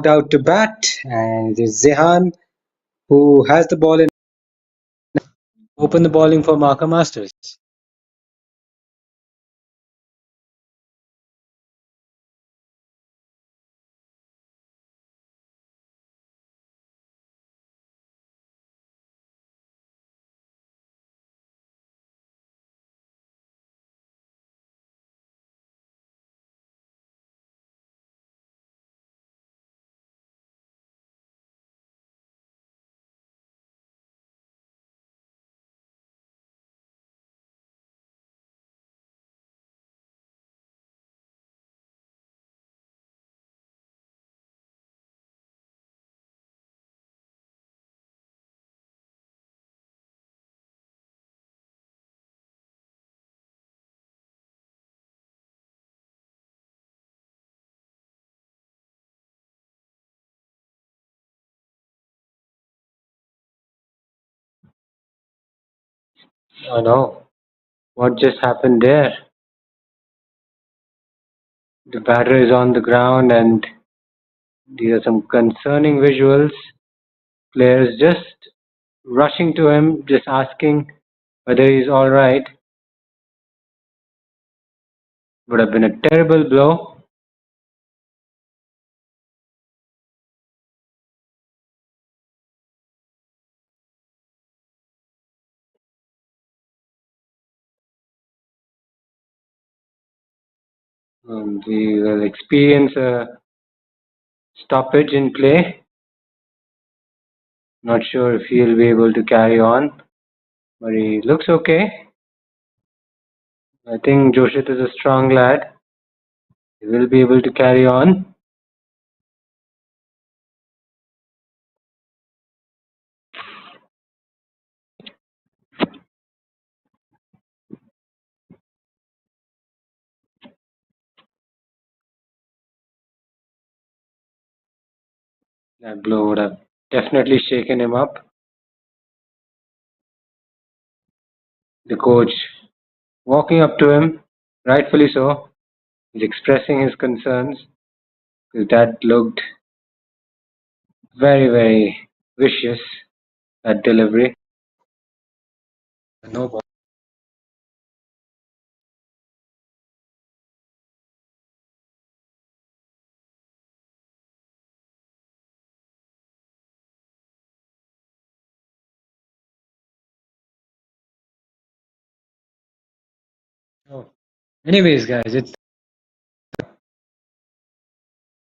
out to bat, and it is Zehan who has the ball in. Open the bowling for Marker Masters. Oh no, what just happened there? The batter is on the ground, and these are some concerning visuals. Players just rushing to him, just asking whether he's alright. Would have been a terrible blow. We will experience a stoppage in play. Not sure if he'll be able to carry on, but he looks okay. I think Joshit is a strong lad. He will be able to carry on. That blow would have definitely shaken him up. The coach walking up to him, rightfully so. He's expressing his concerns because that looked very, very vicious, that delivery. No ball. Oh. Anyways, guys, it's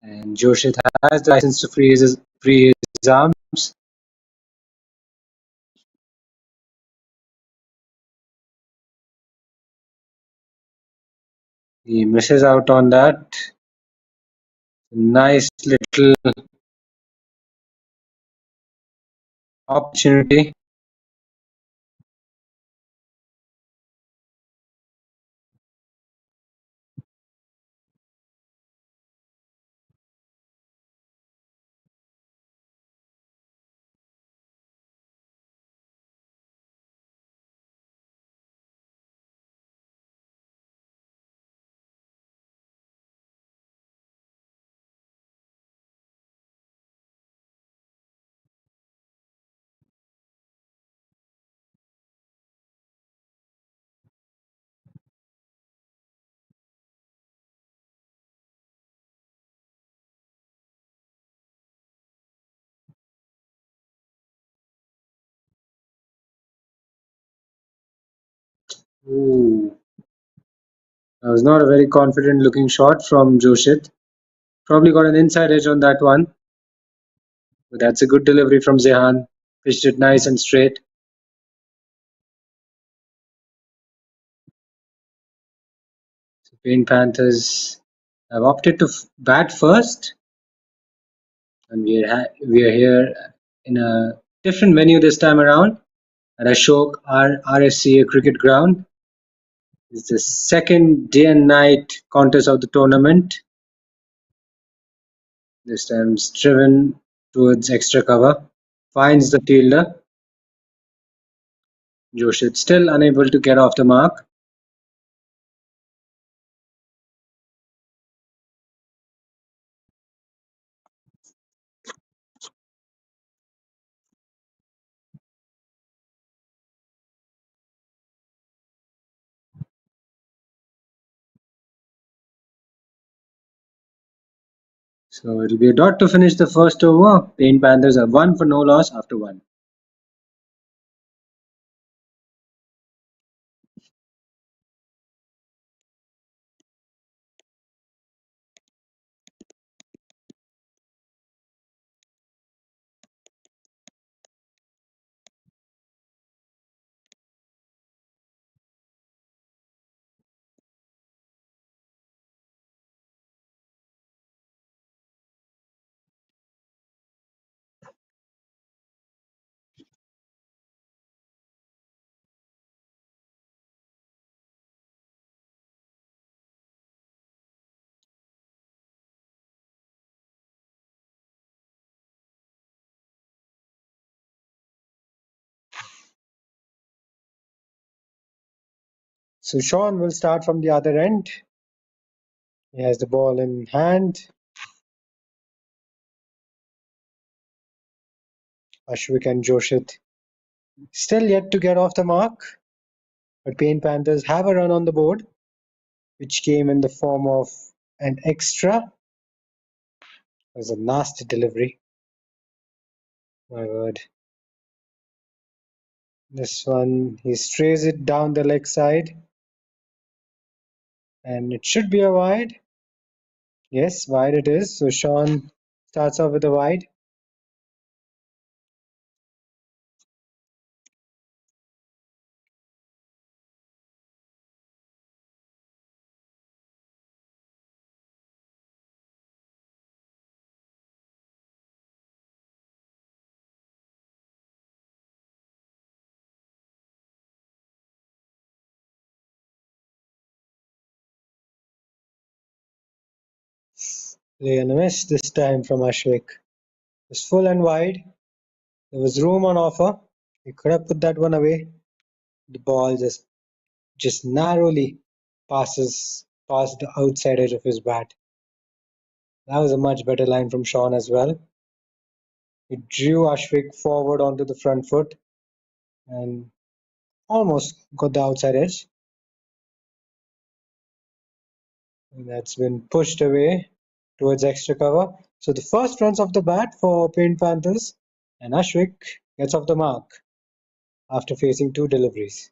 and Joshit has the license to free his arms. He misses out on that. Nice little opportunity. Ooh, that was not a very confident looking shot from Joshit. Probably got an inside edge on that one. But that's a good delivery from Zehan. Pitched it nice and straight. Spain Panthers have opted to bat first, and we are here in a different venue this time around at Ashok RSCA Cricket Ground. It's the second day and night contest of the tournament. This time it's driven towards extra cover. Finds the fielder. Joshit still unable to get off the mark. So it'll be a dot to finish the first over. Paint Panthers are 1 for no loss after 1. So Sean will start from the other end. He has the ball in hand. Ashwik and Joshit still yet to get off the mark. But Paint Panthers have a run on the board, which came in the form of an extra. It was a nasty delivery. My word. This one, he strays it down the leg side. And it should be a wide. Yes, wide it is. So Sean starts off with a wide. Play and a miss this time from Ashwik. It was full and wide. There was room on offer. He could have put that one away. The ball just narrowly passes past the outside edge of his bat. That was a much better line from Sean as well. He drew Ashwik forward onto the front foot and almost got the outside edge. And that's been pushed away towards extra cover. So the first runs off the bat for Paint Panthers, and Ashwik gets off the mark after facing 2 deliveries.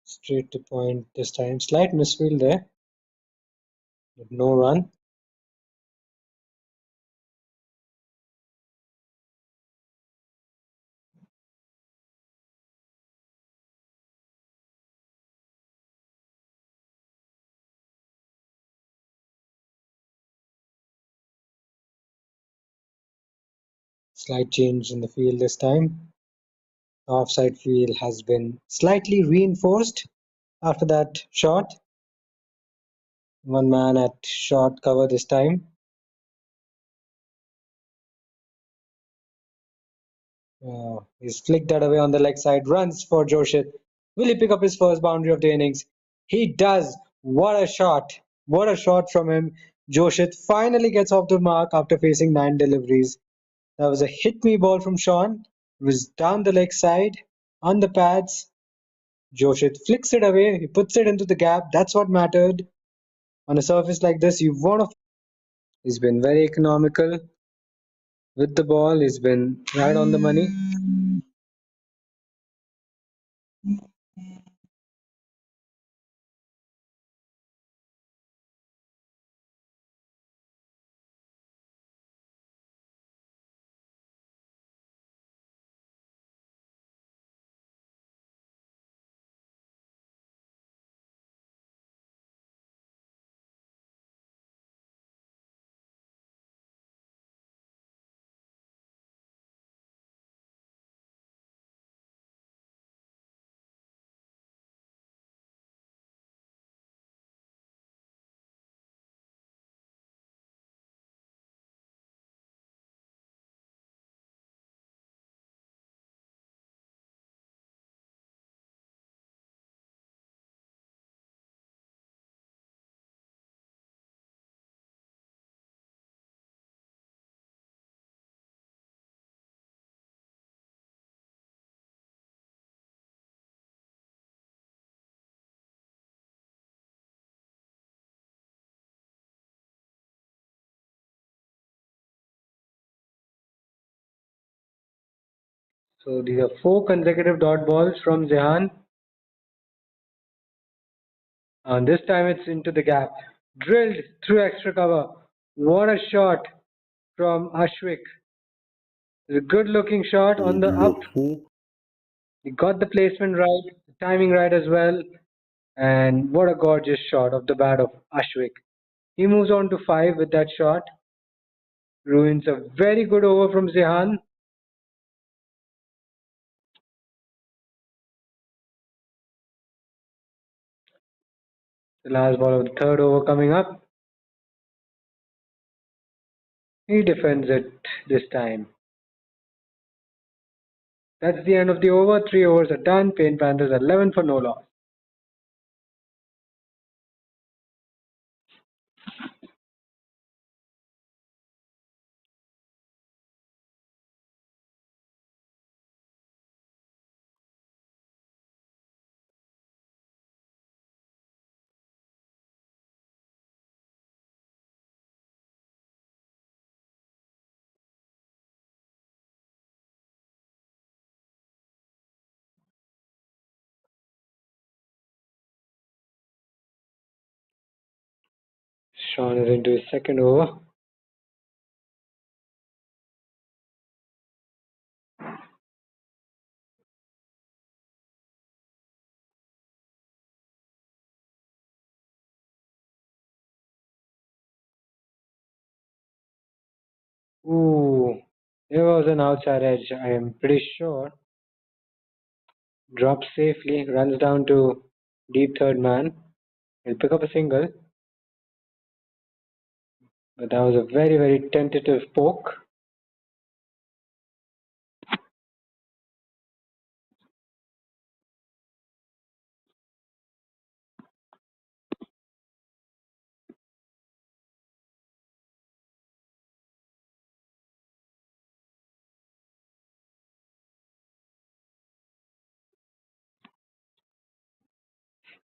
Straight to point this time. Slight misfield there, but no run. Slight change in the field this time. The offside field has been slightly reinforced after that shot. One man at short cover this time. He's flicked that away on the leg side. Runs for Joshit. Will he pick up his first boundary of the innings? He does. What a shot. What a shot from him. Joshit finally gets off the mark after facing 9 deliveries. That was a hit me ball from Sean. It was down the leg side on the pads. Joshit flicks it away. He puts it into the gap. That's what mattered. On a surface like this, you want to. He's been very economical with the ball. He's been right on the money. So these are four consecutive dot balls from Zehan. And this time it's into the gap. Drilled through extra cover. What a shot from Ashwik. It's a good looking shot on the up. He got the placement right, the timing right as well. And what a gorgeous shot of the bat of Ashwik. He moves on to 5 with that shot. Ruins a very good over from Zehan. The last ball of the third over coming up. He defends it this time. That's the end of the over. 3 overs are done. Paint Panthers 11 for no loss. Sean is into his second over. Ooh, there was an outside edge, I am pretty sure. Drops safely, runs down to deep third man. He'll pick up a single. But that was a very, very tentative poke.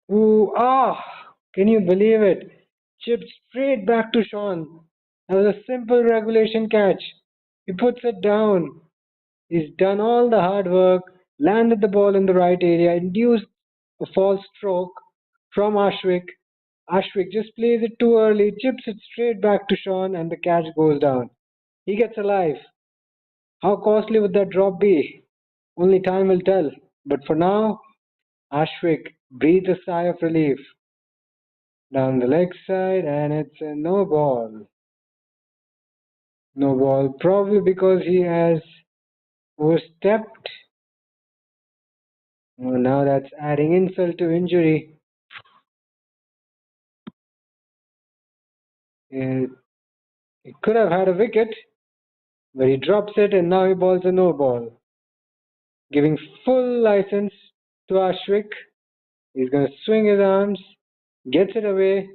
Ooh, can you believe it? Chipped straight back to Sean. That was a simple regulation catch. He puts it down. He's done all the hard work, landed the ball in the right area, induced a false stroke from Ashwik. Ashwik just plays it too early, chips it straight back to Sean, and the catch goes down. He gets alive. How costly would that drop be? Only time will tell. But for now, Ashwik breathes a sigh of relief. Down the leg side, and it's a no ball. No ball, probably because he has overstepped. Oh, now that's adding insult to injury. It, he could have had a wicket, but he drops it and now he balls a no ball. Giving full license to Ashwik. He's going to swing his arms, gets it away.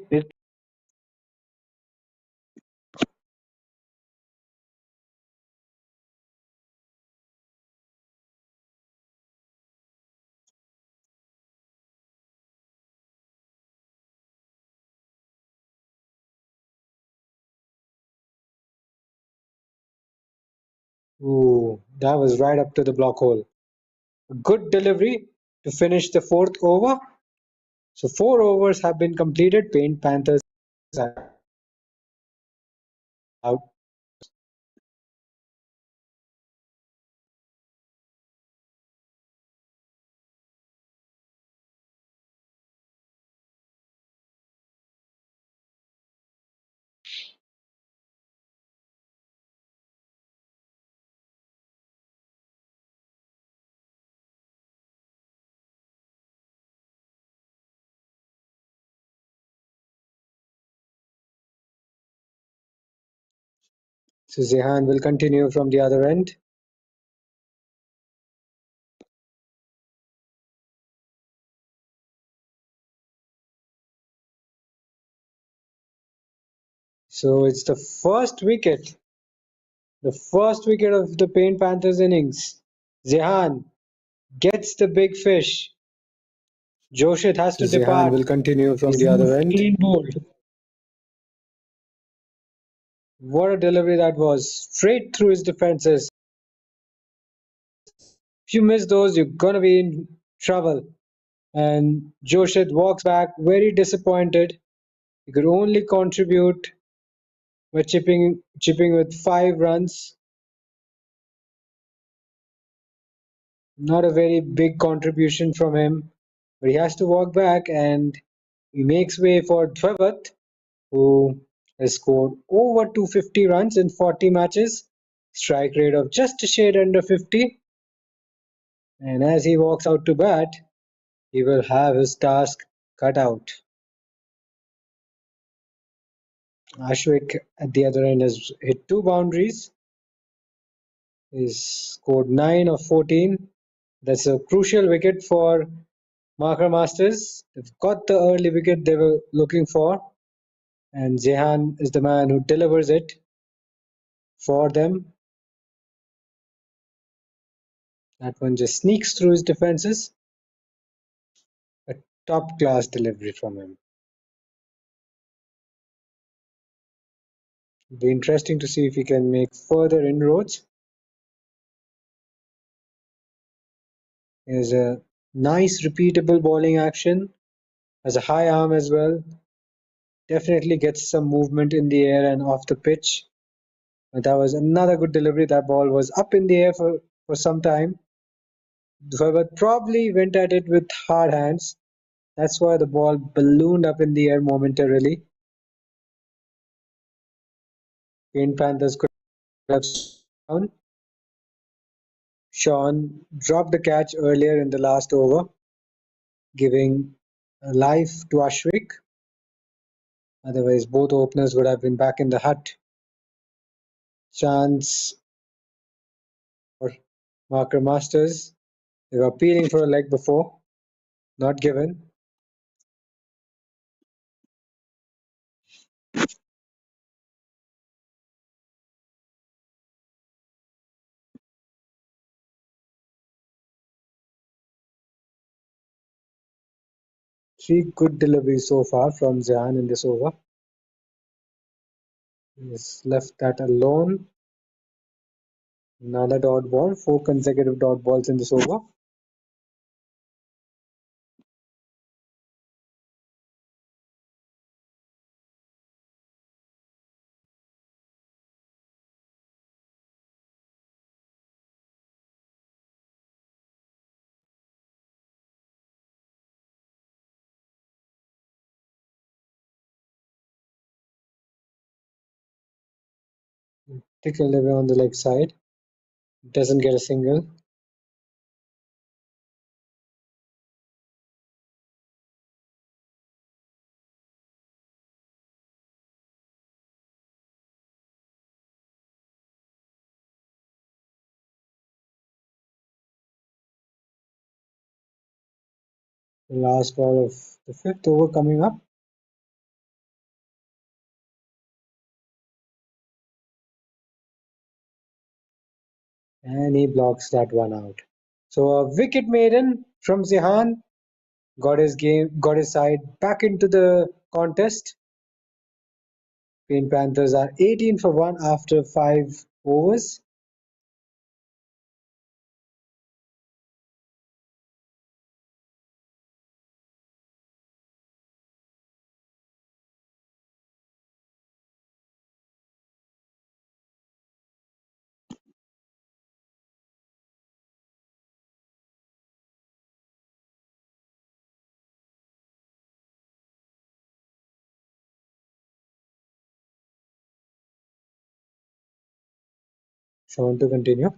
Ooh, that was right up to the block hole. A good delivery to finish the fourth over. So 4 overs have been completed. Paint Panthers are out. So Zehan will continue from the other end. So it's the first wicket. The first wicket of the Paint Panthers innings. Zehan gets the big fish. Joshit has to depart. Zehan will continue from the other end. Clean bowled. What a delivery that was. Straight through his defenses. If you miss those, you're gonna be in trouble. And Joshit walks back very disappointed. He could only contribute by chipping with 5 runs. Not a very big contribution from him, but he has to walk back and he makes way for Dwevat, who has scored over 250 runs in 40 matches, strike rate of just a shade under 50. And as he walks out to bat, he will have his task cut out. Ashwik at the other end has hit 2 boundaries. He's scored 9 of 14. That's a crucial wicket for Marker Masters. They've got the early wicket they were looking for, and Zehan is the man who delivers it for them. That one just sneaks through his defenses. A top class delivery from him. It'll be interesting to see if he can make further inroads. Here's a nice repeatable bowling action. Has a high arm as well. Definitely gets some movement in the air and off the pitch. But that was another good delivery. That ball was up in the air for some time. But probably went at it with hard hands. That's why the ball ballooned up in the air momentarily. Paint Panthers could have down. Sean dropped the catch earlier in the last over, giving life to Ashwik. Otherwise, both openers would have been back in the hut. Chance for Marker Masters. They were appealing for a leg before, not given. Three good deliveries so far from Zahan in this over. He's left that alone. Another dot ball, 4 consecutive dot balls in this over. Thick delivery on the leg side. Doesn't get a single. The last ball of the fifth over coming up. And he blocks that one out. So a wicket maiden from Zihan got his side back into the contest. Paint Panthers are 18 for 1 after 5 overs. Sean to continue.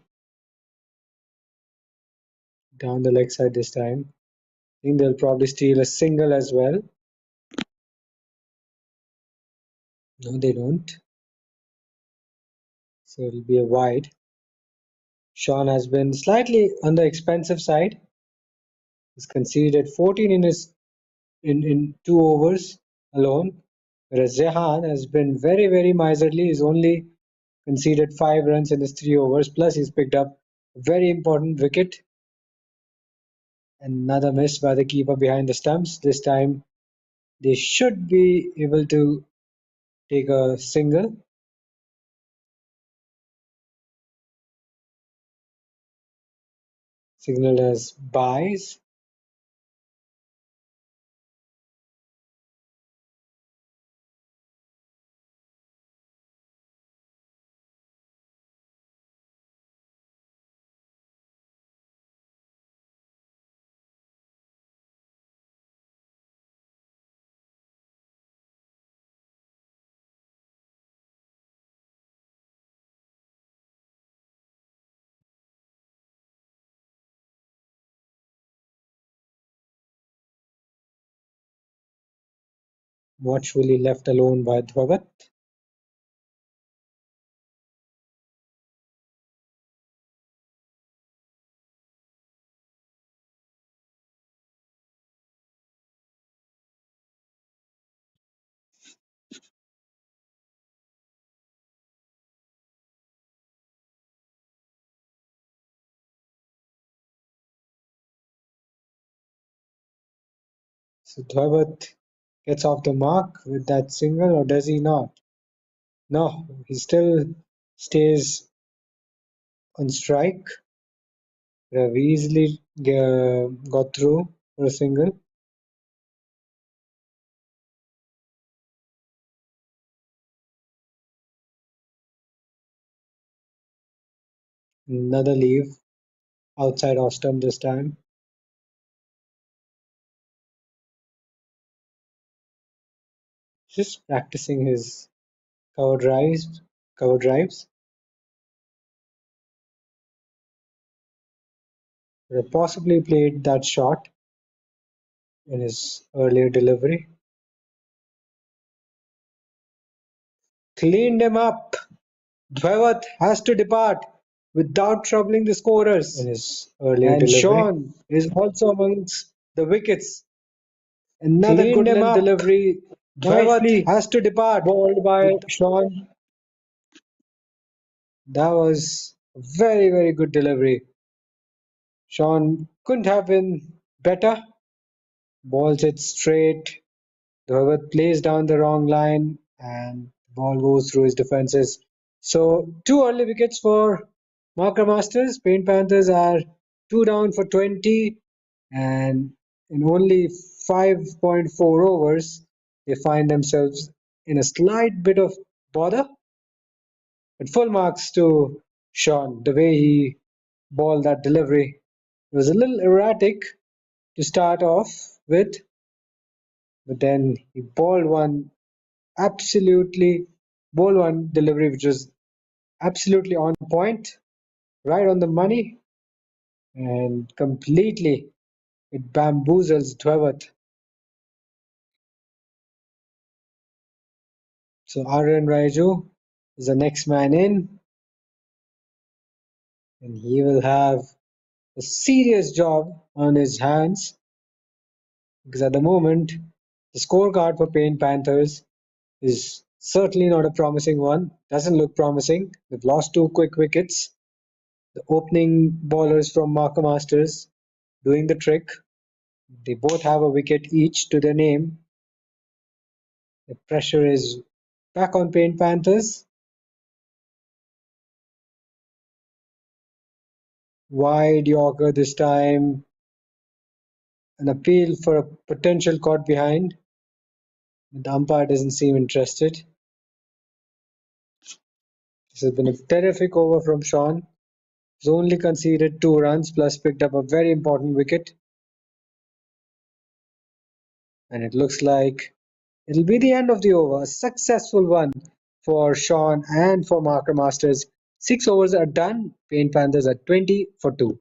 Down the leg side this time. I think they'll probably steal a single as well. No, they don't. So it'll be a wide. Sean has been slightly on the expensive side. He's conceded 14 in 2 overs alone, whereas Zehan has been very miserly. He's only conceded 5 runs in his 3 overs, plus he's picked up a very important wicket. Another miss by the keeper behind the stumps. This time they should be able to take a single. signaled as buys. Watchfully left alone by Dhawat. So Dhawat gets off the mark with that single, or does he not? No, he still stays on strike. Could have easily got through for a single. Another leave outside off stump this time. Just practicing his cover drives. Cover drives. Could have possibly played that shot in his earlier delivery. Cleaned him up. Dhawat has to depart without troubling the scorers. In his earlier and delivery. Sean is also amongst the wickets. Another good length delivery. Dhawat has to depart. Bowled by Sean. That was a very, very good delivery. Sean couldn't have been better. Balls it straight. Dhawat plays down the wrong line and the ball goes through his defenses. So, two early wickets for Marker Masters. Paint Panthers are 2 down for 20, and in only 5.4 overs, they find themselves in a slight bit of bother. But full marks to Sean, the way he balled that delivery. It was a little erratic to start off with, but then he absolutely bowled one delivery which was absolutely on point, right on the money, and completely it bamboozles Dhawat. So Aryan Raiju is the next man in, and he will have a serious job on his hands because at the moment the scorecard for Paint Panthers is certainly not a promising one. Doesn't look promising. They've lost two quick wickets. The opening bowlers from Marker Masters doing the trick. They both have a wicket each to their name. The pressure is back on Paint Panthers. Wide Yorker this time. An appeal for a potential caught behind. The umpire doesn't seem interested. This has been a terrific over from Sean. He's only conceded 2 runs plus picked up a very important wicket. And it looks like it'll be the end of the over. A successful one for Sean and for Marker Masters. 6 overs are done. Paint Panthers are 20 for 2.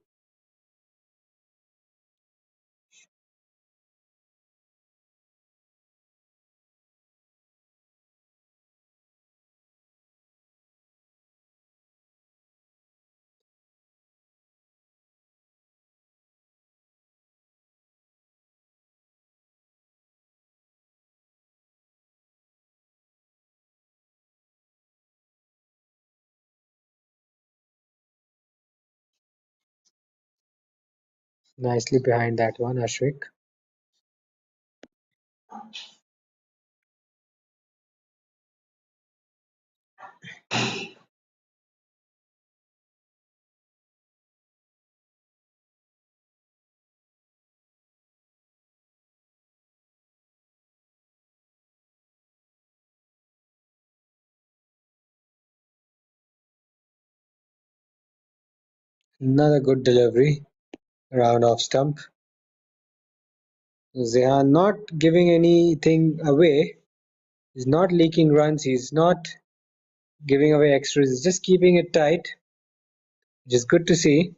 Nicely behind that one, Ashwik. Another good delivery around off stump. Zehan not giving anything away. He's not leaking runs. He's not giving away extras. He's just keeping it tight, which is good to see.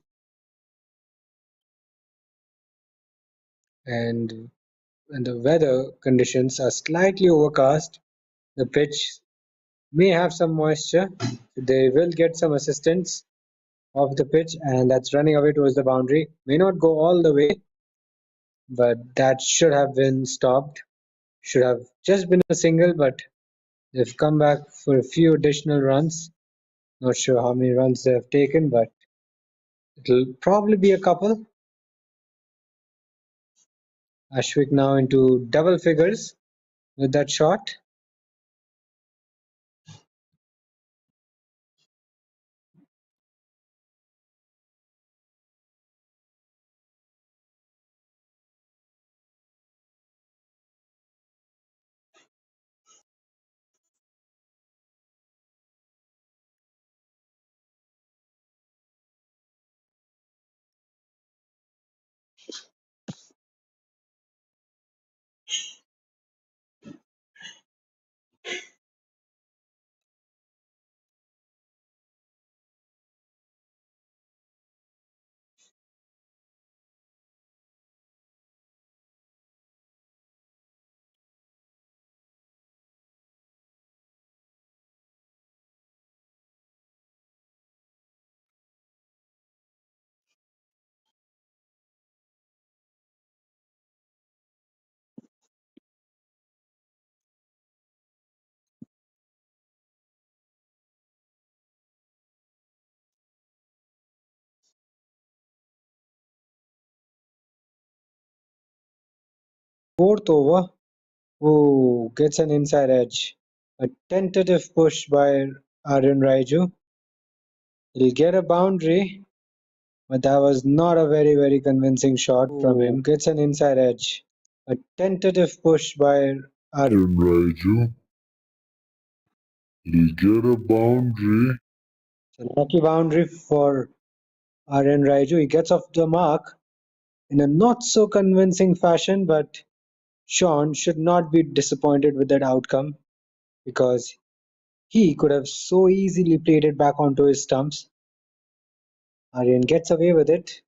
And when the weather conditions are slightly overcast, the pitch may have some moisture. They will get some assistance of the pitch, and that's running away towards the boundary. May not go all the way, but that should have been stopped. Should have just been a single, but they've come back for a few additional runs. Not sure how many runs they have taken, but it'll probably be a couple. Ashwik now into double figures with that shot. Fourth over. Oh, gets an inside edge. A tentative push by Aryan Raiju. He'll get a boundary, but that was not a very convincing shot from him. Gets an inside edge. A tentative push by Aryan Raiju. He'll get a boundary. It's a lucky boundary for Aryan Raiju. He gets off the mark in a not so convincing fashion, but Sean should not be disappointed with that outcome because he could have so easily played it back onto his stumps. Aryan gets away with it.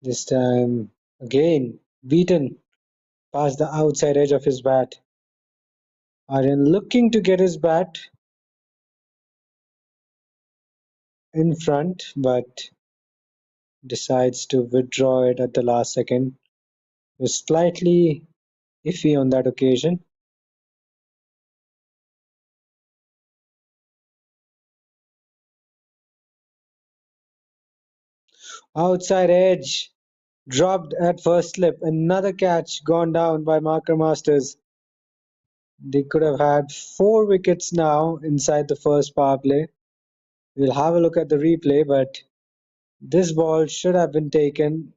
This time again beaten past the outside edge of his bat. Aryan looking to get his bat in front, but decides to withdraw it at the last second. It was slightly iffy on that occasion. Outside edge, dropped at first slip. Another catch gone down by Marker Masters. They could have had 4 wickets now inside the first power play. We'll have a look at the replay, but this ball should have been taken.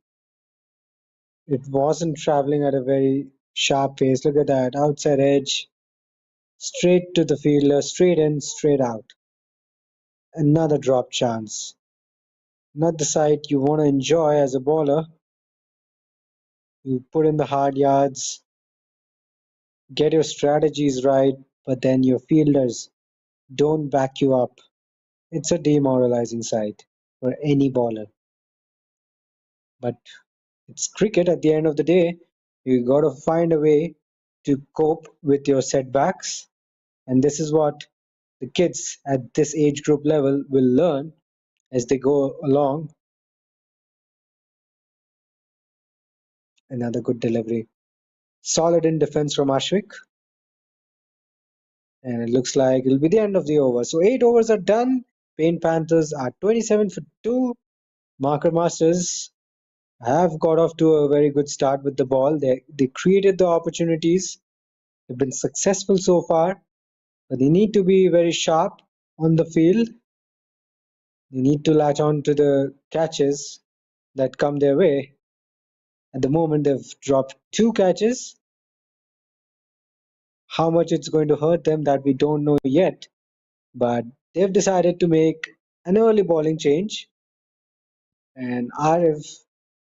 It wasn't traveling at a very sharp pace. Look at that. Outside edge, straight to the fielder, straight in, straight out. Another drop chance. Not the sight you want to enjoy as a bowler. You put in the hard yards, get your strategies right, but then your fielders don't back you up. It's a demoralizing sight for any bowler. But it's cricket at the end of the day. You got to find a way to cope with your setbacks. And this is what the kids at this age group level will learn as they go along. Another good delivery. Solid in defense from Ashwik. And it looks like it'll be the end of the over. So 8 overs are done. Paint Panthers are 27 for 2. Marker Masters have got off to a very good start with the ball. They created the opportunities. They've been successful so far. But they need to be very sharp on the field. They need to latch on to the catches that come their way. At the moment, they've dropped 2 catches. How much it's going to hurt them, that we don't know yet. But they've decided to make an early bowling change, and Arif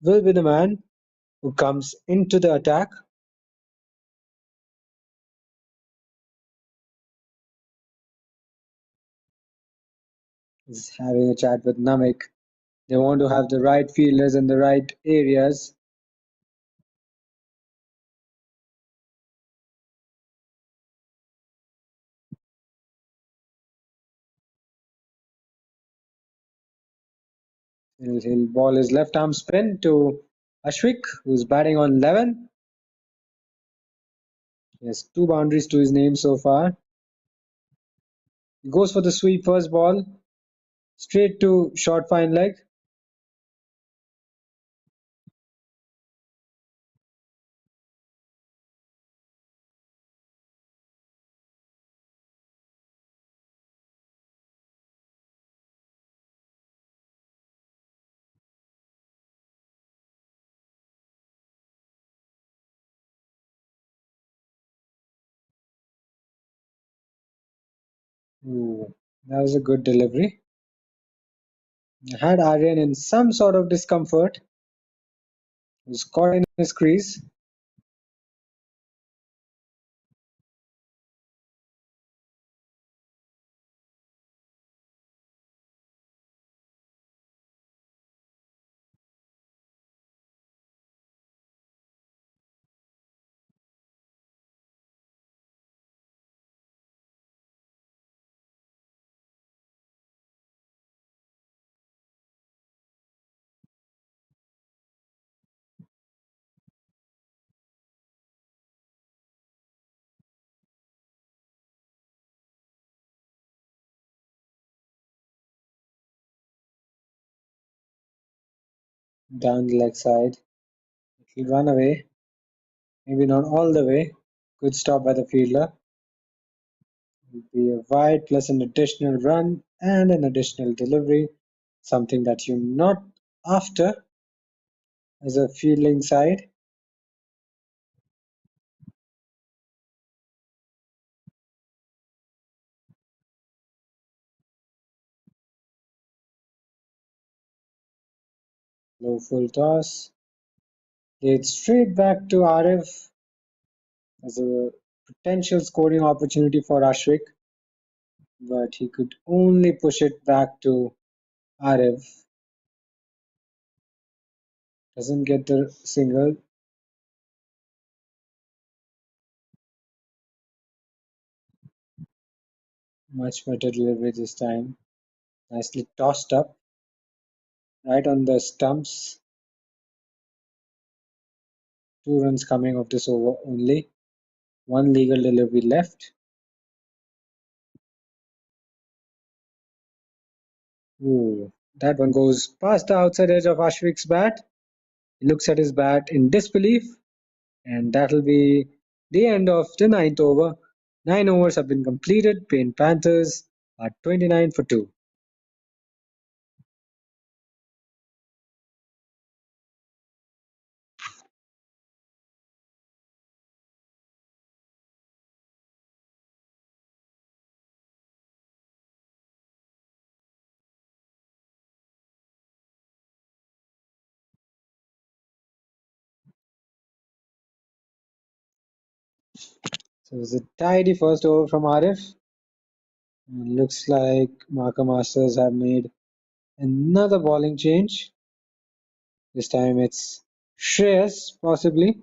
will be the man who comes into the attack. He's having a chat with Namik. They want to have the right fielders in the right areas. He'll ball his left arm spin to Ashwik, who's batting on 11. He has 2 boundaries to his name so far. He goes for the sweep first ball, straight to short fine leg. Ooh, that was a good delivery. Had Aryan in some sort of discomfort. He was caught in his crease. Down the leg side. He'll run away. Maybe not all the way. Good stop by the fielder. It'll be a wide plus an additional run and an additional delivery. Something that you're not after as a fielding side. Low full toss. Played straight back to Arif as a potential scoring opportunity for Ashwik, but he could only push it back to Arif. Doesn't get the single. Much better delivery this time. Nicely tossed up, right on the stumps. 2 runs coming off this over only. One legal delivery left. Ooh, that one goes past the outside edge of Ashwik's bat. He looks at his bat in disbelief, and that'll be the end of the ninth over. 9 overs have been completed. Pain Panthers are 29 for 2. So it was a tidy first over from Arif. And looks like Marker Masters have made another bowling change. This time it's Shreyas, possibly.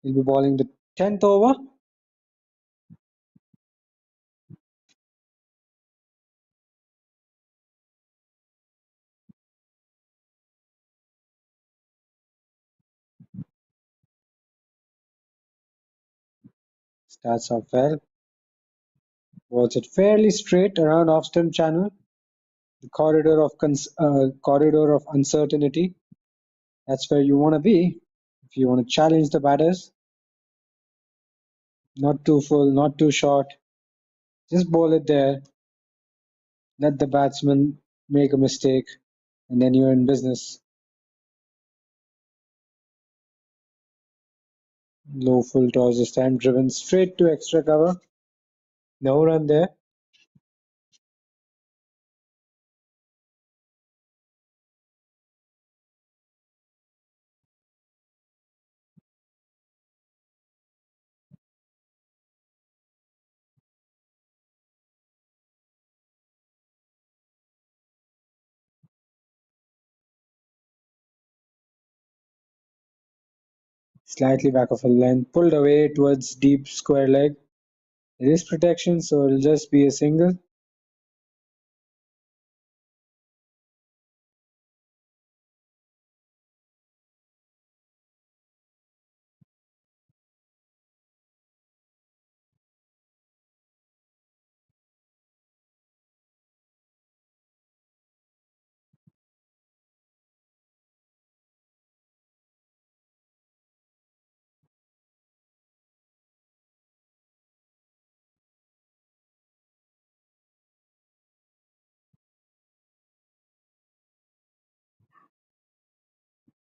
He'll be bowling the 10th over. Starts off well. Bowls it fairly straight around off stump channel. The corridor of uncertainty. That's where you want to be if you want to challenge the batters. Not too full, not too short. Just bowl it there. Let the batsman make a mistake, and then you're in business. Low full toss this time, driven straight to extra cover. No run there. Slightly back of a length, pulled away towards deep square leg. There is protection, so it'll just be a single.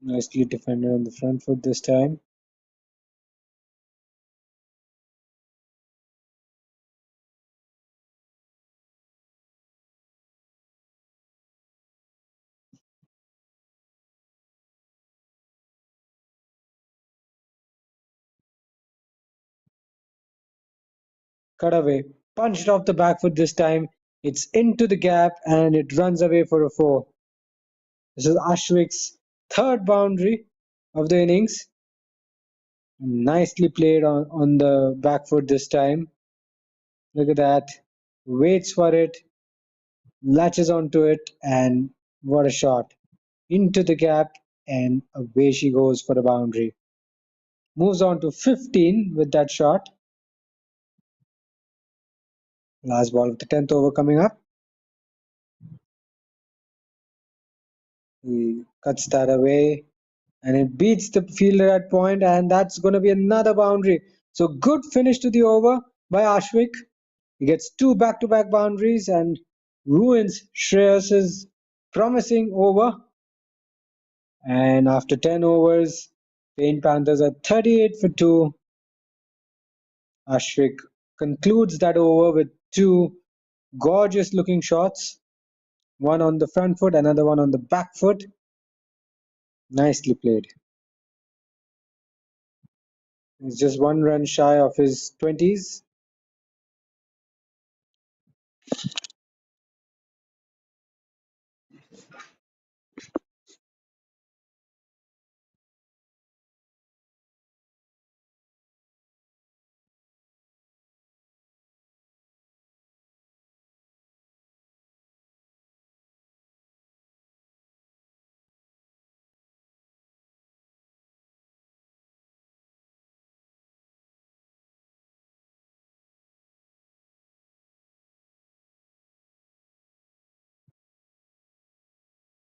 Nicely defended on the front foot this time. Cut away. Punched off the back foot this time. It's into the gap and it runs away for a four. This is Ashwik's third boundary of the innings. Nicely played on the back foot this time. Look at that. Waits for it, latches onto it, and what a shot. Into the gap, and away she goes for a boundary. Moves on to 15 with that shot. Last ball of the 10th over coming up. He cuts that away and it beats the fielder at point, and that's going to be another boundary. So good finish to the over by Ashwik. He gets two back-to-back boundaries and ruins Shreyas's promising over. And after 10 overs, Payne Panthers are 38 for 2. Ashwik concludes that over with two gorgeous looking shots. One on the front foot, another one on the back foot. Nicely played. He's just one run shy of his 20s.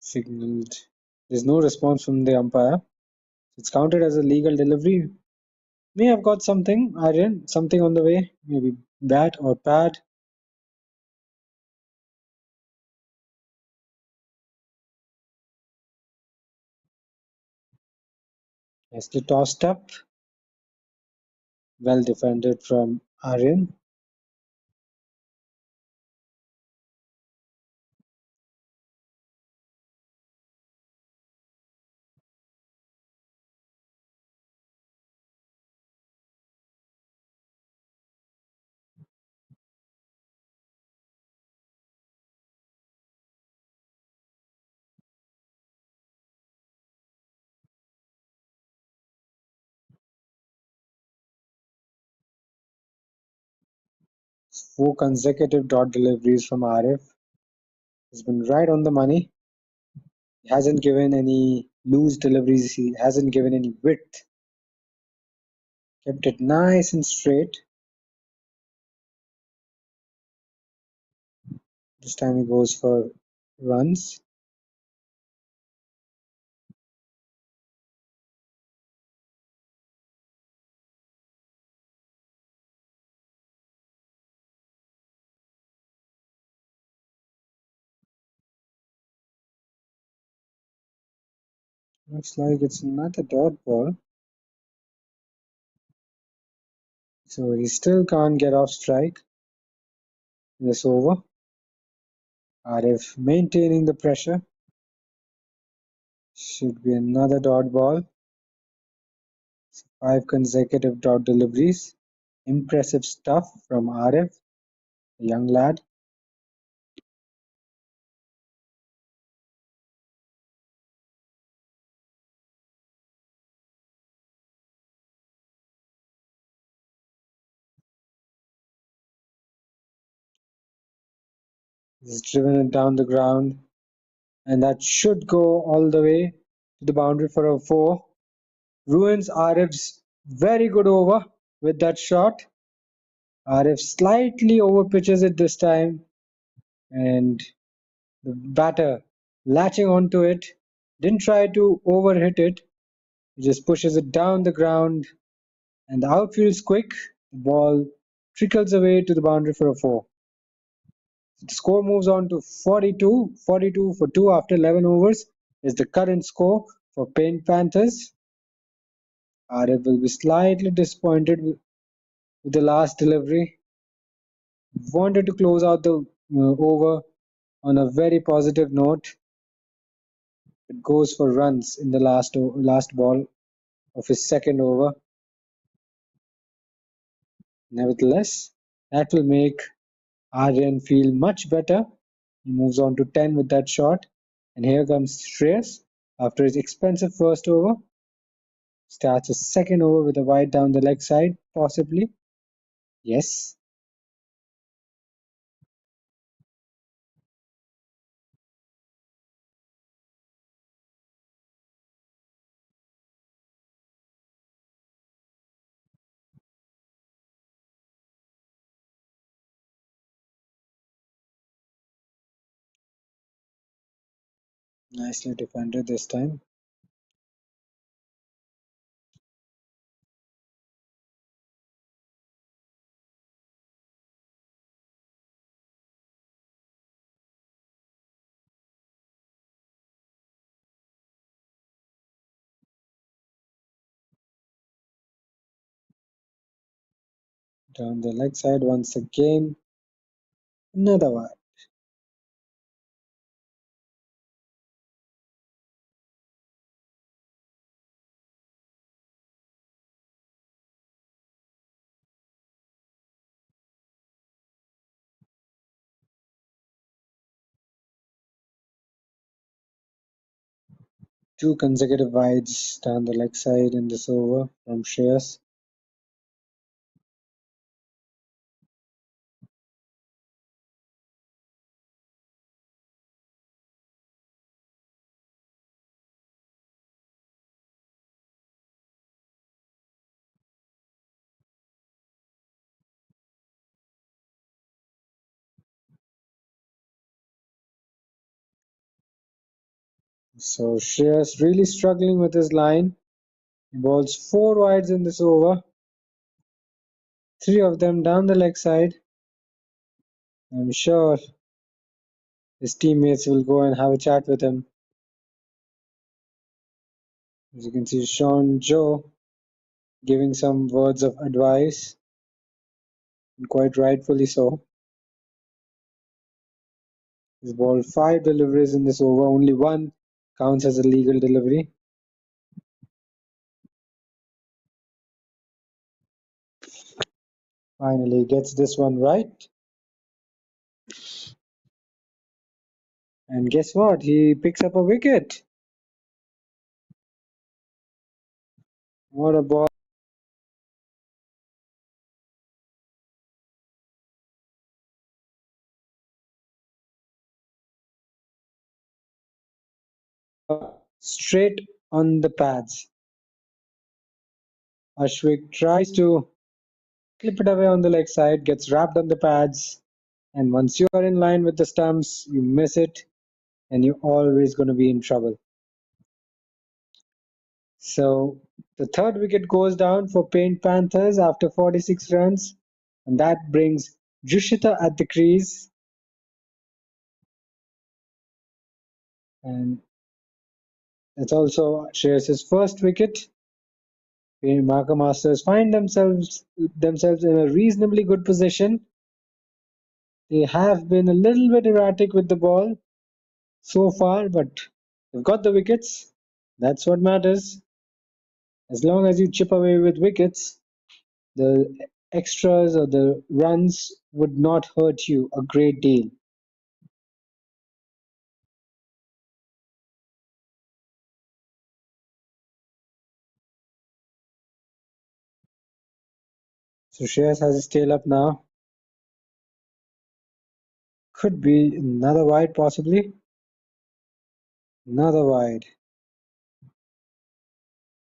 Signaled. There's no response from the umpire. It's counted as a legal delivery. May have got something, Aryan, something on the way. Maybe bat or pad. Nicely tossed up. Well defended from Aryan. Four consecutive dot deliveries from Arif. He's been right on the money. He hasn't given any loose deliveries. He hasn't given any width. Kept it nice and straight. This time he goes for runs. Looks like it's another dot ball. So he still can't get off strike in this over. Arif maintaining the pressure. Should be another dot ball. 5 consecutive dot deliveries. Impressive stuff from Arif, a young lad. He's driven it down the ground, and that should go all the way to the boundary for a 4. Ruins Arif's very good over with that shot. Arif slightly over pitches it this time, and the batter latching onto it, didn't try to overhit it, he just pushes it down the ground, and the outfield's quick. The ball trickles away to the boundary for a 4. The score moves on to 42. 42 for 2 after 11 overs is the current score for Panthers. Arif will be slightly disappointed with the last delivery. Wanted to close out the over on a very positive note. It goes for runs in the last ball of his second over. Nevertheless, that will make Aryan feel much better. He moves on to 10 with that shot. And here comes Shreyas after his expensive first over. Starts his second over with a wide down the leg side, possibly. Yes. Nicely defended this time. Down the leg side once again. Another one. Two consecutive wides down the leg side in this over from Shreyas. So Shreyas really struggling with his line. He bowls 4 wides in this over. 3 of them down the leg side. I'm sure his teammates will go and have a chat with him. As you can see, Sean Joe giving some words of advice, and quite rightfully so. He's bowled 5 deliveries in this over. Only one counts as a legal delivery. Finally gets this one right. And guess what? He picks up a wicket. What a ball. Straight on the pads. Ashwik tries to clip it away on the leg side, gets wrapped on the pads, and once you are in line with the stumps, you miss it, and you're always going to be in trouble. So the third wicket goes down for Panthers after 46 runs, and that brings Jushita at the crease. And It's also Shreyas' first wicket. Marker Masters find themselves in a reasonably good position. They have been a little bit erratic with the ball so far, but they've got the wickets. That's what matters. As long as you chip away with wickets, the extras or the runs would not hurt you a great deal. So Shreyas has his tail up now. Could be another wide, possibly. Another wide.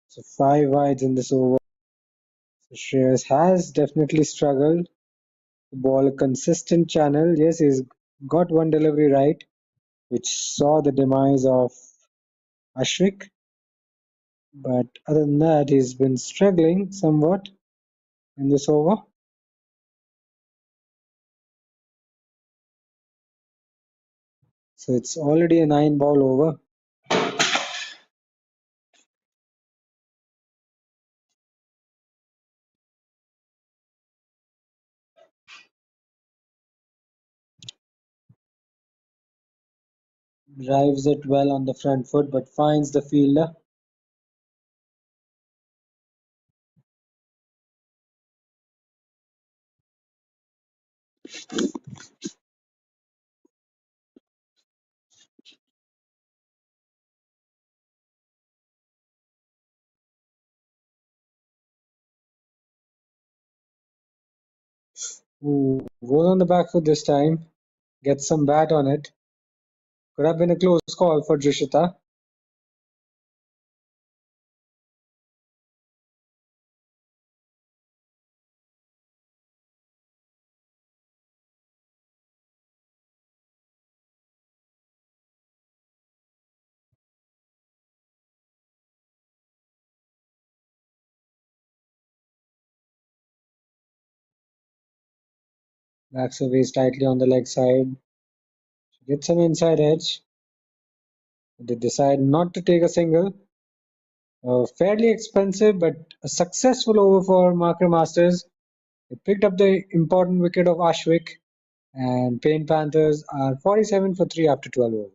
So five wides in this over. So Shreyas has definitely struggled to ball a consistent channel. Yes, he's got one delivery right, which saw the demise of Ashwik. But other than that, he's been struggling somewhat in this over. So it's already a 9-ball over. Drives it well on the front foot, but finds the fielder. Who goes on the back foot this time. Gets some bat on it. Could have been a close call for Drishita. Backs away slightly on the leg side. Gets an inside edge. They decide not to take a single. Fairly expensive, but a successful over for Marker Masters. They picked up the important wicket of Ashwik, and Pain Panthers are 47 for 3 after 12 overs.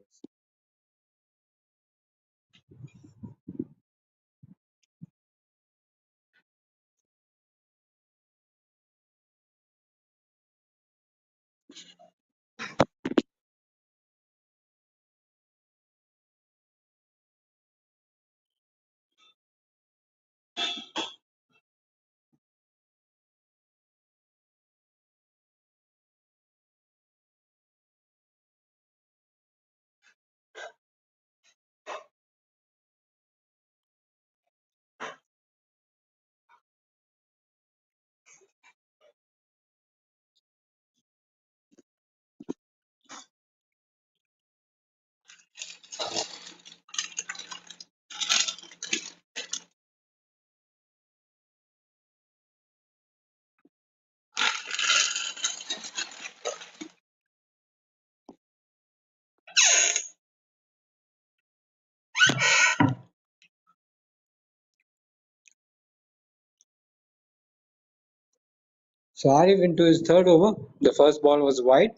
So Arif into his third over. The first ball was wide.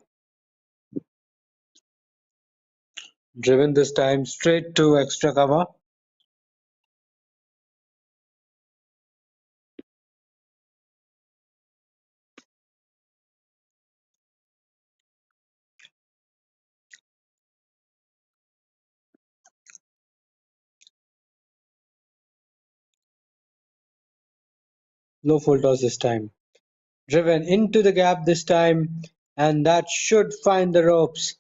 Driven this time straight to extra cover. Low full toss this time. Driven into the gap this time, and that should find the ropes.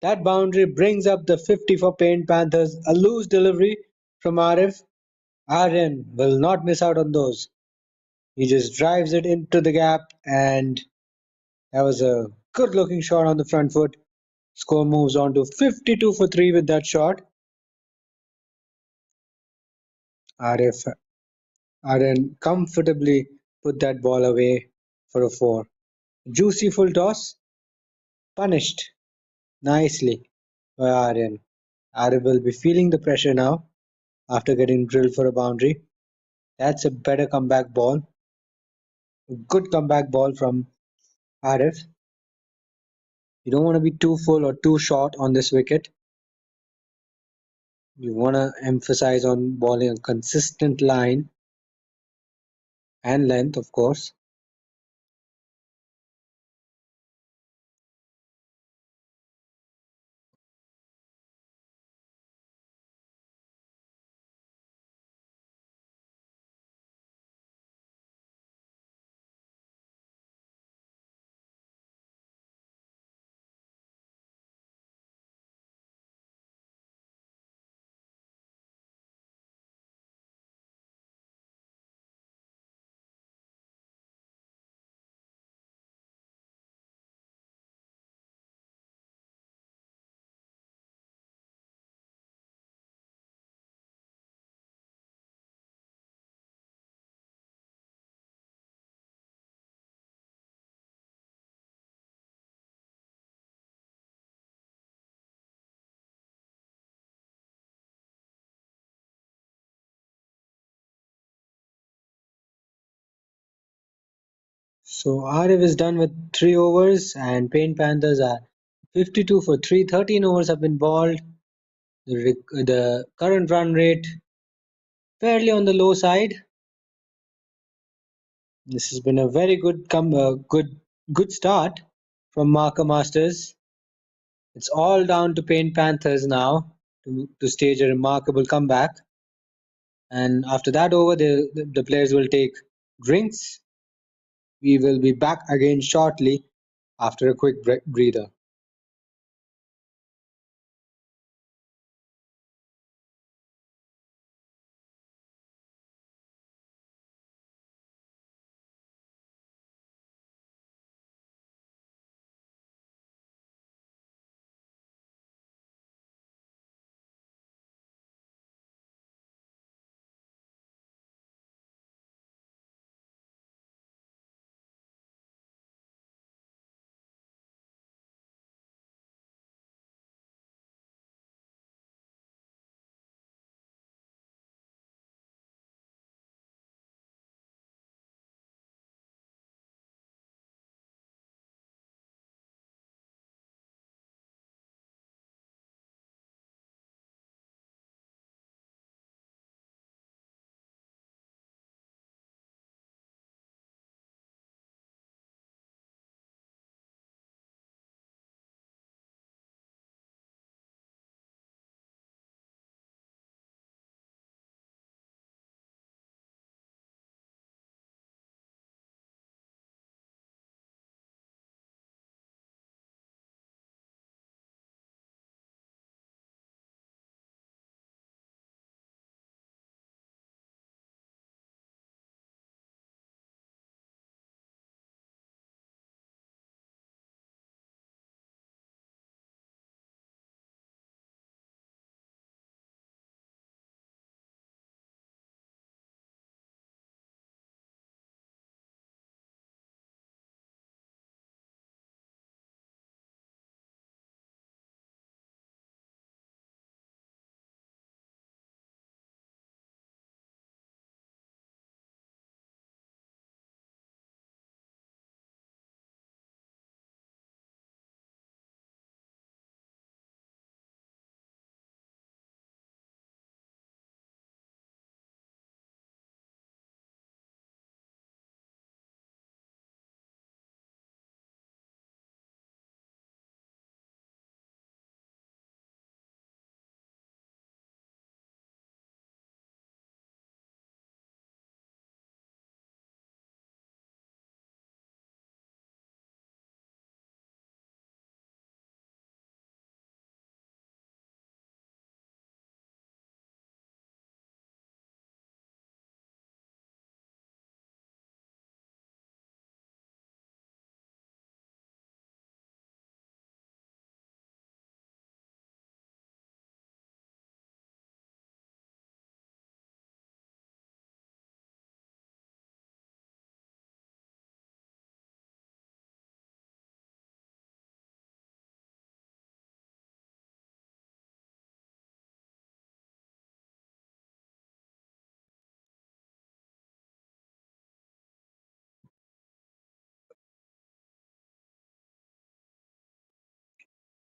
That boundary brings up the 50 for Paint Panthers. A loose delivery from Arif. Aryan will not miss out on those. He just drives it into the gap, and that was a good looking shot on the front foot. Score moves on to 52 for 3 with that shot. Arif Aryan comfortably put that ball away for a 4. Juicy full toss, punished nicely by Aryan. Arif will be feeling the pressure now after getting drilled for a boundary. That's a better comeback ball. A good comeback ball from Arif. You don't want to be too full or too short on this wicket. You want to emphasize on bowling a consistent line and length, of course. So Arif is done with 3 overs, and Pain Panthers are 52 for 3. 13 overs have been bowled. The current run rate fairly on the low side. This has been a very good start from Marker Masters. It's all down to Pain Panthers now to stage a remarkable comeback. And after that over, the players will take drinks. We will be back again shortly after a quick breather.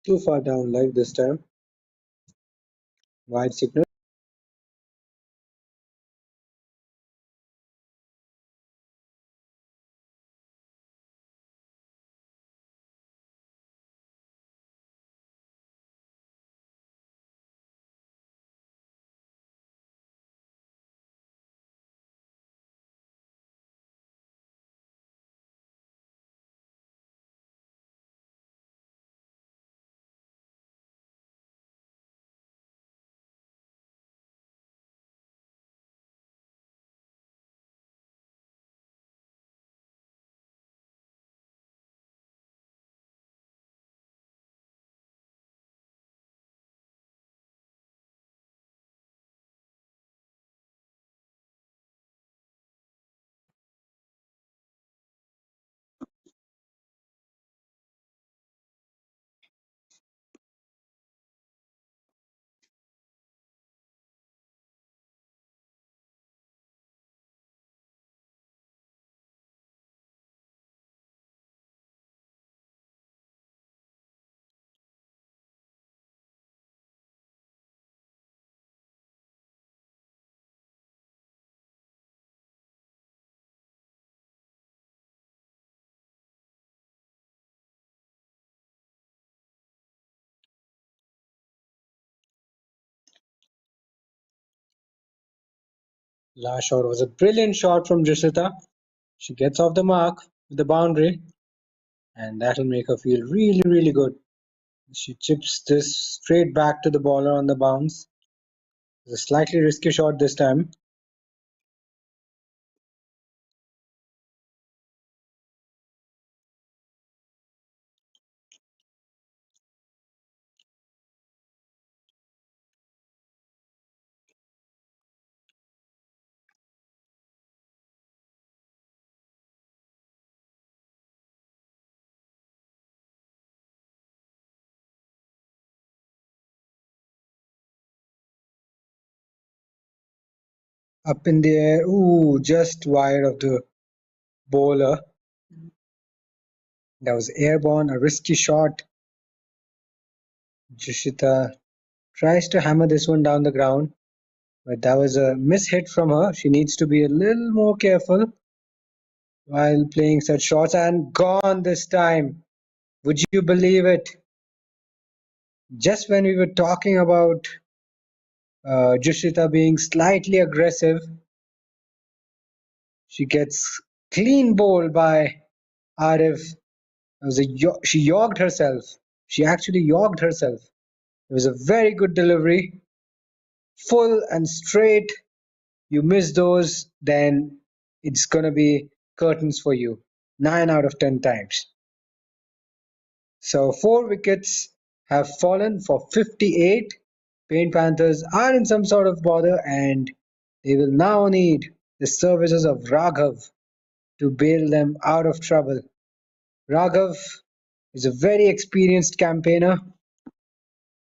Too far down leg this time. Wide signal. Last shot was a brilliant shot from Jashita. She gets off the mark with the boundary, and that'll make her feel really, really good. She chips this straight back to the bowler on the bounce. It's a slightly risky shot this time. Up in the air, ooh, just wide of the bowler. That was airborne, a risky shot. Jashita tries to hammer this one down the ground, but that was a mishit from her. She needs to be a little more careful while playing such shots, and gone this time. Would you believe it? Just when we were talking about Jushita being slightly aggressive, she gets clean bowled by Arif. She yogged herself. She actually yogged herself. It was a very good delivery, full and straight. You miss those, then it's gonna be curtains for you. 9 out of 10 times. So 4 wickets have fallen for 58. Paint Panthers are in some sort of bother, and they will now need the services of Raghav to bail them out of trouble. Raghav is a very experienced campaigner,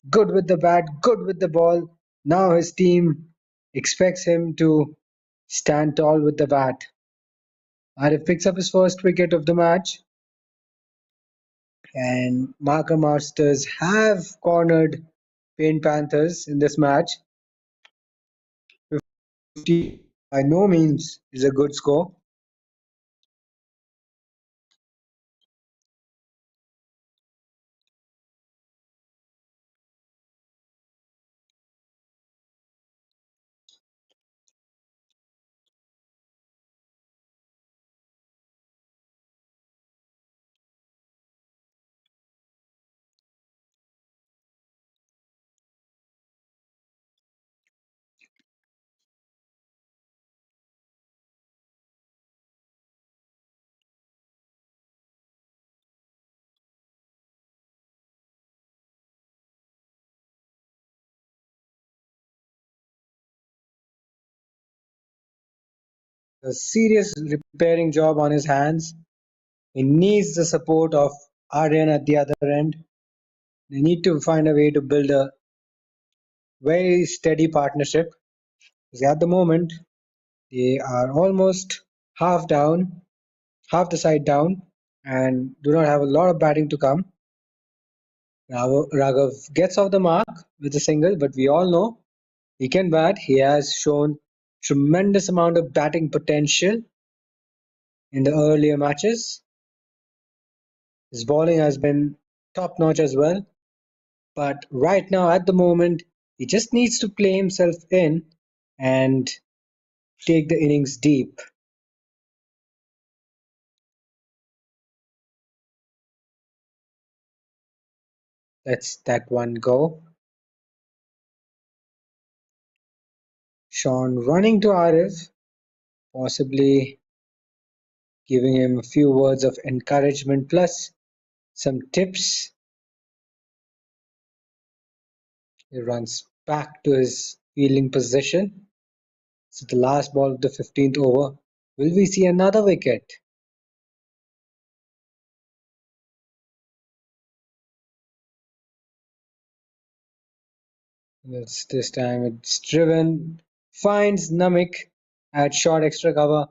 good with the bat, good with the ball. Now his team expects him to stand tall with the bat. Arif picks up his first wicket of the match, and Marker Masters have cornered Paint Panthers in this match. 50 by no means is a good score. A serious repairing job on his hands. He needs the support of Aryan at the other end. They need to find a way to build a very steady partnership. Because at the moment, they are almost half down, half the side down, and do not have a lot of batting to come. Raghav gets off the mark with a single, but we all know he can bat. He has shown tremendous amount of batting potential in the earlier matches. His bowling has been top notch as well. But right now, at the moment, he just needs to play himself in and take the innings deep. Let's that one go. Sean running to Arif, possibly giving him a few words of encouragement plus some tips. He runs back to his fielding position. So the last ball of the 15th over. Will we see another wicket? This time it's driven, finds Namik at short extra cover.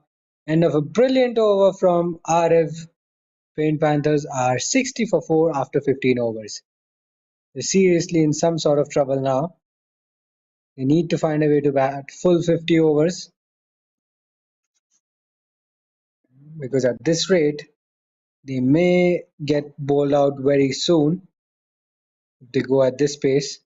End of a brilliant over from Arif. Paint Panthers are 60 for 4 after 15 overs. They're seriously in some sort of trouble now. They need to find a way to bat full 50 overs because at this rate, they may get bowled out very soon if they go at this pace.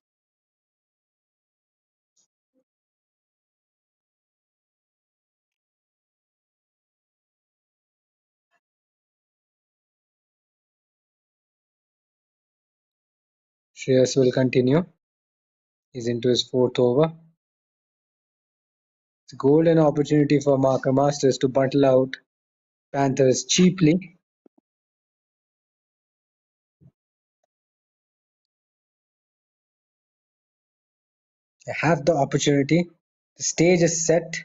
Shreyas will continue. He's into his fourth over. It's a golden opportunity for Marker Masters to bundle out Panthers cheaply. They have the opportunity. The stage is set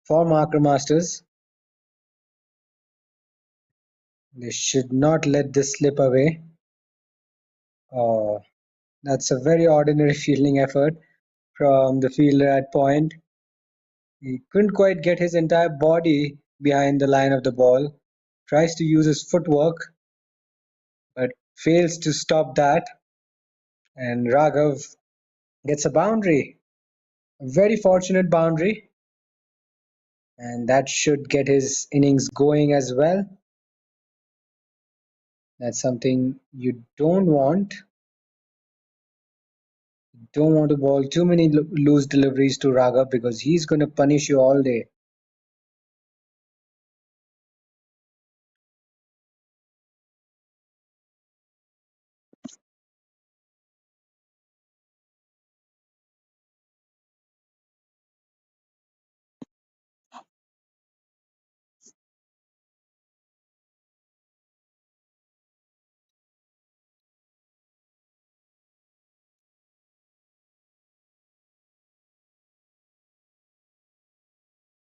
for Marker Masters. They should not let this slip away. Oh, that's a very ordinary fielding effort from the fielder at point. He couldn't quite get his entire body behind the line of the ball. Tries to use his footwork, but fails to stop that. And Raghav gets a boundary. A very fortunate boundary. And that should get his innings going as well. That's something you don't want. Don't want to bowl too many loose deliveries to Raghav because he's going to punish you all day.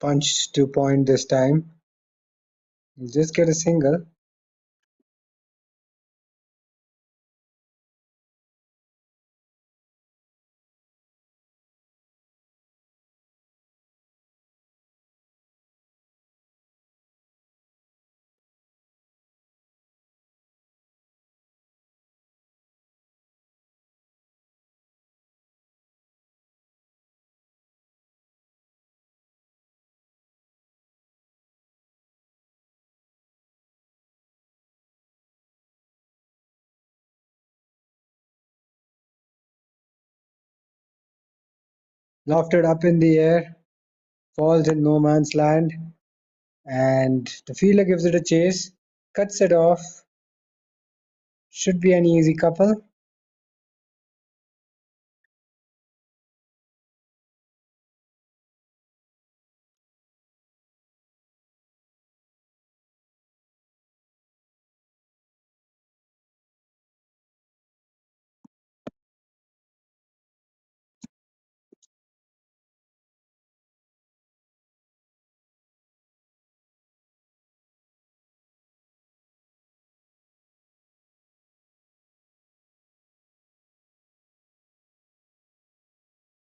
Punch to point this time. He'll just get a single. Lofted up in the air. Falls in no man's land. And the fielder gives it a chase. Cuts it off. Should be an easy couple.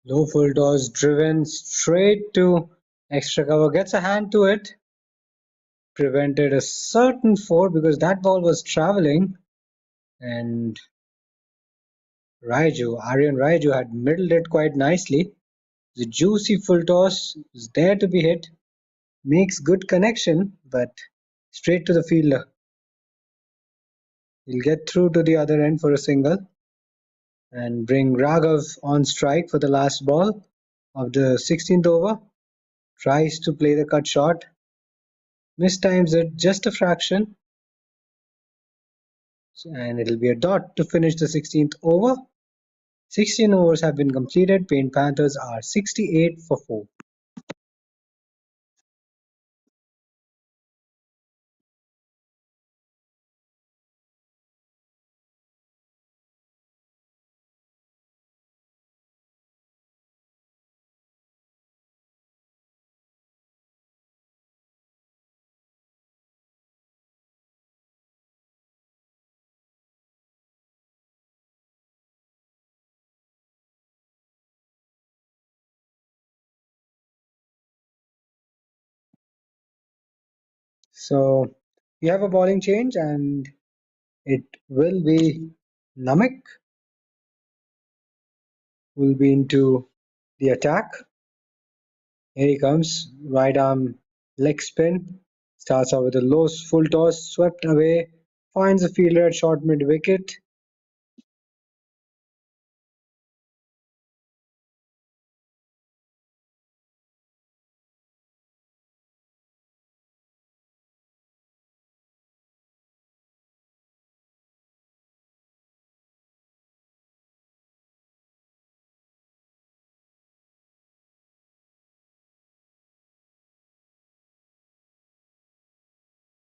Low full toss driven straight to extra cover. Gets a hand to it. Prevented a certain four because that ball was traveling. And Aryan Raiju had middled it quite nicely. The juicy full toss is there to be hit, makes good connection, but straight to the fielder. He'll get through to the other end for a single and bring Raghav on strike for the last ball of the 16th over. Tries to play the cut shot, mistimes it just a fraction, and it'll be a dot to finish the 16th over. 16 overs have been completed. Paint Panthers are 68 for 4. So you have a bowling change, and it will be Namak will be into the attack. Here he comes, right arm leg spin. Starts out with a low full toss, swept away, finds a fielder at short mid wicket.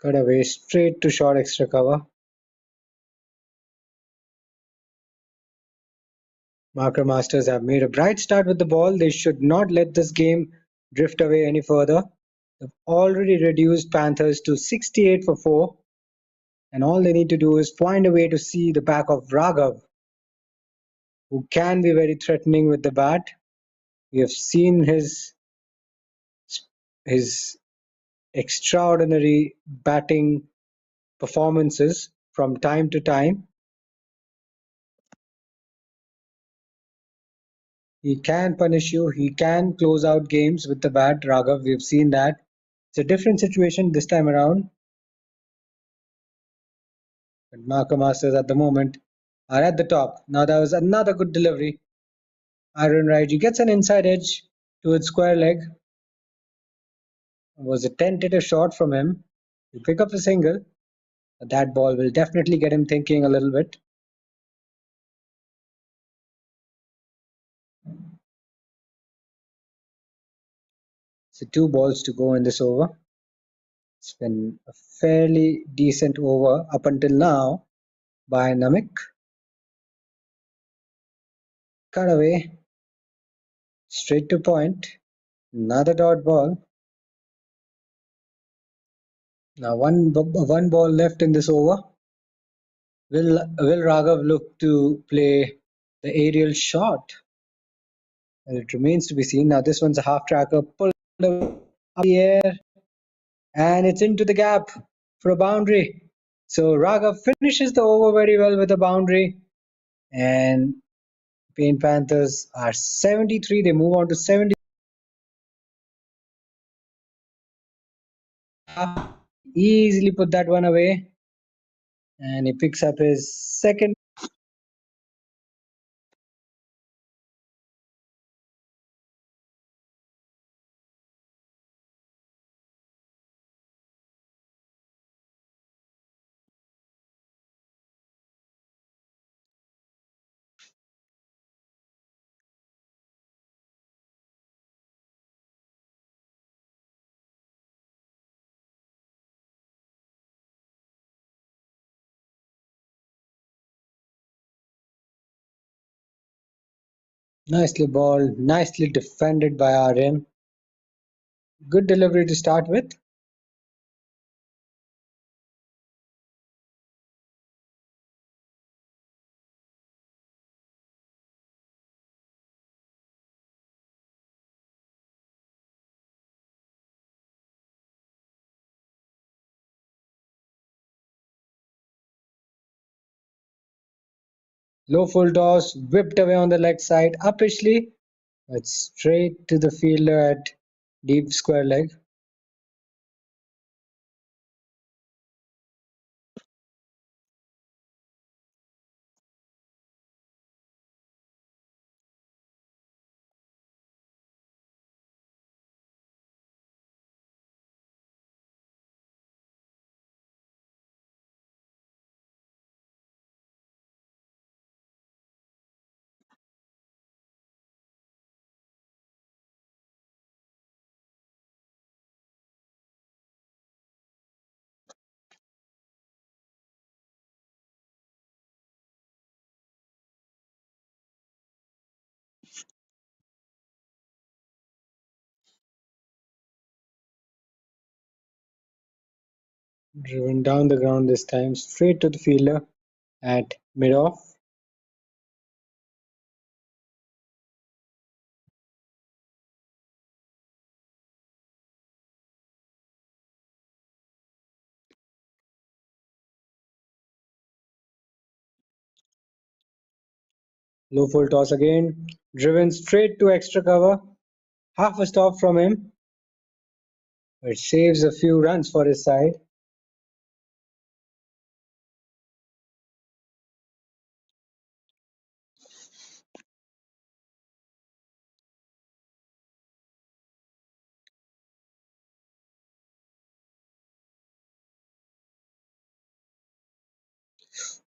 Cut away straight to short extra cover. Marker Masters have made a bright start with the ball. They should not let this game drift away any further. They've already reduced Panthers to 68 for 4, and all they need to do is find a way to see the back of Raghav, who can be very threatening with the bat. We have seen his extraordinary batting performances from time to time. He can punish you. He can close out games with the bat, Raghav. We've seen that. It's a different situation this time around. But Marco Masters at the moment are at the top. Now that was another good delivery. Aaron Raiji gets an inside edge towards square leg. It was a tentative shot from him. He'll pick up the single. But that ball will definitely get him thinking a little bit. So 2 balls to go in this over. It's been a fairly decent over up until now by Namik. Cut away. Straight to point. Another dot ball. Now one ball left in this over. Will Raghav look to play the aerial shot? It remains to be seen. Now this one's a half tracker, pulled up the air, and it's into the gap for a boundary. So Raghav finishes the over very well with a boundary, and Paint Panthers are 73. They move on to 70. Easily put that one away, and he picks up his second. Nicely balled, nicely defended by RM. Good delivery to start with. Low full toss, whipped away on the leg side, uppishly, but straight to the fielder at deep square leg. Driven down the ground this time, straight to the fielder at mid-off. Low full toss again, driven straight to extra cover. Half a stop from him, but saves a few runs for his side.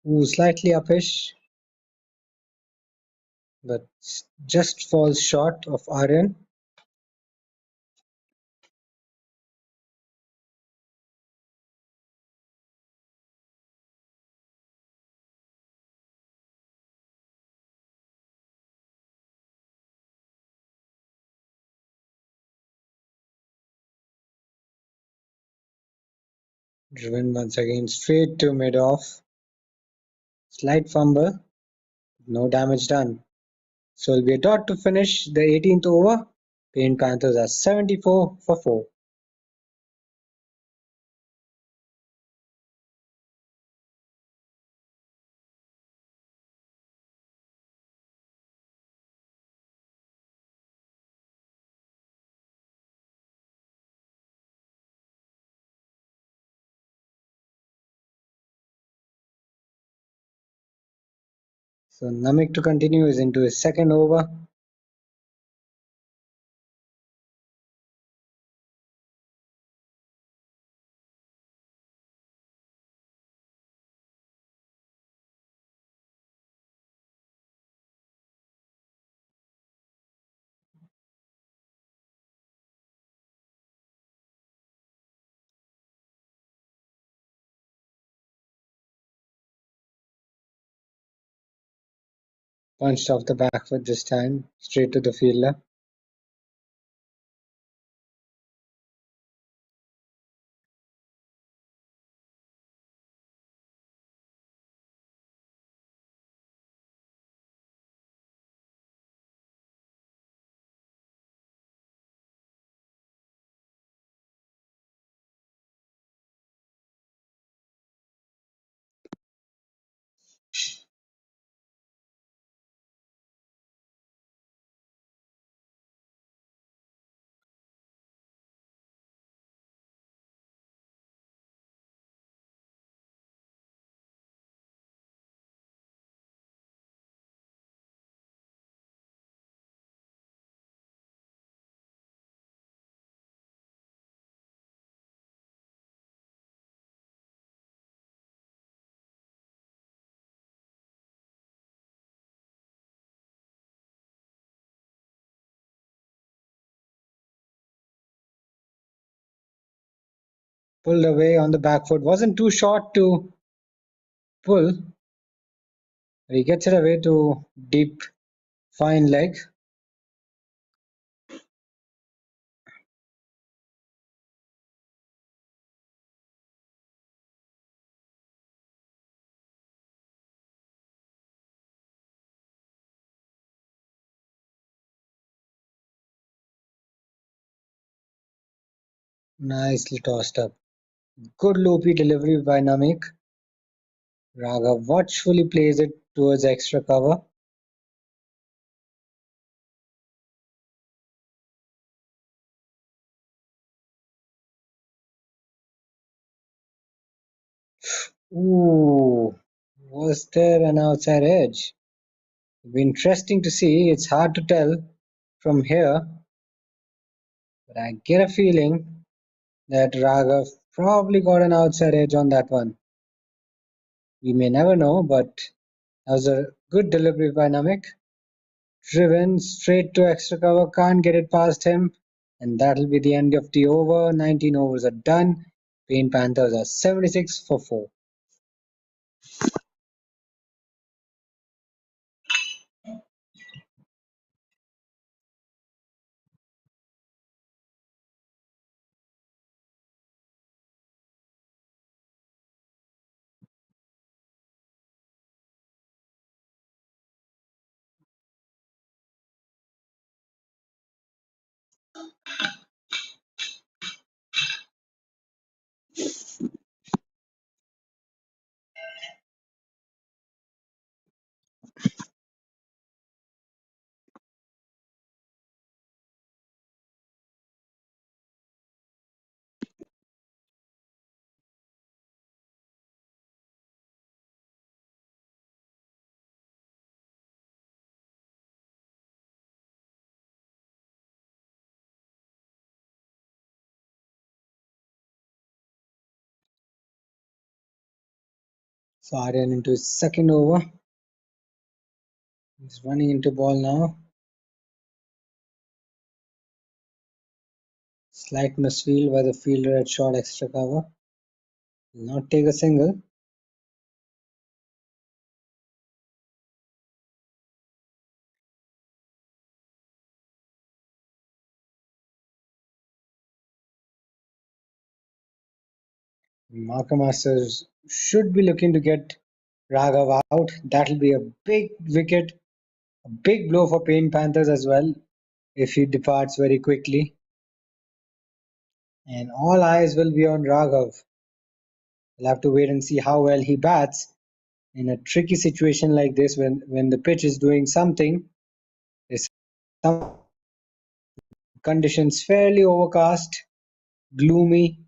Ooh, slightly uppish, but just falls short of Aryan. Driven once again straight to mid-off. Slight fumble, no damage done. So it'll be a dot to finish the 18th over. Paint Panthers are 74 for 4. So Namik to continue is into his second over. Punched off the back foot this time, straight to the fielder. Pulled away on the back foot. Wasn't too short to pull. He gets it away to deep, fine leg. Nicely tossed up. Good loopy delivery by Namik. Raghav watchfully plays it towards extra cover. Ooh, was there an outside edge? It'll be interesting to see. It's hard to tell from here, but I get a feeling that Raghav probably got an outside edge on that one. We may never know, but that was a good delivery by Namik. Driven straight to extra cover, can't get it past him, and that'll be the end of the over. 19 overs are done. Pain Panthers are 76 for 4. So Aryan into his second over. He's running into ball now. Slight misfield by the fielder at short extra cover. Will not take a single. Marker Masters should be looking to get Raghav out. That'll be a big wicket, a big blow for Pain Panthers as well if he departs very quickly. And all eyes will be on Raghav. We'll have to wait and see how well he bats in a tricky situation like this when the pitch is doing something. There's some conditions fairly overcast, gloomy.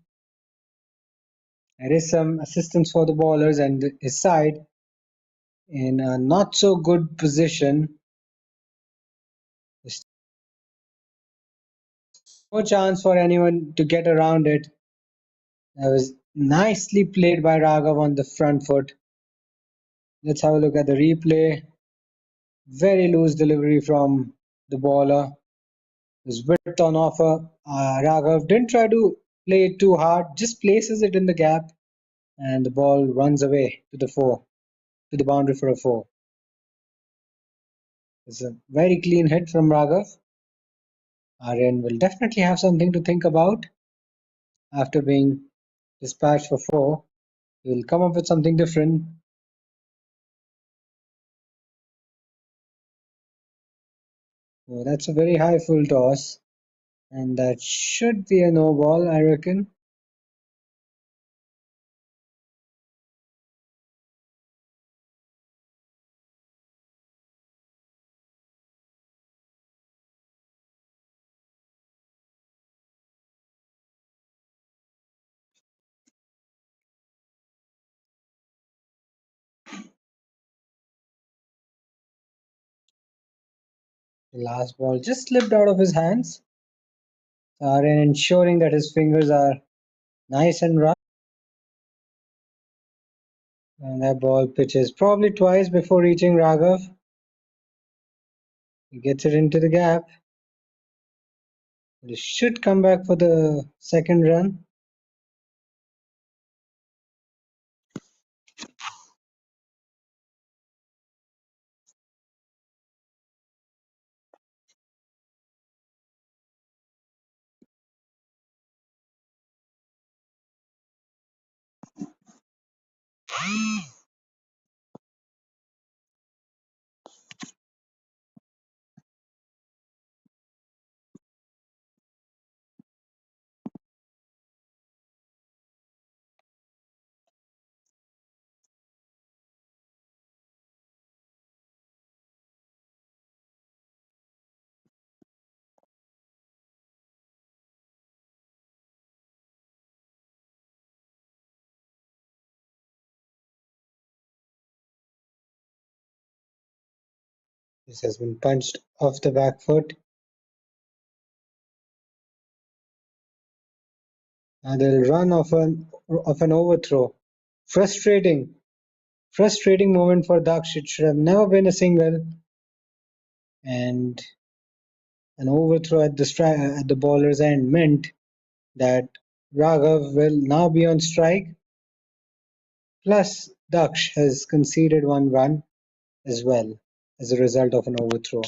There is some assistance for the bowlers and his side in a not so good position. There's no chance for anyone to get around it. That was nicely played by Raghav on the front foot. Let's have a look at the replay. Very loose delivery from the bowler. His width on offer. Raghav didn't try to play it too hard, just places it in the gap, and the ball runs away to the four, to the boundary for a four. It's a very clean hit from Raghav. Aryan will definitely have something to think about after being dispatched for four. He will come up with something different. So that's a very high full toss, and that should be a no ball, I reckon. The last ball just slipped out of his hands. Aryan ensuring that his fingers are nice and rough. And that ball pitches probably twice before reaching Raghav. He gets it into the gap. He should come back for the second run. This has been punched off the back foot. And they'll run of an overthrow. Frustrating, frustrating moment for Daksh. It should have never been a single, and an overthrow at the bowler's end meant that Raghav will now be on strike. Plus, Daksh has conceded one run as well as a result of an overthrow.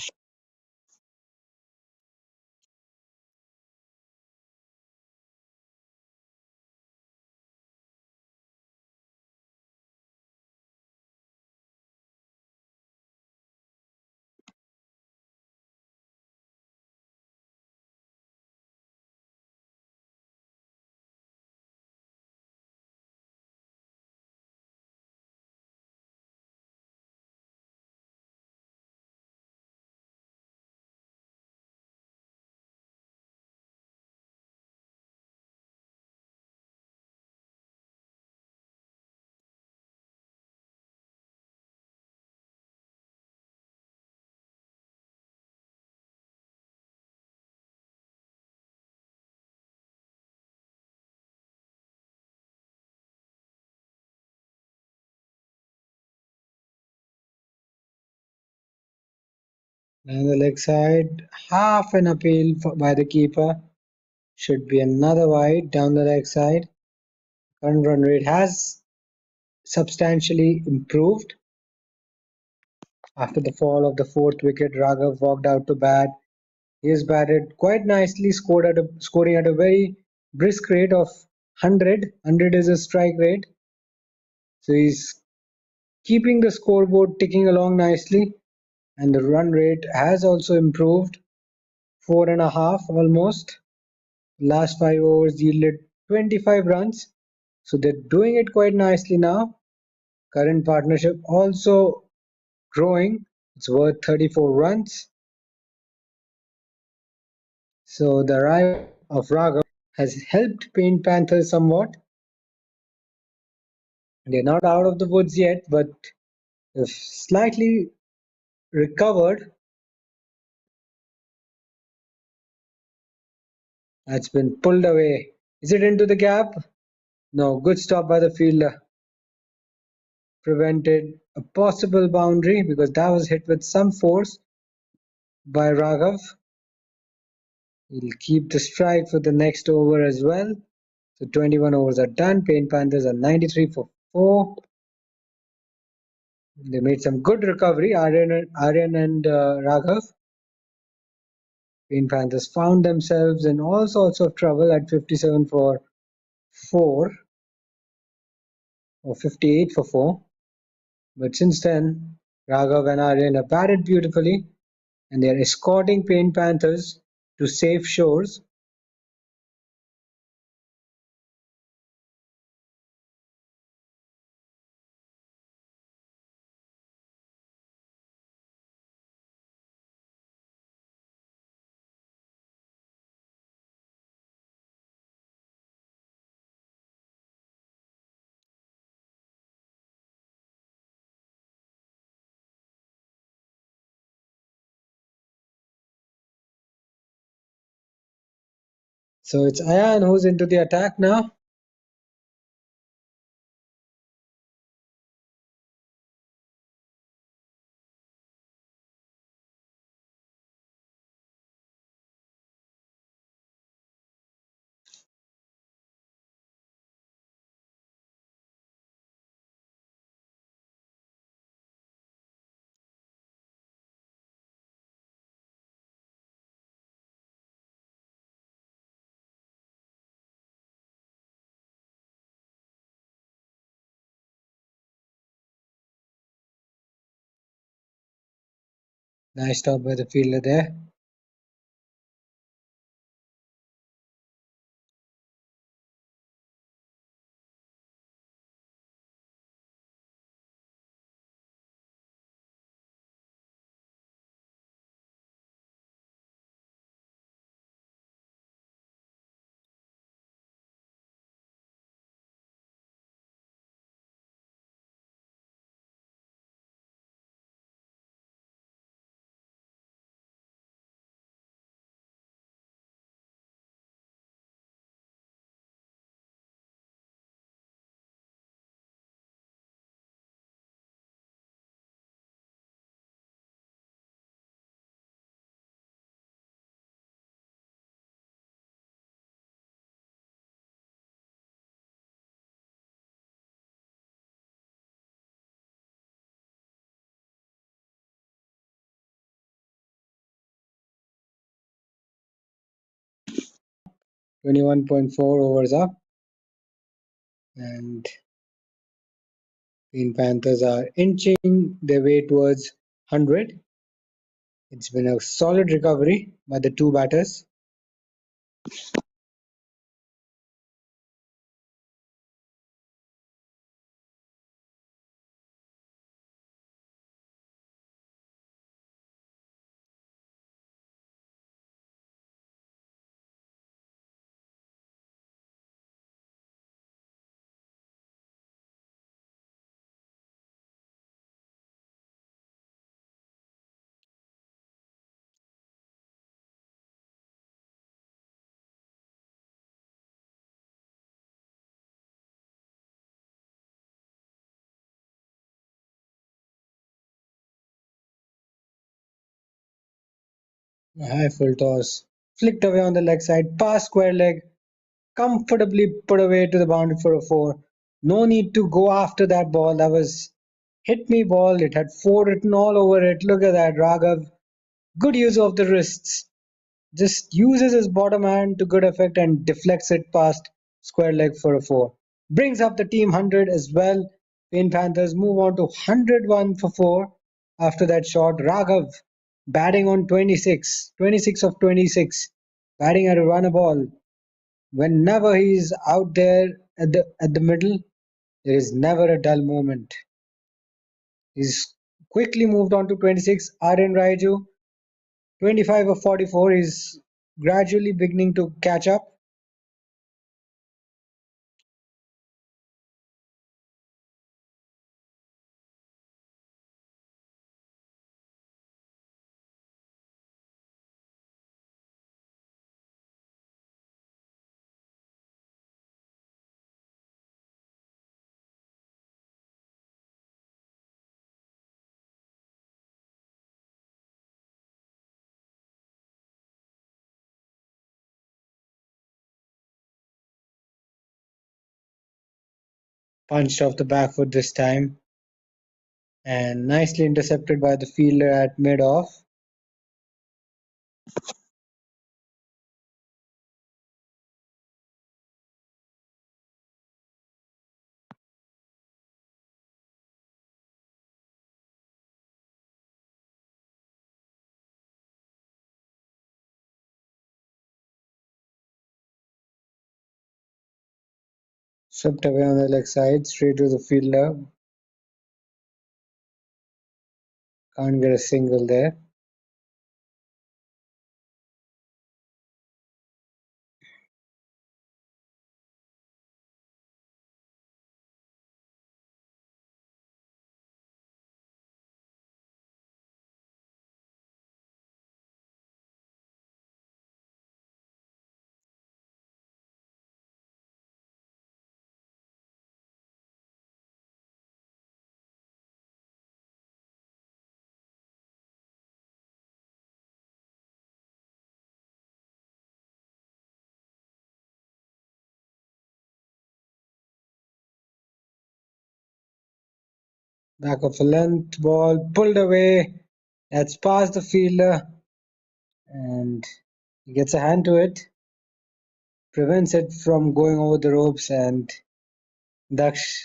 And the leg side, half an appeal by the keeper. Should be another wide down the leg side. Current run rate has substantially improved. After the fall of the fourth wicket, Raghav walked out to bat. He has batted quite nicely, scoring at a very brisk rate of 100. 100 is a strike rate. So he's keeping the scoreboard ticking along nicely. And the run rate has also improved. 4.5 almost. Last 5 overs yielded 25 runs. So they're doing it quite nicely now. Current partnership also growing. It's worth 34 runs. So the arrival of Raghav has helped paint Panthers somewhat. They're not out of the woods yet, but they've slightly recovered. That's been pulled away. Is it into the gap? No, good stop by the fielder. Prevented a possible boundary because that was hit with some force by Raghav. He'll keep the strike for the next over as well. So 21 overs are done. Paint Panthers are 93 for 4. They made some good recovery, Aryan and Raghav. Paint Panthers found themselves in all sorts of trouble at 57 for 4 or 58 for 4. But since then, Raghav and Aryan have batted beautifully and they are escorting Paint Panthers to safe shores. So it's Ayan who's into the attack now. Nice stop by the fielder there. 21.4 overs up, and Green Panthers are inching their way towards 100. It's been a solid recovery by the two batters. A high full toss, flicked away on the leg side, past square leg, comfortably put away to the boundary for a four. No need to go after that ball. That was hit me ball. It had four written all over it. Look at that, Raghav. Good use of the wrists. Just uses his bottom hand to good effect and deflects it past square leg for a four. Brings up the team 100 as well. Pain Panthers move on to 101 for four after that shot. Raghav batting on 26, 26 of 26, batting at a run a ball. Whenever he's out there at the middle, there is never a dull moment. He's quickly moved on to 26. Aryan Raiju, 25 of 44. He's gradually beginning to catch up. Punched off the back foot this time and nicely intercepted by the fielder at mid-off. Swept away on the leg side, straight to the fielder. Can't get a single there. Back of a length ball, pulled away. That's past the fielder, and he gets a hand to it. Prevents it from going over the ropes, and Daksh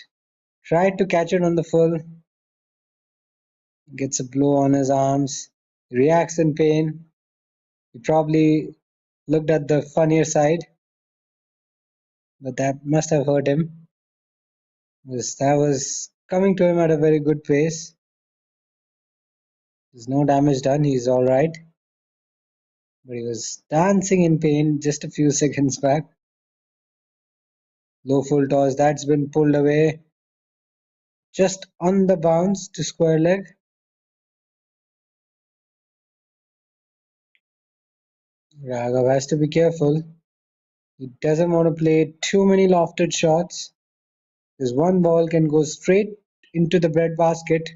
tried to catch it on the full. Gets a blow on his arms. Reacts in pain. He probably looked at the funnier side, but that must have hurt him. Because that was coming to him at a very good pace. There's no damage done. He's all right. But he was dancing in pain just a few seconds back. Low full toss. That's been pulled away. Just on the bounce to square leg. Raghav has to be careful. He doesn't want to play too many lofted shots. Because one ball can go straight into the breadbasket,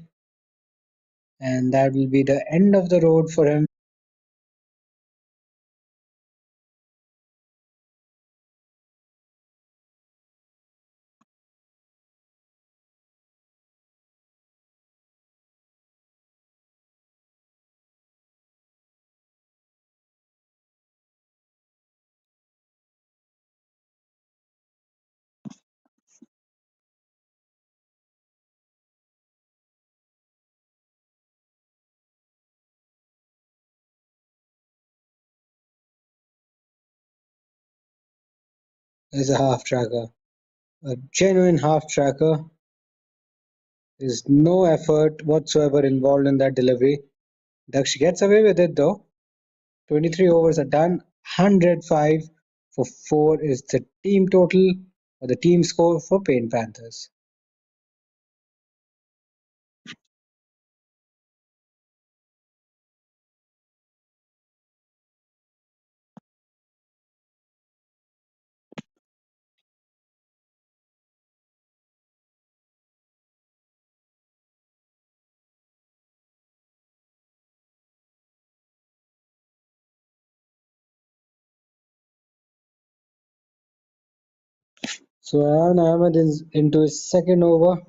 and that will be the end of the road for him. is a half tracker. A genuine half tracker. There's no effort whatsoever involved in that delivery. Daksh gets away with it though. 23 overs are done. 105 for 4 is the team total or the team score for Pain Panthers. So Ayan Ahmed is into his second over.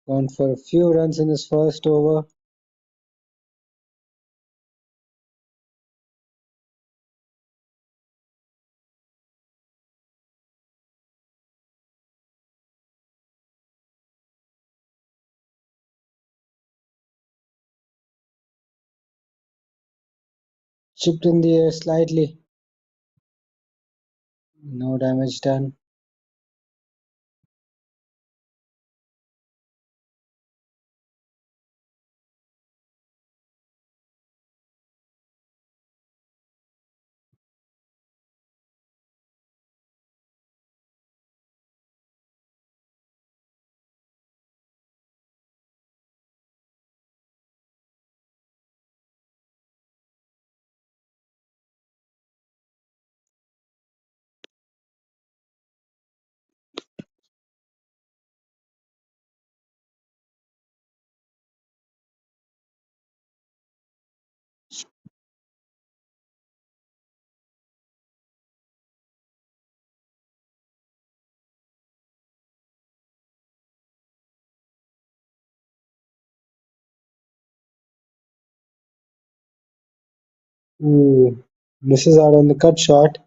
Gone for a few runs in his first over. Chipped in the air slightly. No damage done. Ooh, misses out on the cut shot.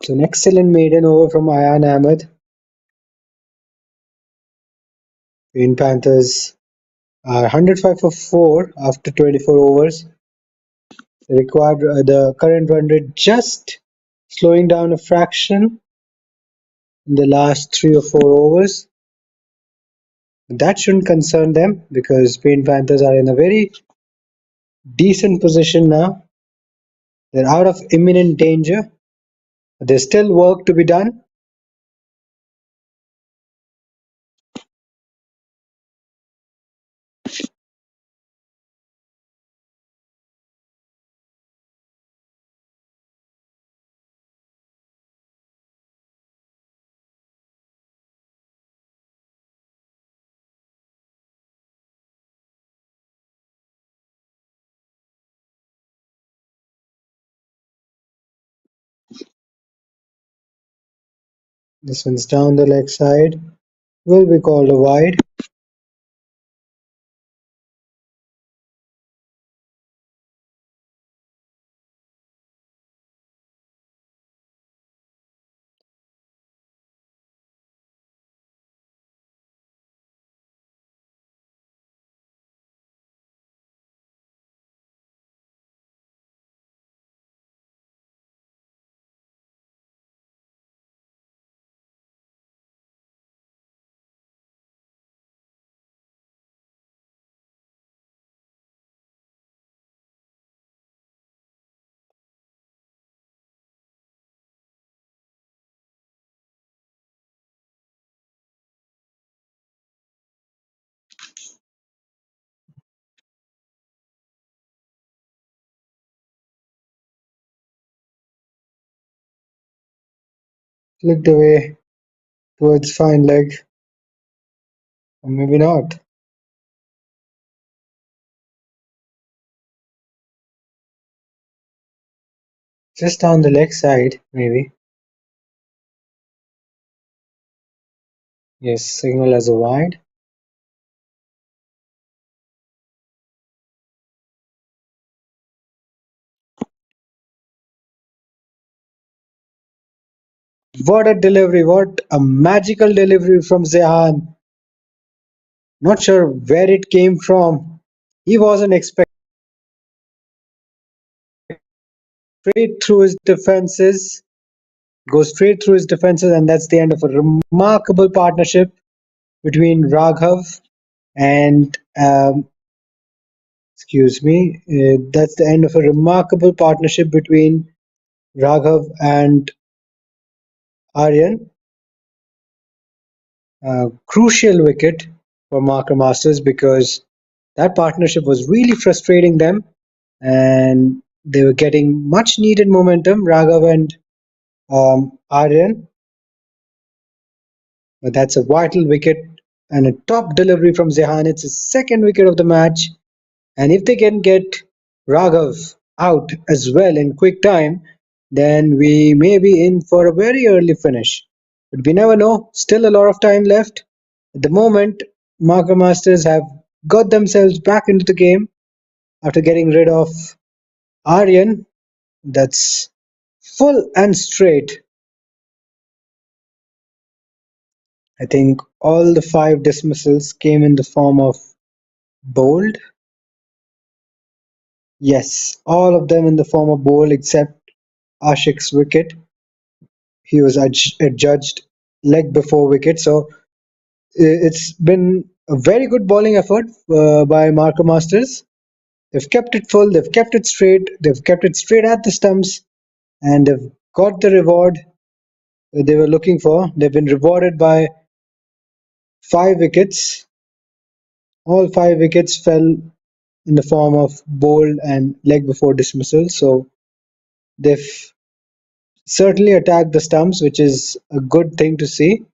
So an excellent maiden over from Ayan Ahmed. Green Panthers are 105 for 4 after 24 overs. They required the current run rate just slowing down a fraction in the last 3 or 4 overs. That shouldn't concern them because Green Panthers are in a very decent position now. They're out of imminent danger. There's still work to be done. This one's down the leg side. Will be called a wide. Flicked away towards fine leg. Or maybe not. Just on the leg side, maybe. Yes, signal as a wide. What a delivery! What a magical delivery from Zehan. Not sure where it came from. He wasn't expecting straight through his defenses, goes straight through his defenses, and that's the end of a remarkable partnership between Raghav and excuse me, that's the end of a remarkable partnership between Raghav and Aryan. Crucial wicket for Marker Masters because that partnership was really frustrating them and they were getting much needed momentum, Raghav and Aryan. But that's a vital wicket and a top delivery from Zehan. It's his second wicket of the match. And if they can get Raghav out as well in quick time, then we may be in for a very early finish. But we never know. Still a lot of time left. At the moment, Marker Masters have got themselves back into the game after getting rid of Aryan. That's full and straight. I think all the five dismissals came in the form of bold. Yes, all of them in the form of bold except Ashik's wicket. He was adjudged leg before wicket. So it's been a very good bowling effort by Marker Masters. They've kept it full, they've kept it straight, they've kept it straight at the stumps, and they've got the reward they were looking for. They've been rewarded by 5 wickets. All 5 wickets fell in the form of bold and leg before dismissal. So they've certainly attacked the stumps, which is a good thing to see.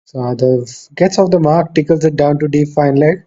So Adav gets off the mark, tickles it down to deep fine leg.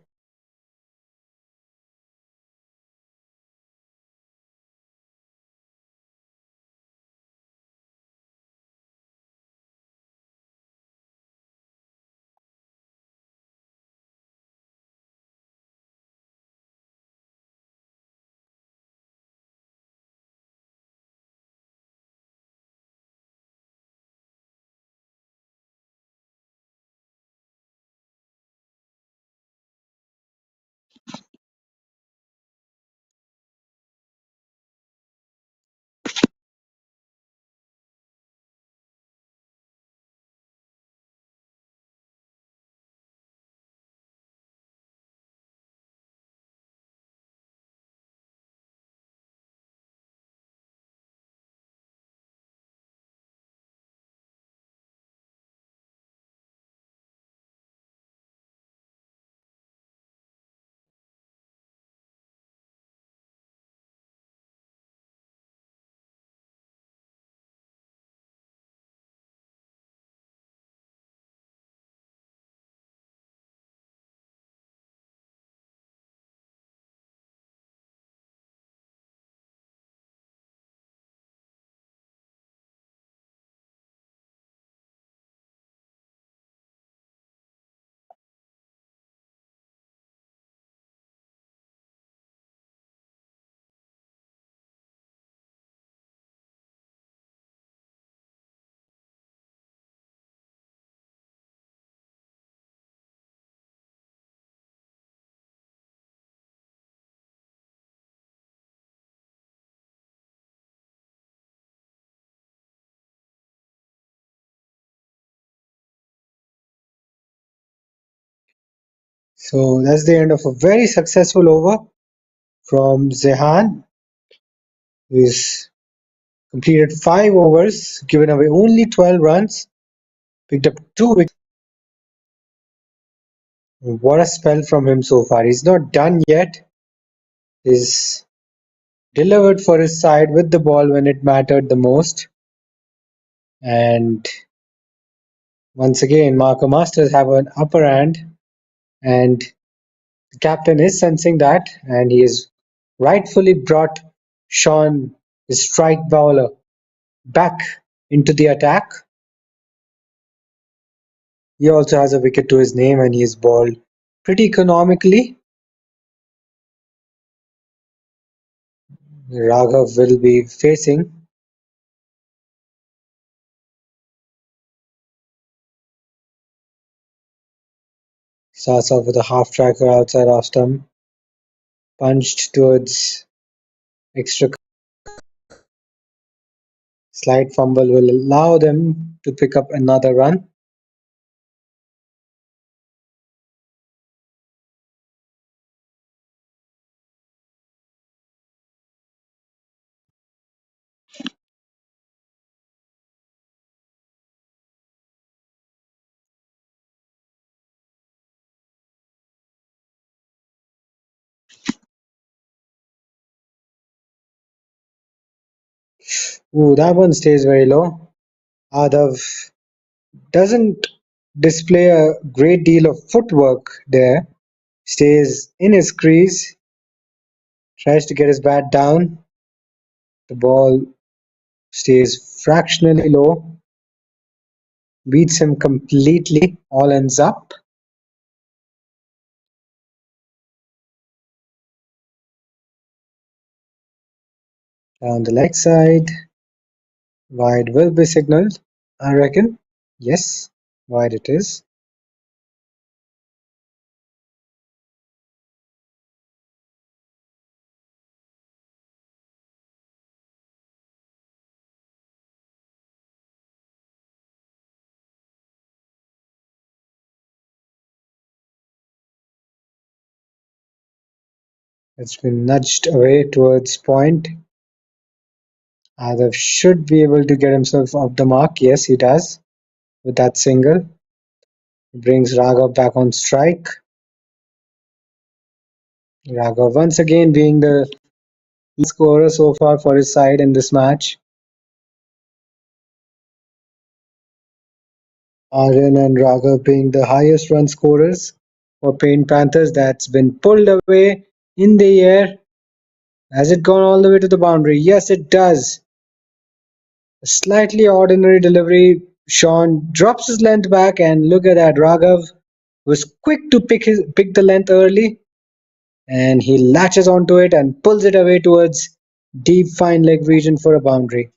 So that's the end of a very successful over from Zehan, who's completed 5 overs, given away only 12 runs, picked up 2 wickets. What a spell from him so far. He's not done yet. He's delivered for his side with the ball when it mattered the most. And once again, Marco Masters have an upper hand, and the captain is sensing that, and he has rightfully brought Sean, his strike bowler, back into the attack. He also has a wicket to his name, and he is bowled pretty economically. Raghav will be facing. Starts off with a half tracker outside off stump, punched towards extra. Slight fumble will allow them to pick up another run. Ooh, that one stays very low. Adav doesn't display a great deal of footwork there. Stays in his crease, tries to get his bat down. The ball stays fractionally low, beats him completely, all ends up. Down the leg side, wide will be signaled, I reckon. Yes, wide it is. It's been nudged away towards point. Adav should be able to get himself off the mark. Yes, he does with that single. He brings Raghav back on strike. Raghav once again being the scorer so far for his side in this match. Aryan and Raghav being the highest run scorers for Paint Panthers. That's been pulled away in the air. Has it gone all the way to the boundary? Yes, it does. A slightly ordinary delivery. Sean drops his length back, and look at that. Raghav was quick to pick the length early, and he latches onto it and pulls it away towards deep fine leg region for a boundary.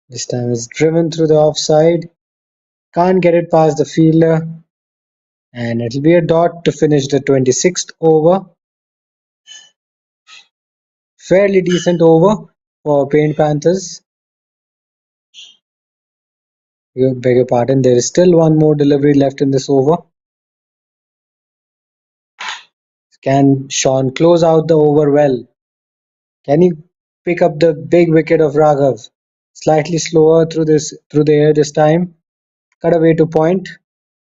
This time it's driven through the offside. Can't get it past the fielder. And it'll be a dot to finish the 26th over. Fairly decent over for Paint Panthers. You beg your pardon, there is still one more delivery left in this over. Can Sean close out the over well? Can he pick up the big wicket of Raghav? Slightly slower through the air this time. Cut away to point.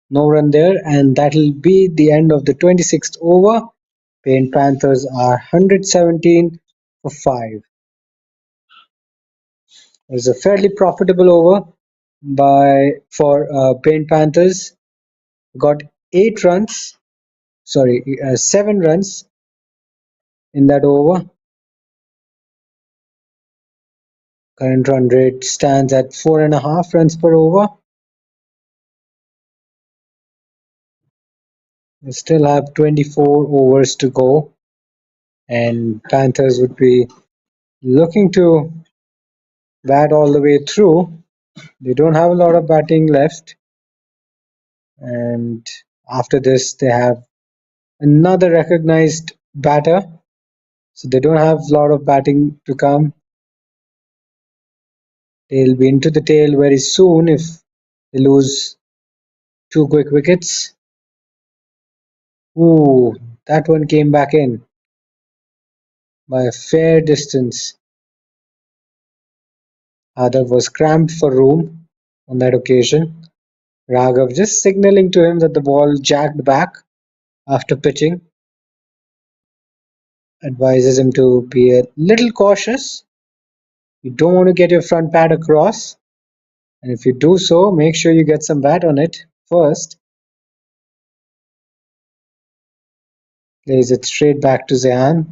No run there, and that'll be the end of the 26th over. Paint Panthers are 117 for 5. It was a fairly profitable over for Paint Panthers. Got 7 runs in that over. Current run rate stands at 4.5 runs per over. We still have 24 overs to go, and Panthers would be looking to bat all the way through. They don't have a lot of batting left, and after this, they have another recognized batter, so they don't have a lot of batting to come. They'll be into the tail very soon if they lose two quick wickets. Ooh, that one came back in by a fair distance. Adav was cramped for room on that occasion. Raghav just signaling to him that the ball jagged back after pitching, advises him to be a little cautious. You don't want to get your front pad across, and if you do so, make sure you get some bat on it first. Plays it straight back to Zehan.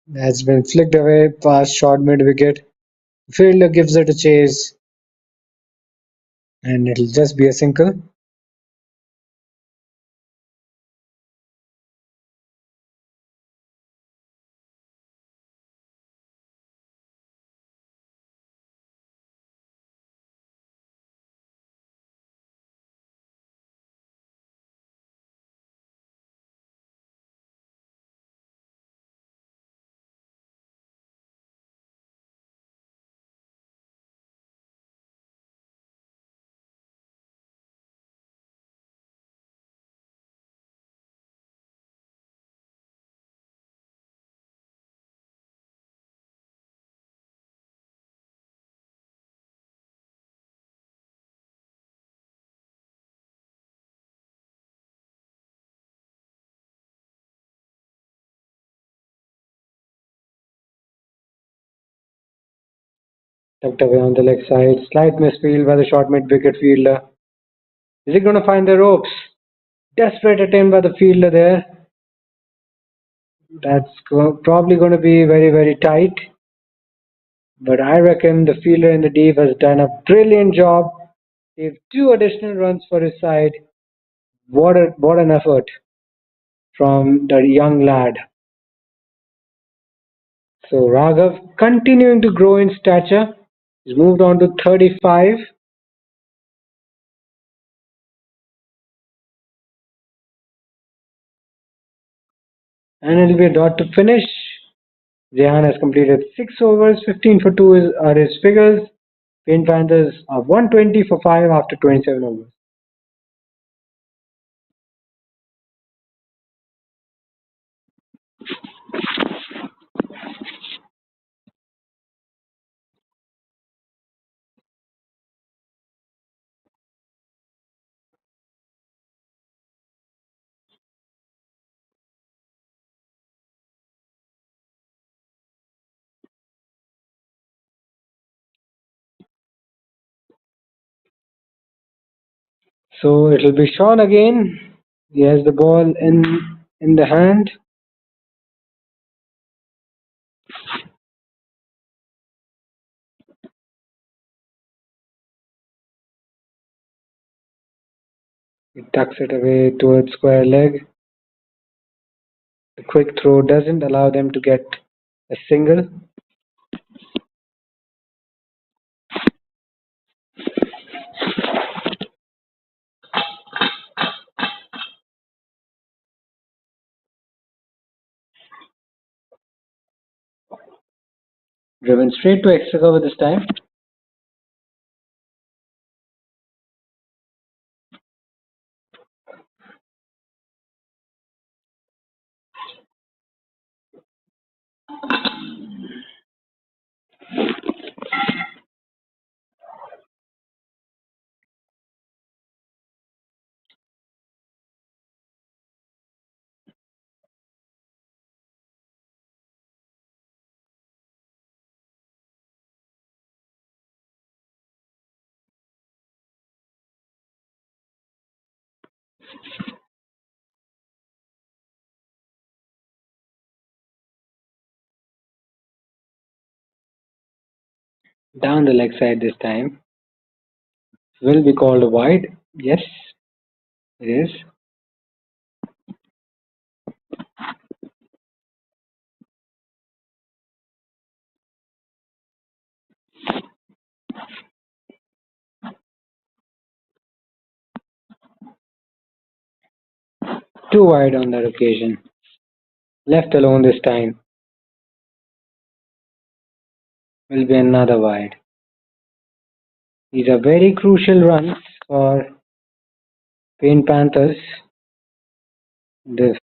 That's been flicked away past short mid wicket. Fielder gives it a chase, and it'll just be a single. Tucked away on the leg side. Slight misfield by the short mid wicket fielder. Is he going to find the ropes? Desperate attempt by the fielder there. That's probably going to be very, very tight. But I reckon the fielder in the deep has done a brilliant job. Gave two additional runs for his side. What an effort from the young lad. So Raghav continuing to grow in stature. He's moved on to 35. And it'll be a dot to finish. Zehan has completed 6 overs, 15 for 2 are his figures. Paint Panthers are 120 for 5 after 27 overs. So it'll be Sean again. He has the ball in the hand. He tucks it away towards square leg. The quick throw doesn't allow them to get a single. Driven straight to extra cover this time. Down the leg side this time. Will be called a wide. Yes, it is. Too wide on that occasion. Left alone this time. Will be another wide. These are very crucial runs for Paint Panthers. The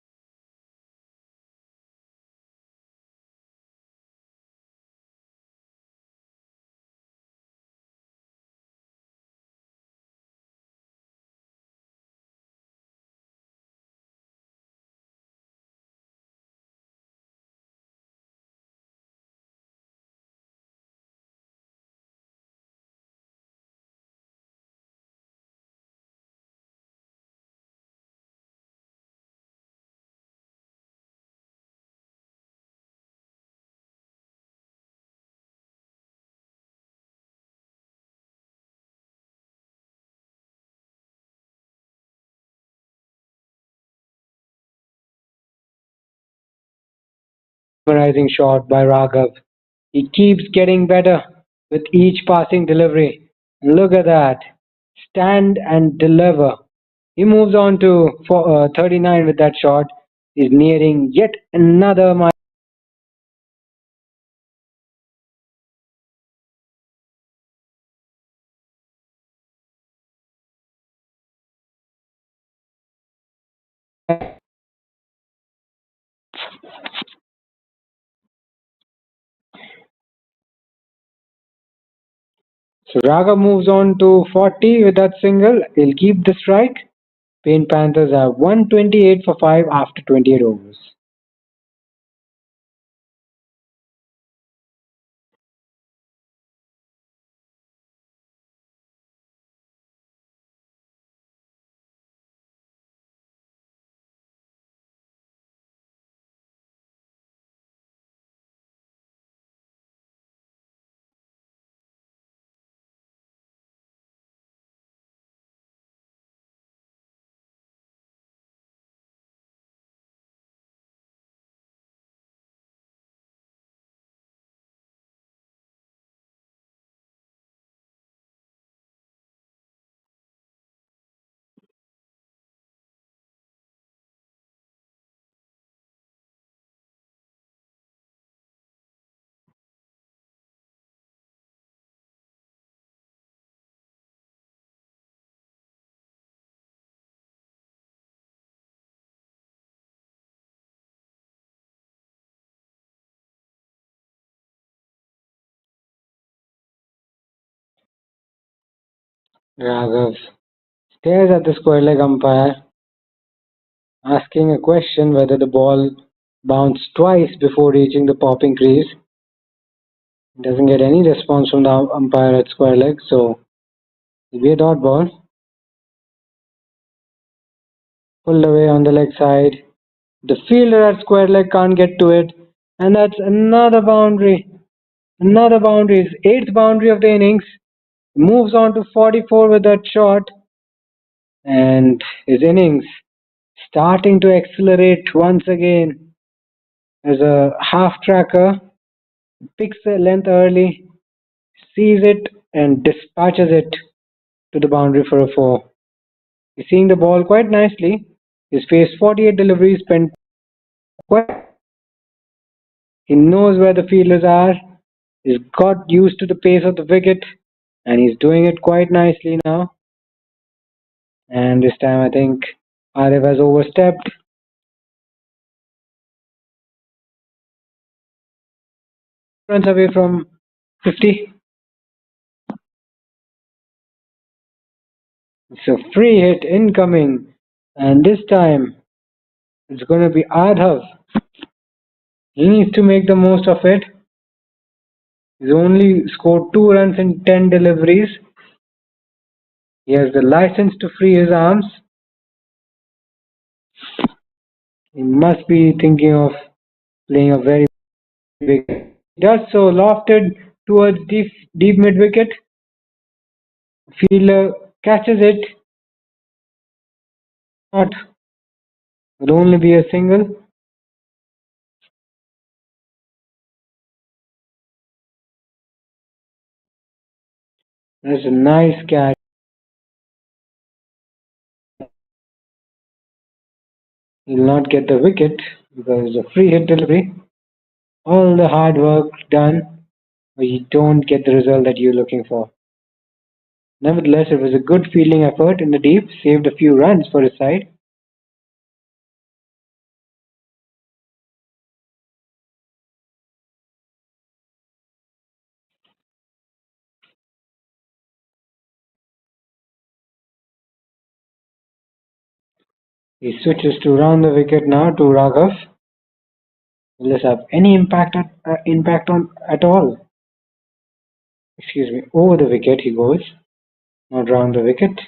mesmerizing shot by Raghav. He keeps getting better with each passing delivery. Look at that. Stand and deliver. He moves on to 39 with that shot. He's nearing yet another So Raga moves on to 40 with that single. He'll keep the strike. Paint Panthers have 128 for 5 after 28 overs. Raghav stares at the square leg umpire, asking a question whether the ball bounced twice before reaching the popping crease. Doesn't get any response from the umpire at square leg, so it'll be a dot ball. Pulled away on the leg side. The fielder at square leg can't get to it, and that's another boundary. Another boundary. His eighth boundary of the innings. Moves on to 44 with that shot, and his innings starting to accelerate once again as a half tracker. Picks the length early, sees it, and dispatches it to the boundary for a four. He's seeing the ball quite nicely. He's faced 48 deliveries, spent quite. He knows where the fielders are. He's got used to the pace of the wicket, and he's doing it quite nicely now. And this time, I think Arif has overstepped. Runs away from 50. It's a free hit incoming, and this time it's going to be Adhav. He needs to make the most of it. He's only scored 2 runs in 10 deliveries. He has the license to free his arms. He must be thinking of playing a very big. He does so, lofted towards deep mid wicket. Fielder catches it. Not will only be a single. That's a nice catch. He'll not get the wicket because it's a free hit delivery. All the hard work done, but you don't get the result that you're looking for. Nevertheless, it was a good fielding effort in the deep, saved a few runs for his side. He switches to round the wicket now to Raghav. Will this have any impact on at all? Excuse me, over the wicket he goes, not round the wicket.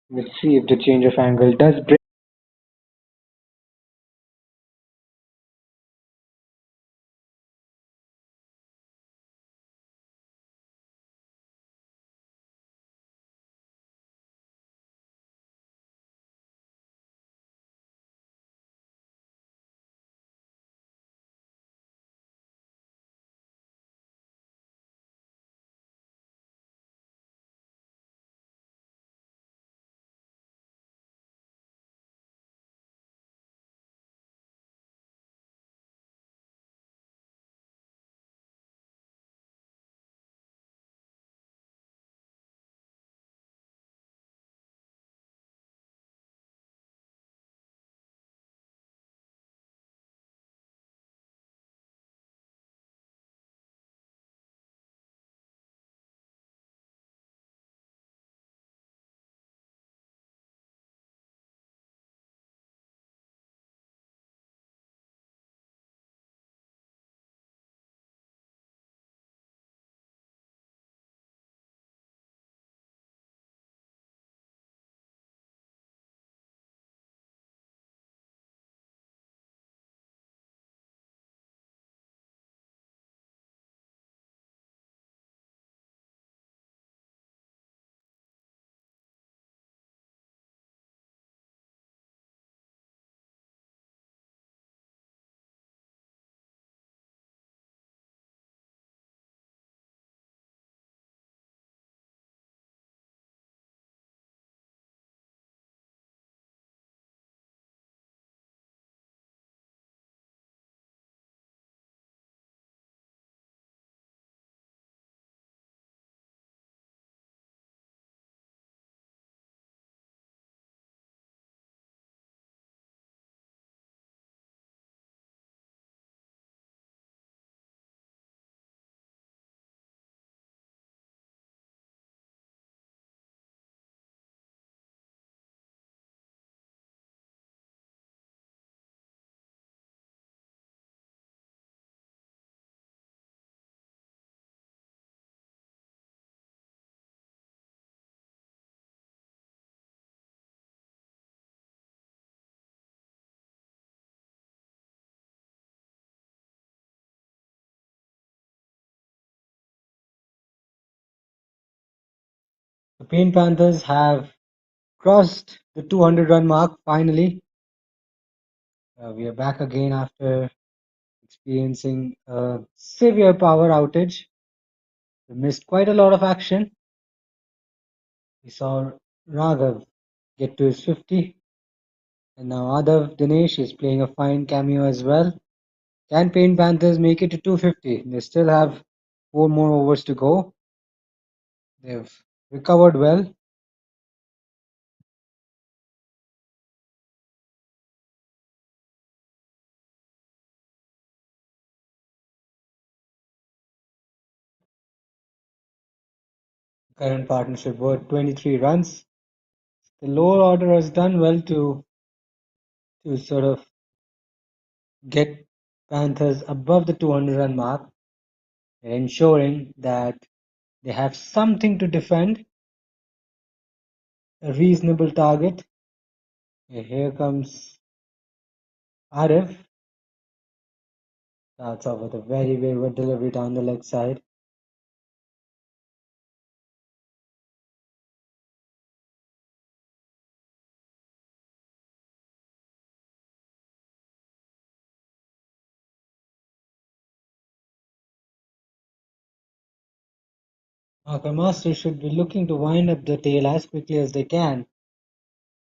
Let's see if the change of angle does break. The Pain Panthers have crossed the 200 run mark finally. We are back again after experiencing a severe power outage. We missed quite a lot of action. We saw Raghav get to his 50, and now Adav Dinesh is playing a fine cameo as well. Can Pain Panthers make it to 250? They still have 4 more overs to go. They've recovered well. Current partnership worth 23 runs. The lower order has done well to sort of get Panthers above the 200 run mark, ensuring that they have something to defend. a reasonable target. Here comes Arif. Starts off with a very wayward delivery down the leg side. Marker Masters should be looking to wind up the tail as quickly as they can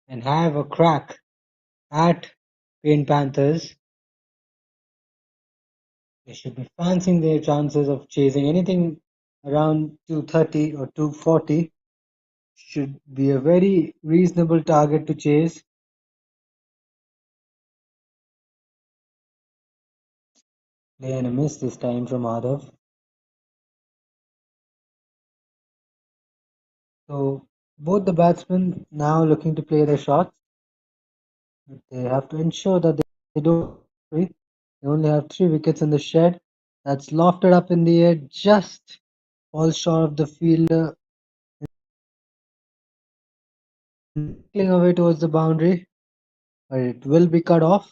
and have a crack at Paint Panthers. They should be fancying their chances of chasing anything around 230 or 240. Should be a very reasonable target to chase. Play and a miss this time from Adav. So both the batsmen now looking to play their shots. They have to ensure that they don't. They only have 3 wickets in the shed. That's lofted up in the air, just falls short of the fielder, cling away towards the boundary, but it will be cut off.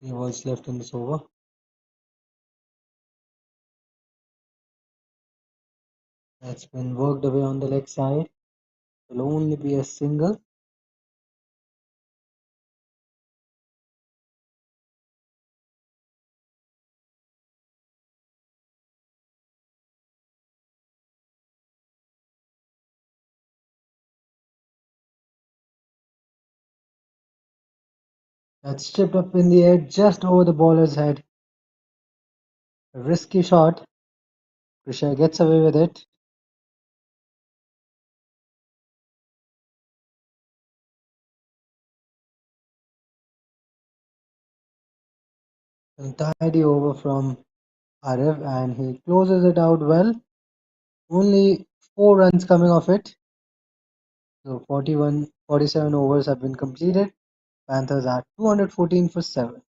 He was left in this over. That's been worked away on the leg side. Will only be a single. That's chipped up in the air just over the bowler's head. A risky shot. Krisha gets away with it. Tidy over from Arif and he closes it out well. Only 4 runs coming off it. So 47 overs have been completed. Panthers are 214 for 7.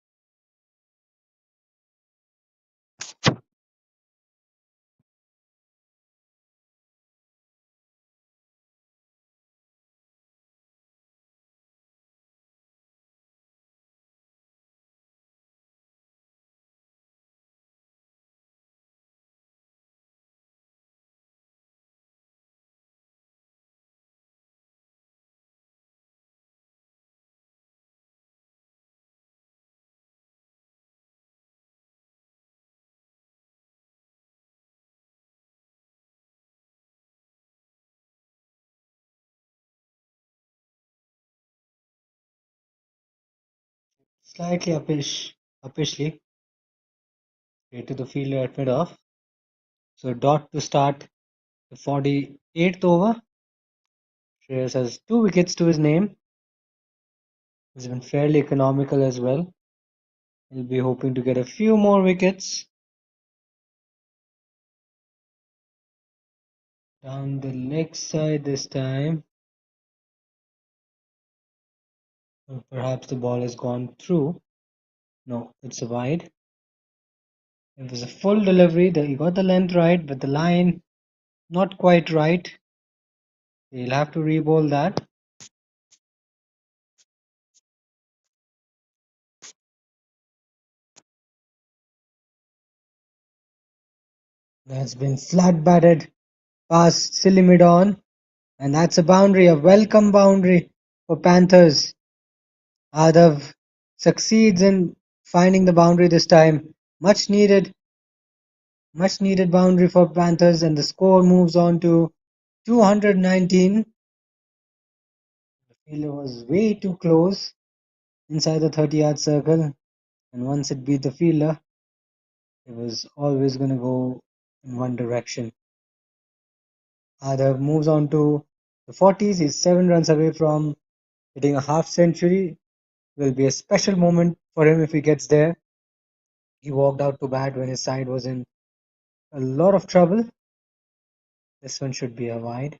Slightly uppishly, straight to the fielder at mid-off. So dot to start the 48th over. Shreyas has 2 wickets to his name. He's been fairly economical as well. He'll be hoping to get a few more wickets. Down the leg side this time. Or perhaps the ball has gone through. No, it's a wide. It was a full delivery. He got the length right, but the line not quite right. He'll have to re-bowl that. That's been flat batted past silly mid-on. And that's a boundary, a welcome boundary for Panthers. Adav succeeds in finding the boundary this time. Much needed boundary for Panthers, and the score moves on to 219. The fielder was way too close inside the 30-yard circle, and once it beat the fielder, it was always going to go in one direction. Adav moves on to the 40s. He's 7 runs away from hitting a half century. Will be a special moment for him if he gets there. He walked out to bat when his side was in a lot of trouble. This one should be a wide.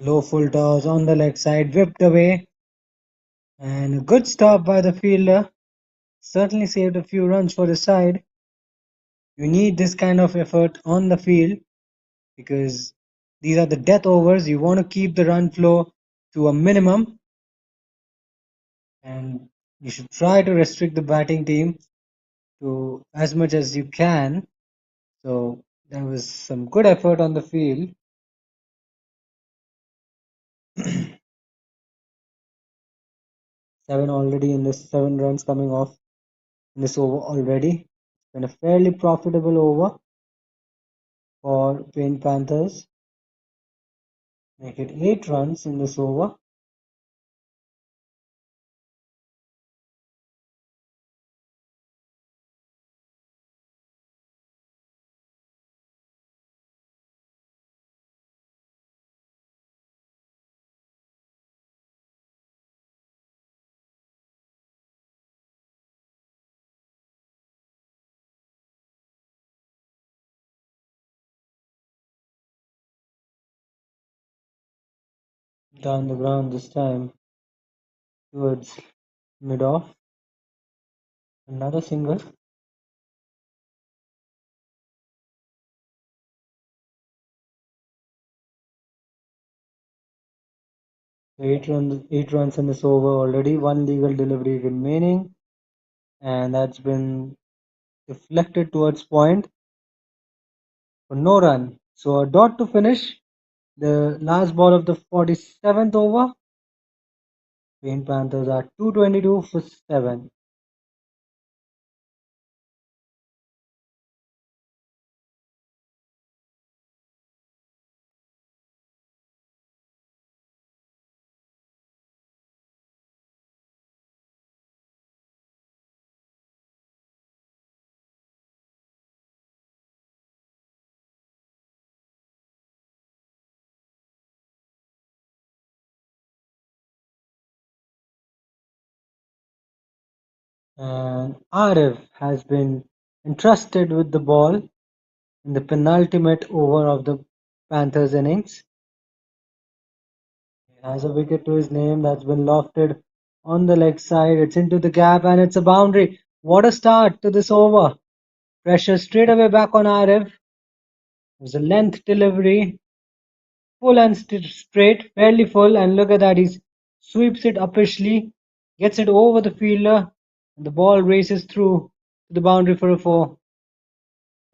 Low full toss on the leg side, whipped away, and a good stop by the fielder. Certainly saved a few runs for the side. You need this kind of effort on the field because these are the death overs. You want to keep the run flow to a minimum, and you should try to restrict the batting team to as much as you can. So there was some good effort on the field. Seven already in this, 7 runs coming off in this over already. It's been a fairly profitable over for Paint Panthers. Make it 8 runs in this over. Down the ground this time towards mid off. Another single. 8 runs in this over already. One legal delivery remaining, and that's been deflected towards point for no run. So a dot to finish the last ball of the 47th over. Paint Panthers are 222 for 7. And Arif has been entrusted with the ball in the penultimate over of the Panthers innings. He has a wicket to his name that's been lofted on the leg side. It's into the gap and it's a boundary. What a start to this over. Pressure straight away back on Arif. It was a length delivery, full and straight, fairly full. And look at that, he sweeps it uppishly, gets it over the fielder, and the ball races through to the boundary for a 4.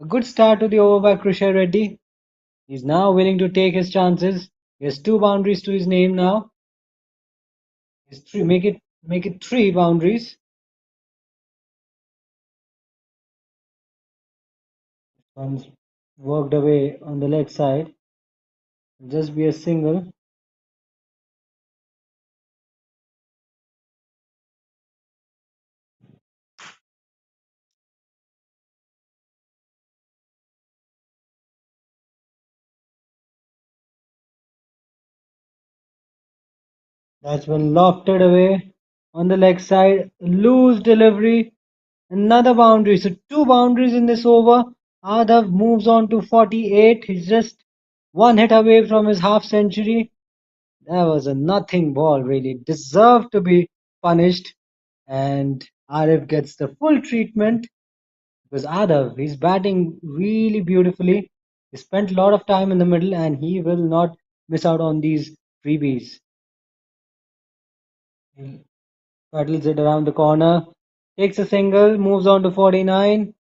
A good start to the over by Krishna Reddy. He's now willing to take his chances. He has 2 boundaries to his name now. He's three, make it 3 boundaries. One's worked away on the leg side. Just be a single. That's been lofted away on the leg side. Loose delivery. Another boundary. So 2 boundaries in this over. Adav moves on to 48. He's just one hit away from his half century. That was a nothing ball, really. Deserved to be punished. And Arif gets the full treatment because Adav, he's batting really beautifully. He spent a lot of time in the middle and he will not miss out on these freebies. He paddles it around the corner, takes a single, moves on to 49.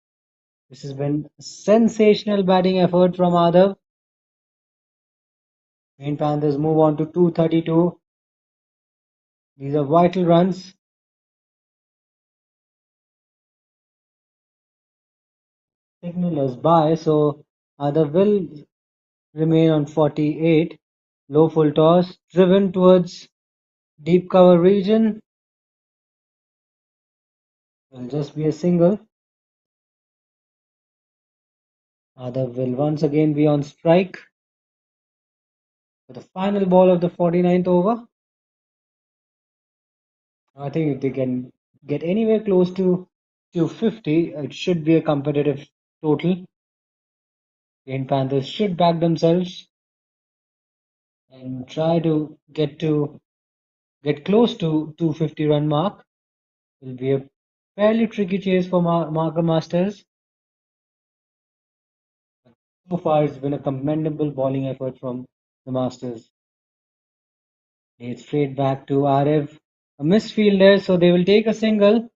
This has been a sensational batting effort from Adav. Green Panthers move on to 232. These are vital runs. Signal is by, so Adav will remain on 48. Low full toss, driven towards deep cover region. Will just be a single. Adav will once again be on strike for the final ball of the 49th over. I think if they can get anywhere close to 250, it should be a competitive total. Green Panthers should back themselves. and try to get close to 250 run mark. Will be a fairly tricky chase for Marker Masters. So far, it's been a commendable bowling effort from the Masters. It's straight back to Arif. A missed fielder, so they will take a single.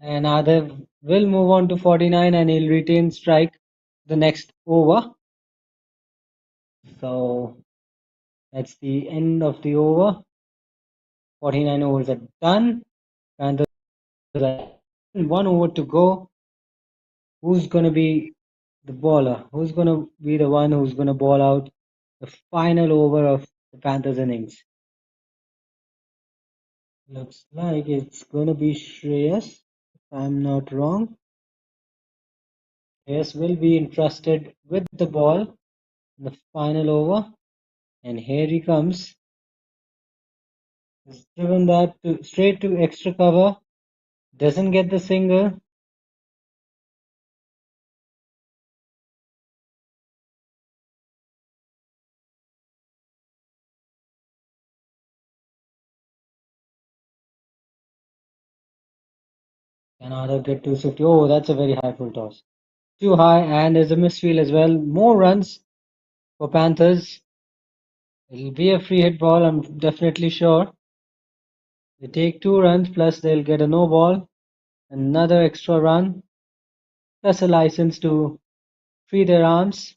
And Arif will move on to 49 and he'll retain strike the next over. So that's the end of the over. 49 overs are done. And there's 1 over to go. Who's going to be the bowler? Who's going to be the one who's going to ball out the final over of the Panthers innings? Looks like it's going to be Shreyas, if I'm not wrong. Shreyas will be entrusted with the ball in the final over. And here he comes. He's driven that straight to extra cover. Doesn't get the single. Another get 250. Oh, that's a very high full toss. Too high, and there's a misfield as well. More runs for Panthers. It'll be a free hit ball, I'm definitely sure. They take 2 runs, plus they'll get a no ball, another extra run, plus a license to free their arms.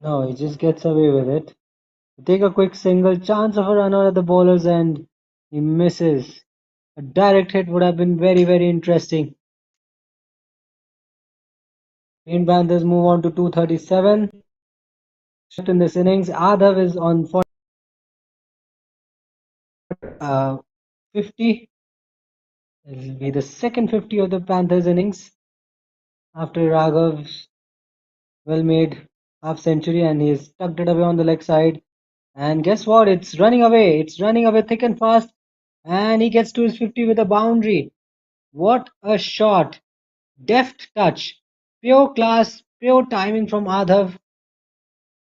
No, he just gets away with it. They take a quick single, chance of a run out at the bowler's end. He misses. A direct hit would have been very, very interesting. Green Panthers move on to 237. In this innings, Adav is on 50. It will be the second 50 of the Panthers innings after Raghav's well made half century, and he's tucked it away on the leg side. And guess what? It's running away. It's running away thick and fast. And he gets to his 50 with a boundary. What a shot! Deft touch. Pure class, pure timing from Adhav.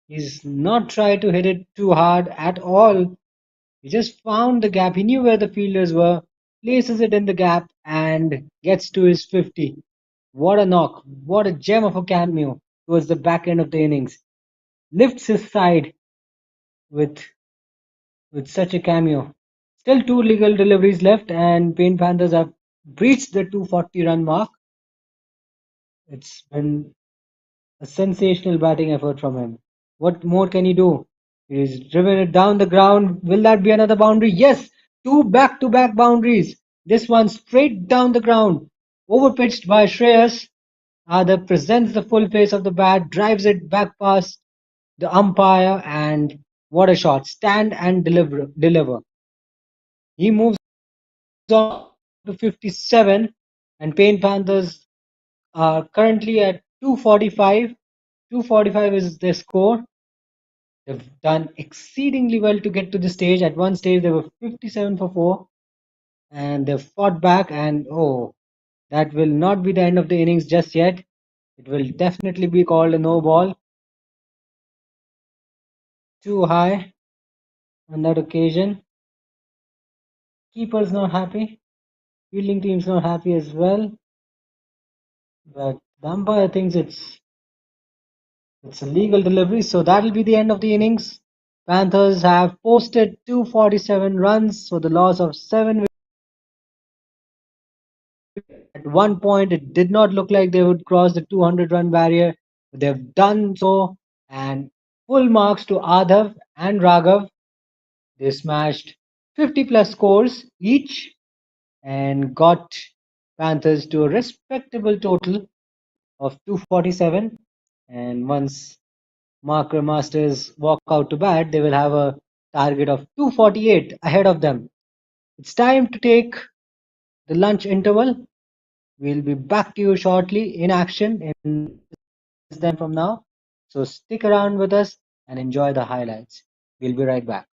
He's not tried to hit it too hard at all. He just found the gap. He knew where the fielders were, places it in the gap, and gets to his 50. What a knock. What a gem of a cameo towards the back end of the innings. Lifts his side with such a cameo. Still 2 legal deliveries left, and Paint Panthers have breached the 240 run mark. It's been a sensational batting effort from him. What more can he do? He's driven it down the ground. Will that be another boundary? Yes! 2 back-to-back boundaries. This one straight down the ground. Overpitched by Shreyas. Adav presents the full face of the bat, drives it back past the umpire, and what a shot. Stand and deliver. He moves on to 57, and Paint Panthers are currently at 245. 245 is their score. They've done exceedingly well to get to the stage. At one stage, they were 57 for 4, and they've fought back. And oh, that will not be the end of the innings just yet. It will definitely be called a no ball. Too high on that occasion. Keeper's not happy. Fielding team's not happy as well. But the umpire thinks it's a legal delivery, so that'll be the end of the innings. Panthers have posted 247 runs for the loss of 7 wickets. At one point, it did not look like they would cross the 200 run barrier, but they've done so. And full marks to Adhav and Raghav. They smashed 50 plus scores each and got Panthers to a respectable total of 247. And once Marker Masters walk out to bat, they will have a target of 248 ahead of them. It's time to take the lunch interval. We'll be back to you shortly in action in then from now. So stick around with us and enjoy the highlights. We'll be right back.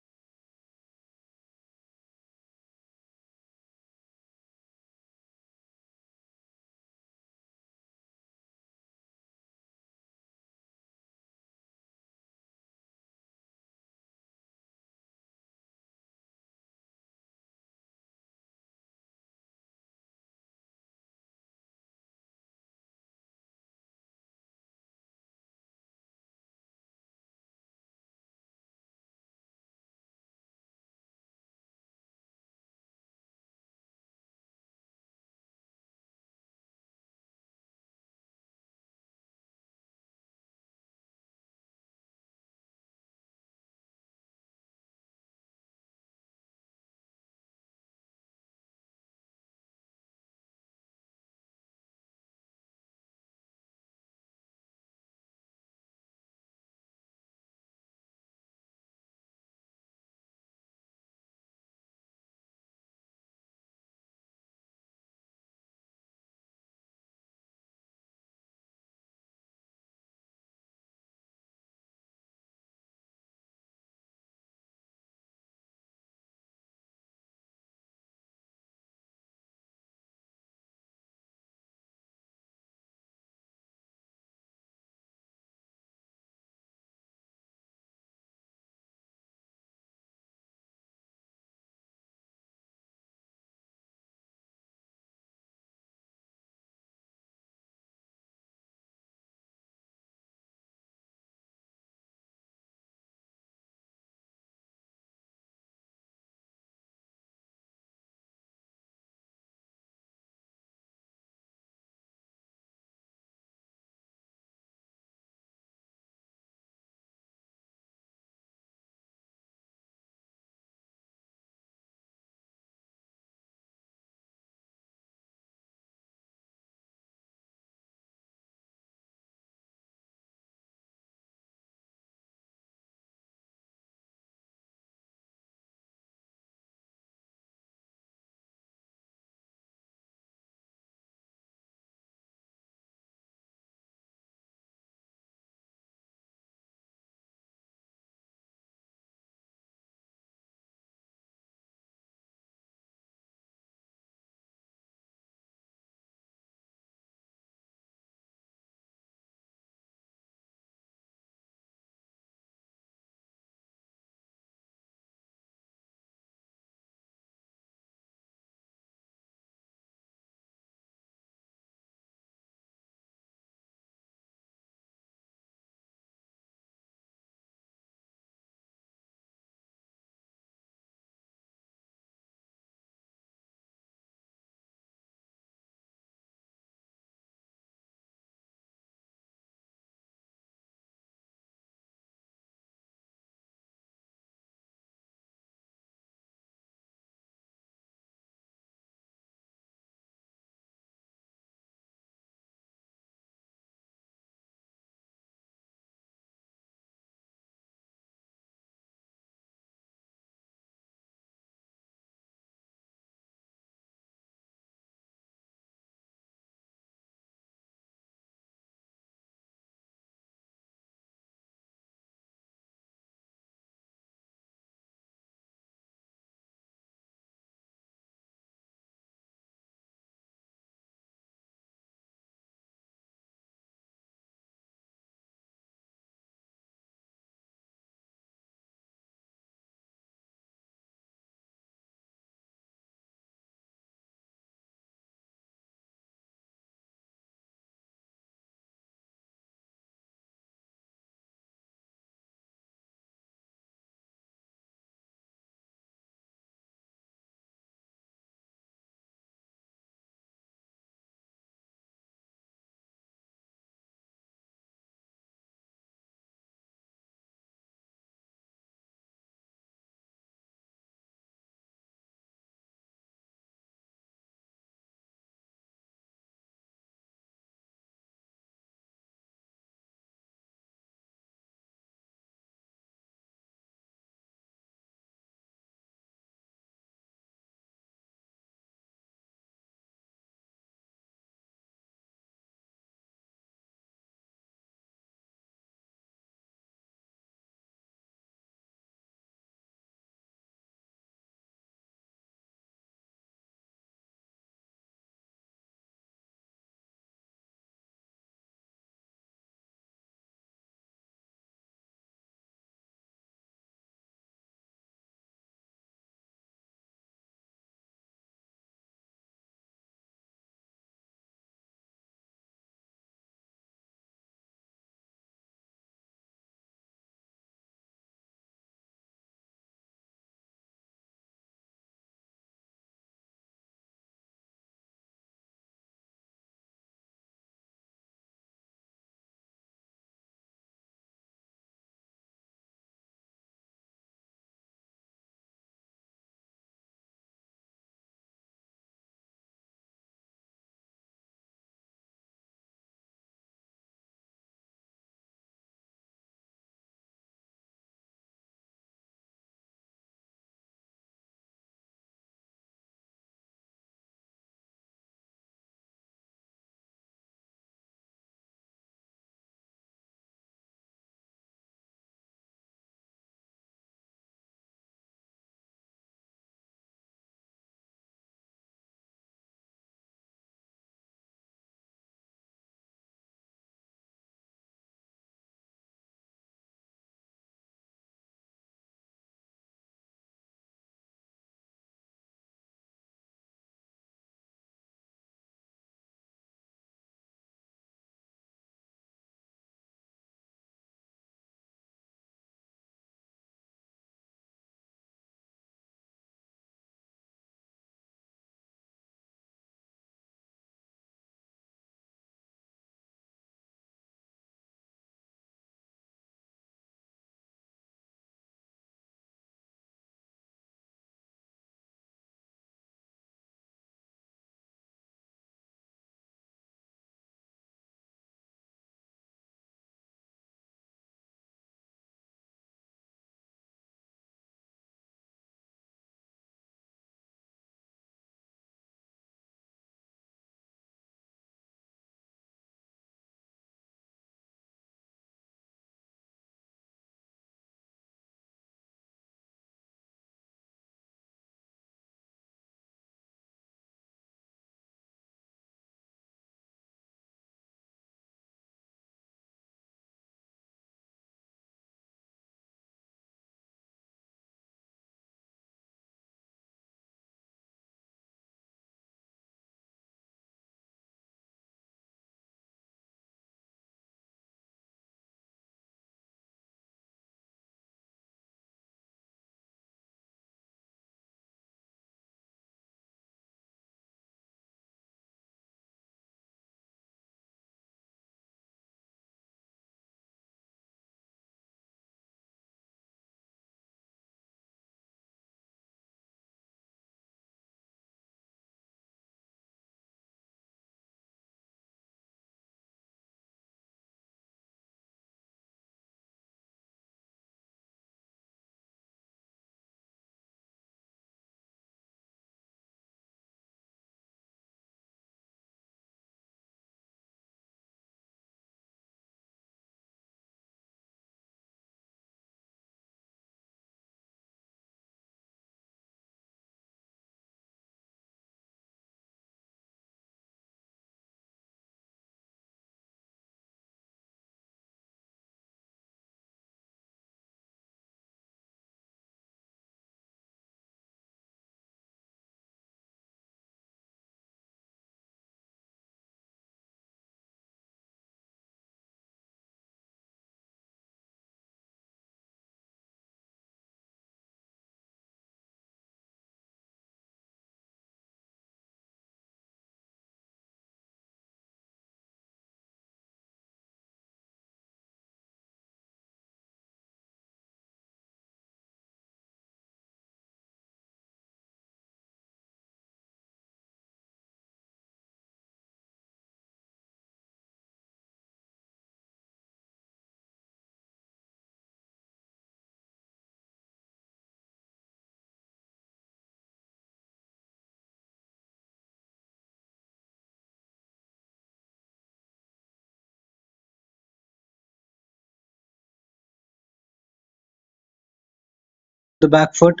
the back foot.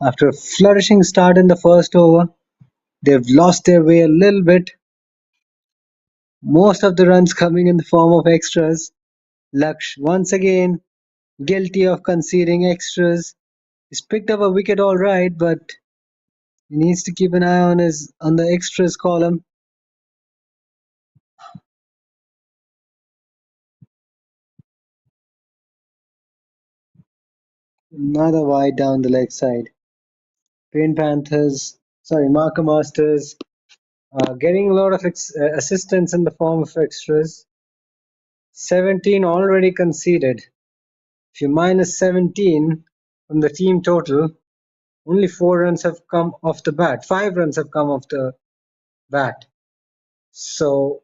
After a flourishing start in the first over, they've lost their way a little bit. Most of the runs coming in the form of extras. Laksh, once again, guilty of conceding extras. He's picked up a wicket all right, but he needs to keep an eye on the extras column. Another wide down the leg side. Marker Masters getting a lot of assistance in the form of extras. 17 already conceded. If you minus 17 from the team total, only 4 runs have come off the bat. 5 runs have come off the bat. So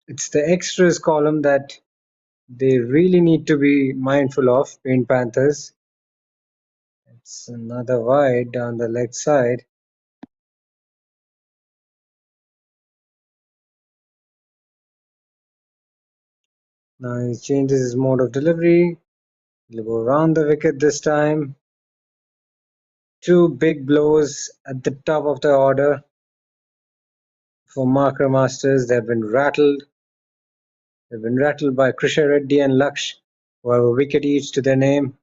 it's the extras column that they really need to be mindful of, Paint Panthers. It's another wide down the leg side. Now he changes his mode of delivery. He'll go around the wicket this time. 2 big blows at the top of the order for Marker Masters. They've been rattled. They've been rattled by Krisha Reddy and Laksh, who have a wicket each to their name.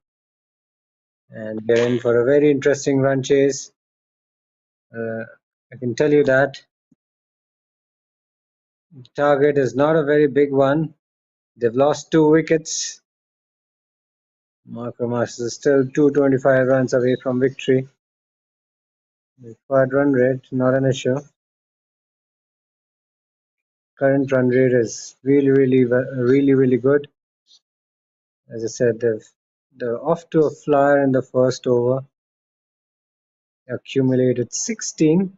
And they're in for a very interesting run chase. I can tell you that. The target is not a very big one. They've lost 2 wickets. Marker Masters is still 225 runs away from victory. Required run rate, not an issue. Current run rate is really good. As I said, they're off to a flyer in the first over. They accumulated 16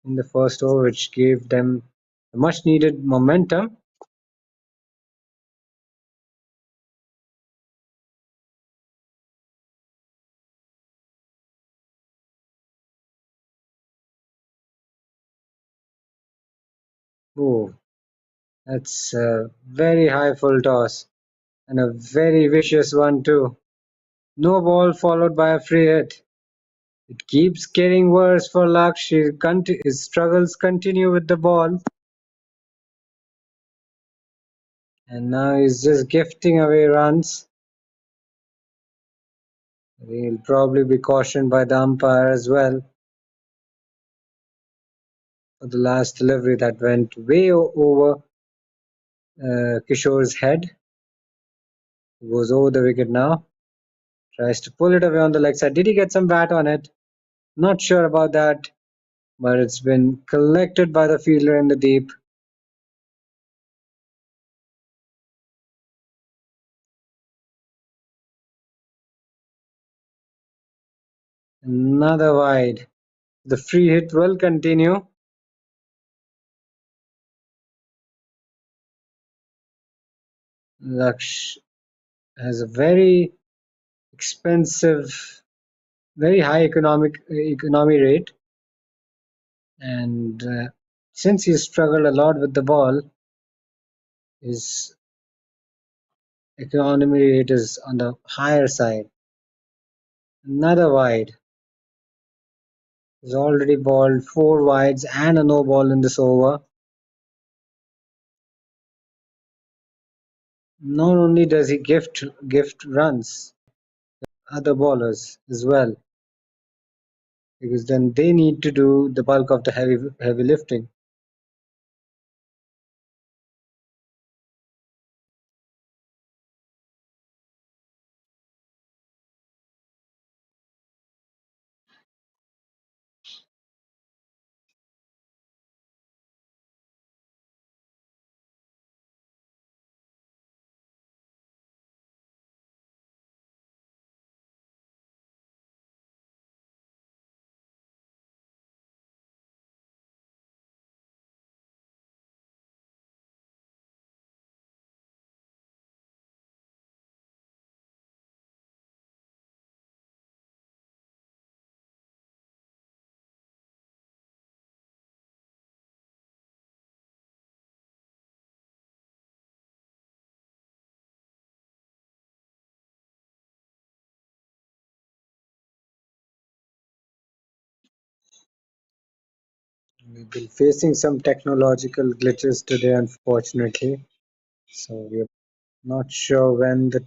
in the first over, which gave them much needed momentum. Oh, that's a very high full toss and a very vicious one too. No ball followed by a free hit. It keeps getting worse for Laksh. His struggles continue with the ball. And now he's just gifting away runs. He'll probably be cautioned by the umpire as well for the last delivery that went way over Kishore's head. He goes over the wicket now. Tries to pull it away on the leg side. Did he get some bat on it? Not sure about that. But it's been collected by the fielder in the deep. Another wide. The free hit will continue. Laksh has a very expensive, very high economy rate, and since he struggled a lot with the ball, his economy rate is on the higher side. Another wide. He's already balled 4 wides and a no ball in this over. Not only does he gift runs, other bowlers as well, because then they need to do the bulk of the heavy lifting. We've been facing some technological glitches today, unfortunately. So we're not sure when the.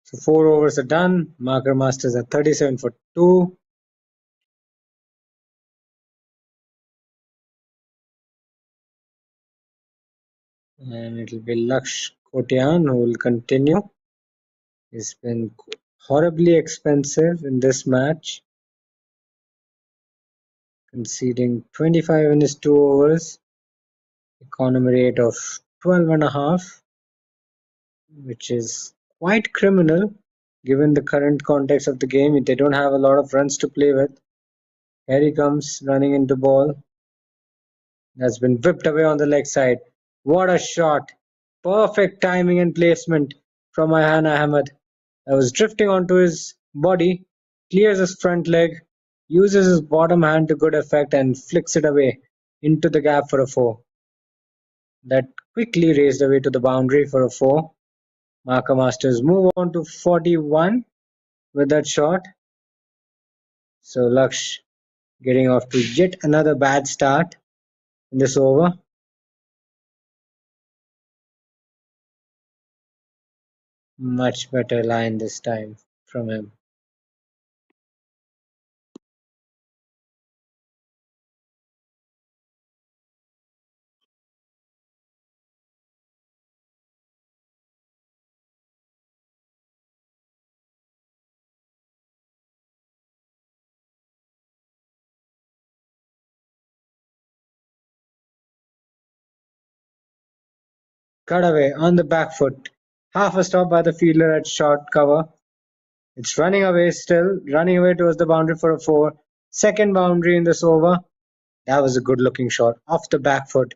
So 4 overs are done. Marker Masters at 37 for 2. And it will be Laksh Kotian who will continue. He's been horribly expensive in this match, conceding 25 in his 2 overs, economy rate of 12.5, which is quite criminal given the current context of the game. They don't have a lot of runs to play with. Here he comes running into ball. That's been whipped away on the leg side. What a shot! Perfect timing and placement from Ayhan Ahmed. That was drifting onto his body, clears his front leg, uses his bottom hand to good effect and flicks it away into the gap for a 4. That quickly raced away to the boundary for a 4. Marker Masters move on to 41 with that shot. So Laksh getting off to yet another bad start in this over. Much better line this time from him. Cut away on the back foot. Half a stop by the fielder at short cover. It's running away still, running away towards the boundary for a 4. Second boundary in this over. That was a good looking shot off the back foot.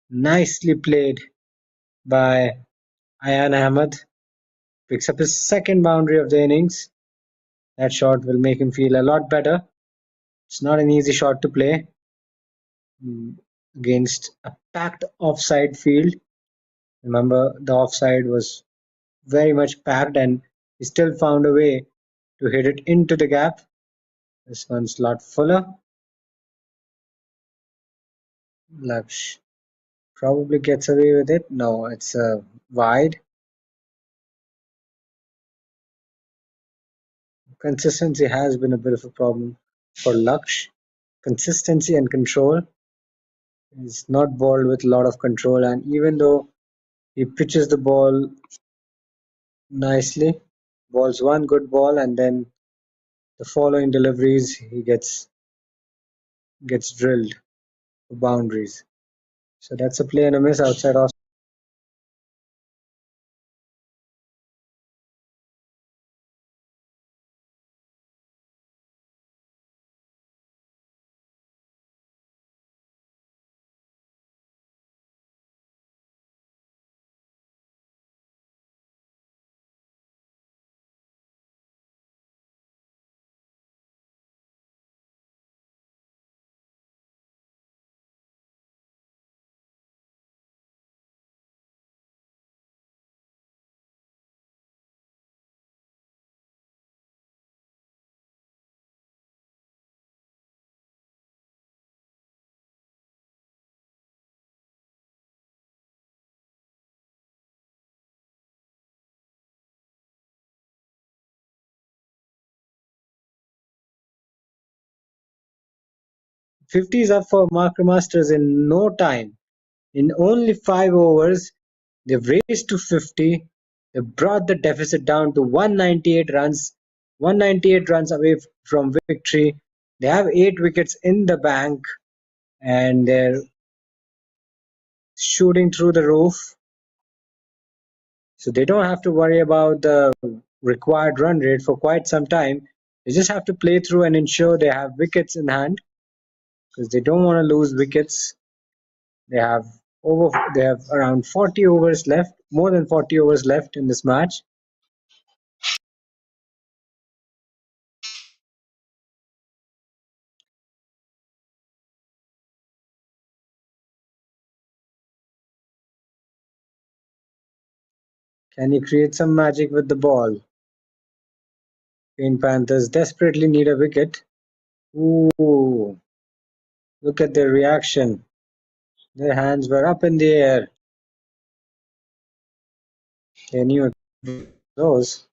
Nicely played by Ayan Ahmed. Picks up his second boundary of the innings. That shot will make him feel a lot better. It's not an easy shot to play against a packed offside field. Remember, the offside was very much packed and he still found a way to hit it into the gap. This one's a lot fuller. Laksh probably gets away with it. No, it's wide. consistency has been a bit of a problem for Laksh. Consistency and control. He's not bowled with a lot of control, and even though he pitches the ball nicely, balls one good ball, and then the following deliveries he gets drilled for boundaries. So that's a play and a miss outside off. Fifty is up for Mark Masters in no time. In only 5 overs, they've raised to 50. They brought the deficit down to 198 runs. 198 runs away from victory. They have 8 wickets in the bank, and they're shooting through the roof. So they don't have to worry about the required run rate for quite some time. They just have to play through and ensure they have wickets in hand, because they don't want to lose wickets. They have around 40 overs left, more than 40 overs left in this match. Can he create some magic with the ball? Panthers desperately need a wicket. Ooh, look at their reaction. Their hands were up in the air. They knew it was.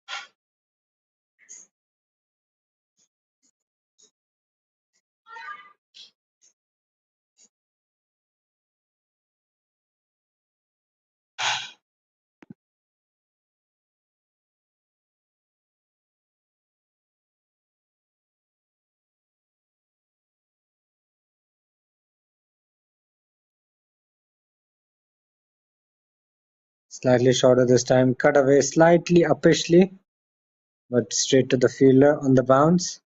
Slightly shorter this time, cut away slightly uppishly, but straight to the fielder on the bounce.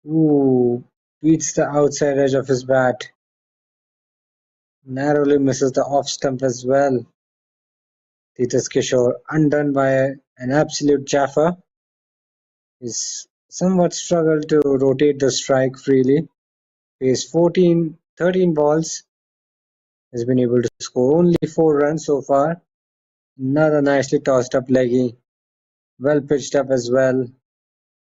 Ooh, beats the outside edge of his bat. Narrowly misses the off stump as well. Titus Kishore undone by an absolute jaffer. He's somewhat struggled to rotate the strike freely. Faced 13 balls. Has been able to score only 4 runs so far. Another nicely tossed up leggy. Well pitched up as well.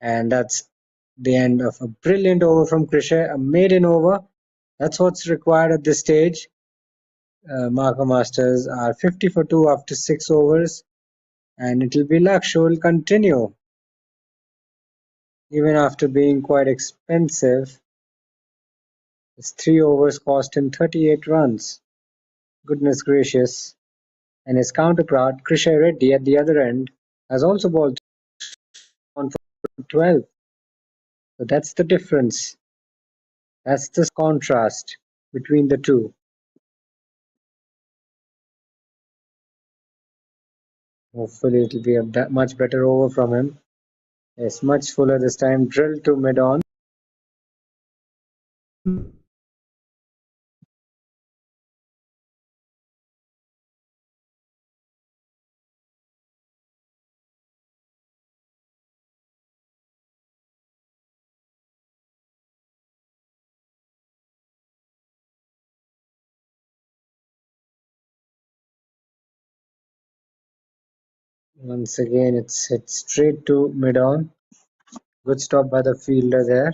And that's the end of a brilliant over from Krisha. A maiden over. That's what's required at this stage. Marco Masters are 50 for 2 after 6 overs. And it will be Laksh who will continue. Even after being quite expensive, his 3 overs cost him 38 runs. Goodness gracious. And his counterpart, Krisha Reddy at the other end, has also bowled on for 12. So that's the difference. That's the contrast between the two. Hopefully it'll be a much better over from him. Yes, much fuller this time. Drilled to mid-on. Once again, it's hit straight to mid-on. Good stop by the fielder there.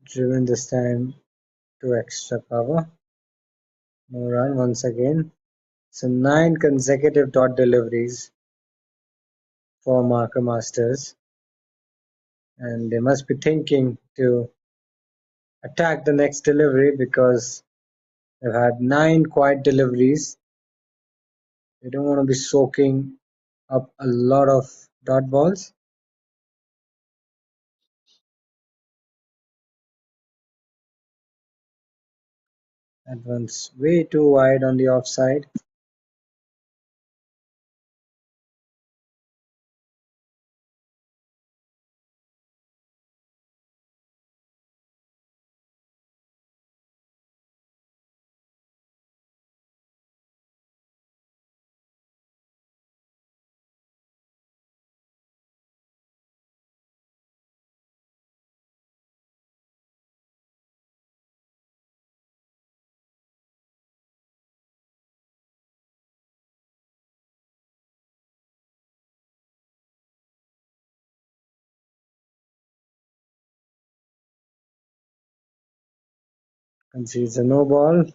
driven this time to extra cover. No run once again. So 9 consecutive dot deliveries for Marker Masters, and they must be thinking to attack the next delivery because they've had 9 quiet deliveries. They don't want to be soaking up a lot of dot balls. That one's way too wide on the offside. Concedes a no ball.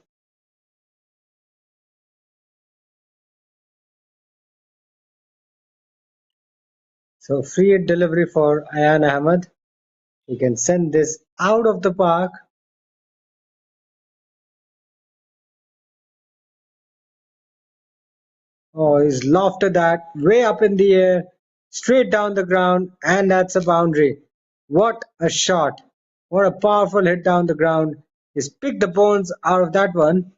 So free hit delivery for Ayan Ahmed. He can send this out of the park. Oh, he's lofted that way up in the air, straight down the ground, and that's a boundary. What a shot! What a powerful hit down the ground. He's picked the bones out of that one,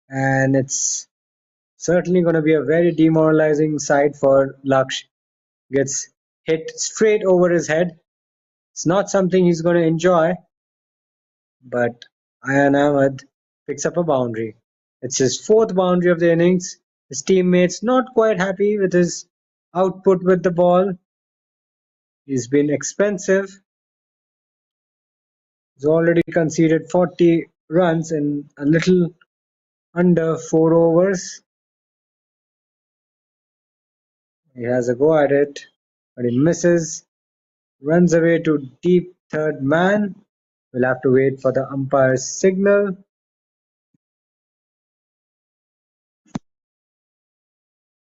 and it's certainly going to be a very demoralizing sight for Laksh. Gets hit straight over his head. It's not something he's going to enjoy, but Ayan Ahmed picks up a boundary. It's his fourth boundary of the innings. His teammates not quite happy with his output with the ball. He's been expensive. He's already conceded 40 runs in a little under 4 overs. He has a go at it, but he misses. Runs away to deep third man. We'll have to wait for the umpire's signal.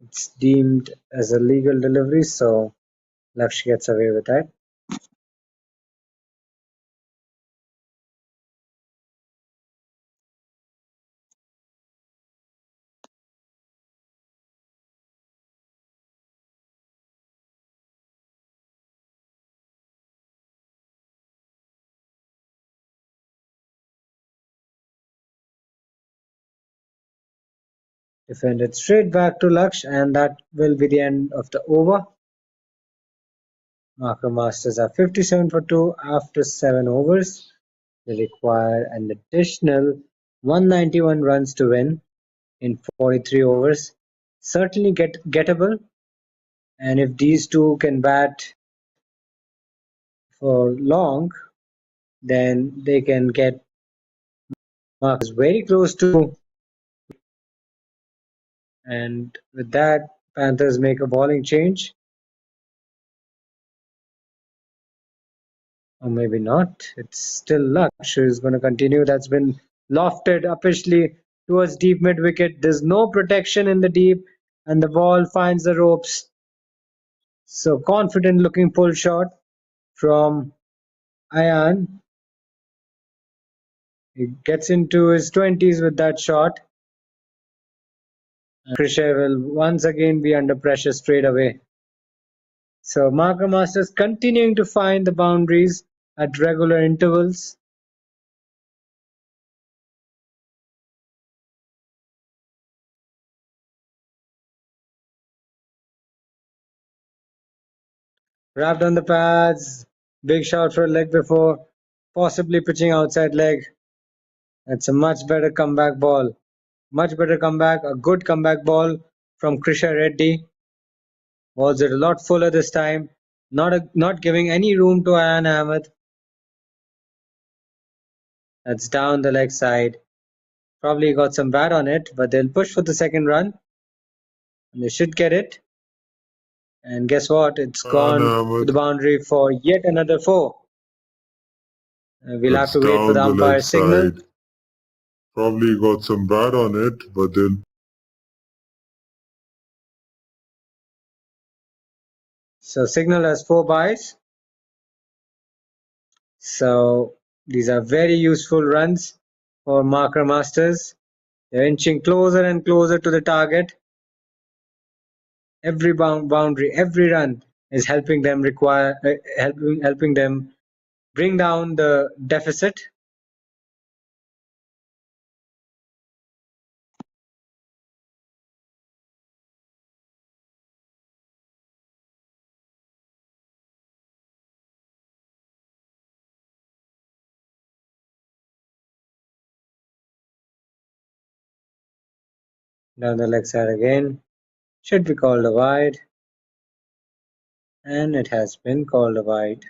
It's deemed as a legal delivery, so Laksh gets away with that. Defended straight back to Laksh, and that will be the end of the over. Marker Masters are 57 for 2 after 7 overs. They require an additional 191 runs to win in 43 overs. Certainly gettable, and if these two can bat for long, then they can get Marcus very close to. And with that, Panthers make a bowling change. Or maybe not. It's still Laksh who is going to continue. That's been lofted uppishly towards deep mid wicket. There's no protection in the deep, and the ball finds the ropes. So confident looking pull shot from Ayan. He gets into his 20s with that shot. Krisher will once again be under pressure straight away. So Marker Masters continuing to find the boundaries at regular intervals. Wrapped on the pads. Big shot for a leg before, possibly pitching outside leg. That's a much better comeback ball. Much better comeback. A good comeback ball from Krisha Reddy. Was it a lot fuller this time? Not giving any room to Ayan Ahmed. That's down the leg side. Probably got some bat on it, but they'll push for the second run. And they should get it. And guess what? It's gone to the boundary for yet another 4. We'll have It's to wait for the down the leg umpire's signal. side. Probably got some bat on it, but they'll So signal has 4 byes. So these are very useful runs for marker masters. They're inching closer and closer to the target. Every boundary, every run is helping them helping them bring down the deficit. Down the leg side again. Should be called a wide. And it has been called a wide.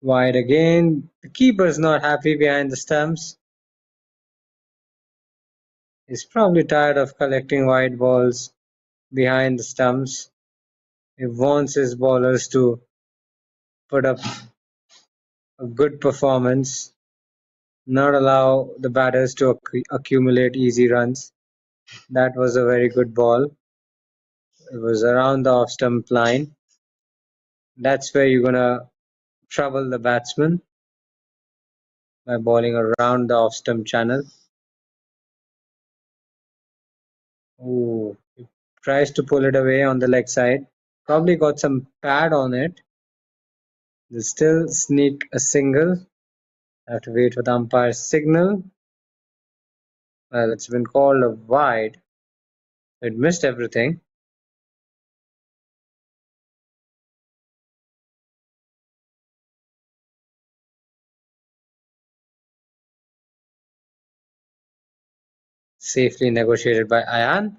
Wide again. The keeper's not happy behind the stumps. He's probably tired of collecting wide balls behind the stumps. He wants his bowlers to put up a good performance, not allow the batters to accumulate easy runs. That was a very good ball. It was around the off stump line. That's where you're gonna trouble the batsman, by bowling around the off stump channel. Ooh, he tries to pull it away on the leg side. Probably got some pad on it. They'll still sneak a single. Have to wait for the umpire's signal. Well, it's been called a wide. It missed everything. Safely negotiated by Ayan.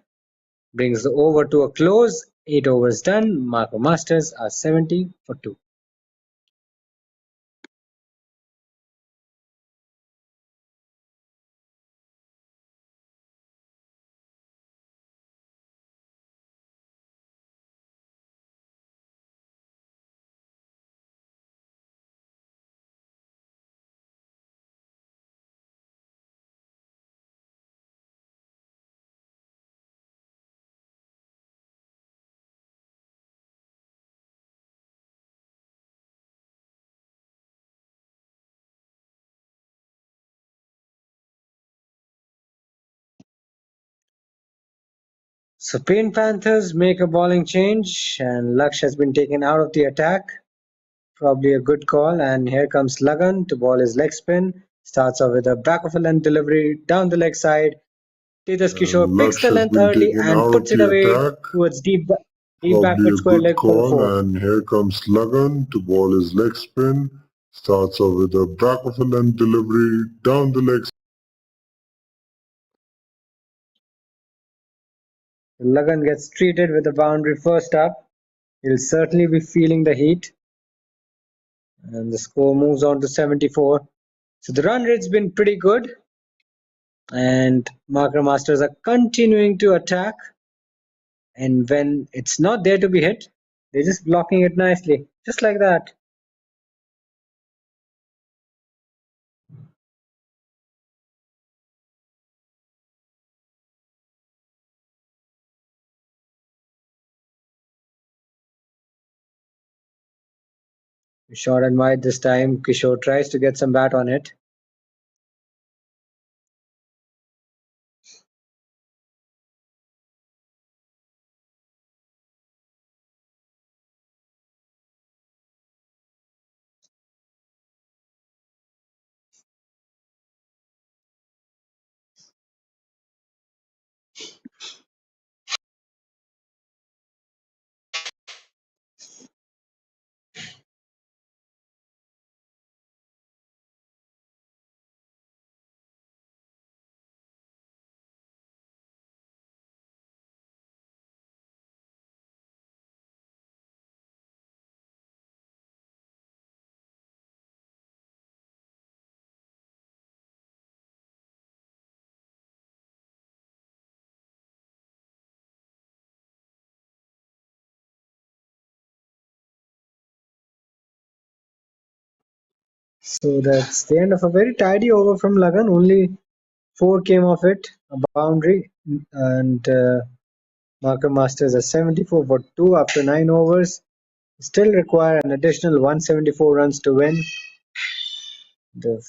Brings the over to a close. 8 overs done. Marco Masters are 70 for 2. So Pain Panthers make a bowling change and Laksh has been taken out of the attack. Probably a good call, and here comes Lagan to bowl his leg spin. Starts off with a back of a length delivery down the leg side. Tejas Kishore picks Lux the has length been early taken and out of puts it the away attack. towards deep back Probably mid a square good leg for the call, 4. and here comes Lagan to ball his leg spin. Starts off with a back of a length delivery down the leg. Lagan gets treated with a boundary first up. He'll certainly be feeling the heat. And the score moves on to 74. So the run rate's been pretty good. And Marker Masters are continuing to attack. And when it's not there to be hit, they're just blocking it nicely. Just like that. Short and wide this time. Kishore tries to get some bat on it. So that's the end of a very tidy over from Lagan. Only 4 came off it, a boundary, and Markham Masters are 74 for 2 after 9 overs. Still require an additional 174 runs to win. They've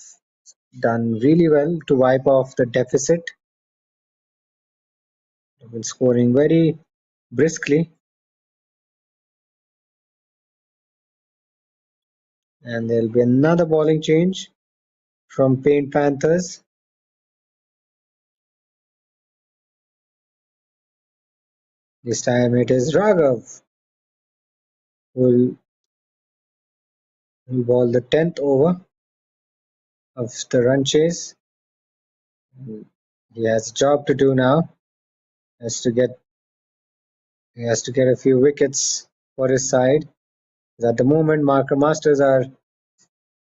done really well to wipe off the deficit. They've been scoring very briskly. And there'll be another bowling change from Paint Panthers. This time it is Raghav who will bowl the 10th over of the run chase. He has a job to do now. He has to get a few wickets for his side. At the moment, Markham Masters are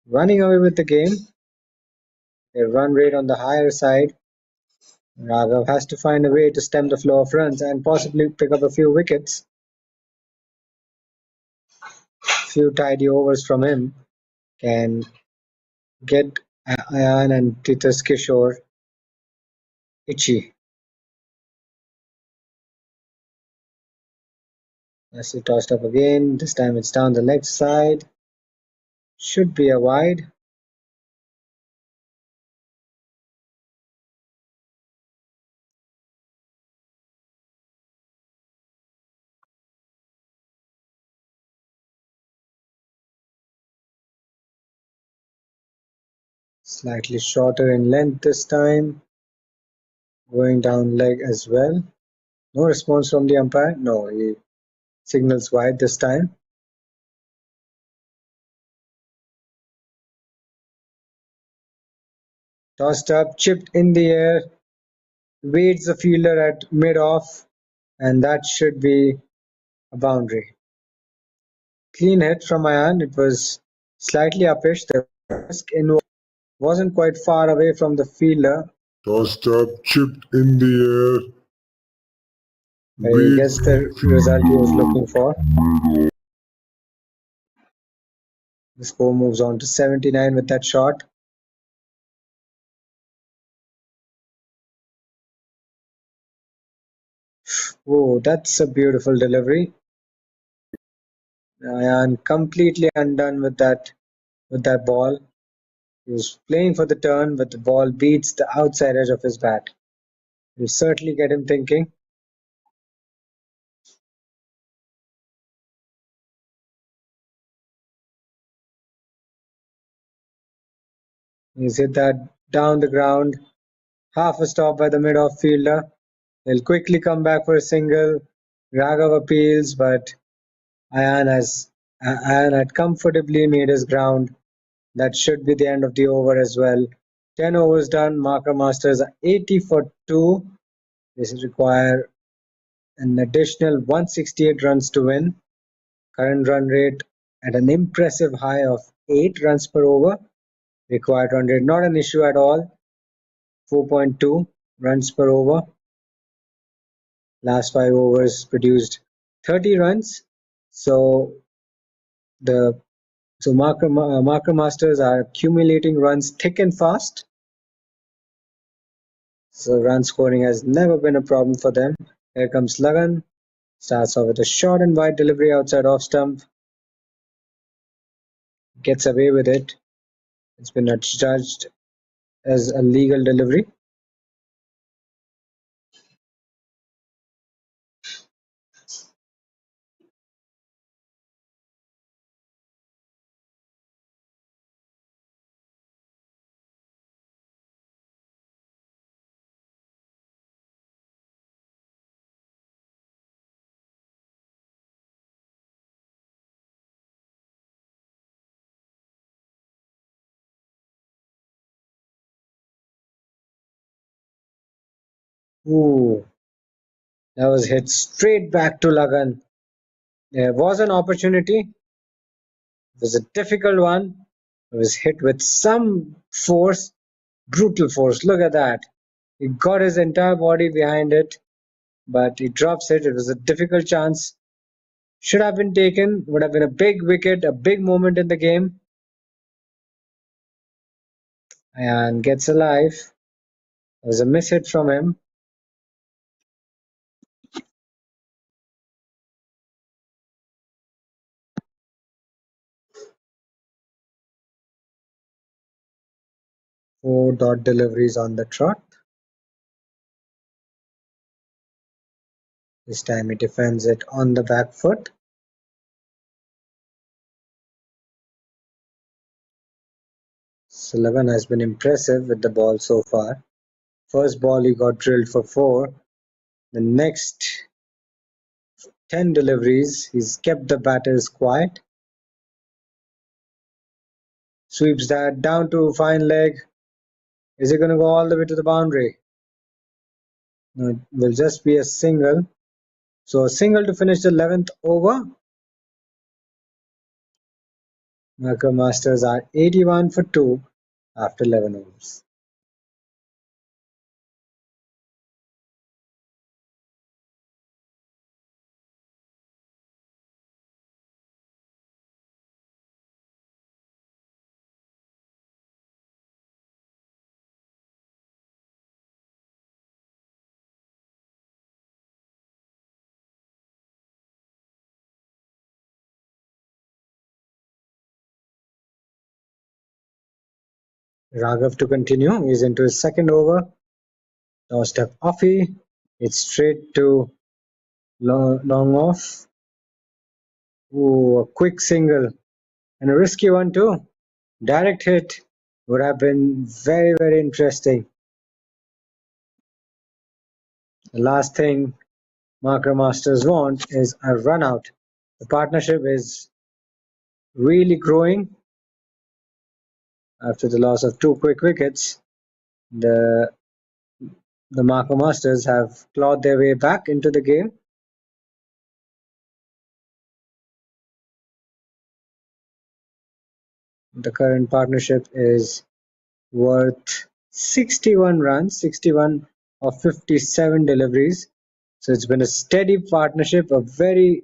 running away with the game. Their run rate on the higher side. Raghav has to find a way to stem the flow of runs and possibly pick up a few wickets. A few tidy overs from him can get Ayan and Titus Kishore itchy. As he tossed up again, this time it's down the leg side. Should be a wide. Slightly shorter in length this time. Going down leg as well. No response from the umpire. No, he signals wide this time. Tossed up, chipped in the air. Waits the fielder at mid-off, and that should be a boundary. Clean hit from Ayan. It was slightly uppish. The risk in wasn't quite far away from the fielder. Tossed up, chipped in the air. But he gets the result he was looking for. The score moves on to 79 with that shot. Oh, that's a beautiful delivery. Ayan completely undone with that ball. He was playing for the turn, but the ball beats the outside edge of his bat. Will certainly get him thinking. He's hit that down the ground. Half a stop by the mid-off fielder. He'll quickly come back for a single. Raghav appeals, but Ayan had comfortably made his ground. That should be the end of the over as well. 10 overs done. Marker Masters are 80 for 2. This require an additional 168 runs to win. Current run rate at an impressive high of 8 runs per over. Required run rate not an issue at all. 4.2 runs per over. Last 5 overs produced 30 runs. So marker masters are accumulating runs thick and fast. So run scoring has never been a problem for them. Here comes Lagan. Starts off with a short and wide delivery outside off stump. Gets away with it. It's been adjudged as a legal delivery. Ooh, that was hit straight back to Lagan. There was an opportunity. It was a difficult one. It was hit with some force, brutal force. Look at that. He got his entire body behind it, but he drops it. It was a difficult chance. Should have been taken. Would have been a big wicket, a big moment in the game. and gets alive. There's a miss hit from him. Four dot deliveries on the trot. This time he defends it on the back foot. Sullivan has been impressive with the ball so far. First ball he got drilled for 4. The next 10 deliveries he's kept the batters quiet. Sweeps that down to fine leg. Is it going to go all the way to the boundary? No, it will just be a single. So a single to finish the 11th over. Marker Masters are 81 for 2 after 11 overs. Raghav to continue. He's into his second over. Tossed up offie. It's straight to long off. Ooh, a quick single. And a risky one too. Direct hit would have been very, very interesting. The last thing Marker Masters want is a run out. The partnership is really growing after the loss of 2 quick wickets. The Marker Masters have clawed their way back into the game. The current partnership is worth 61 runs, 61 of 57 deliveries. So it's been a steady partnership, a very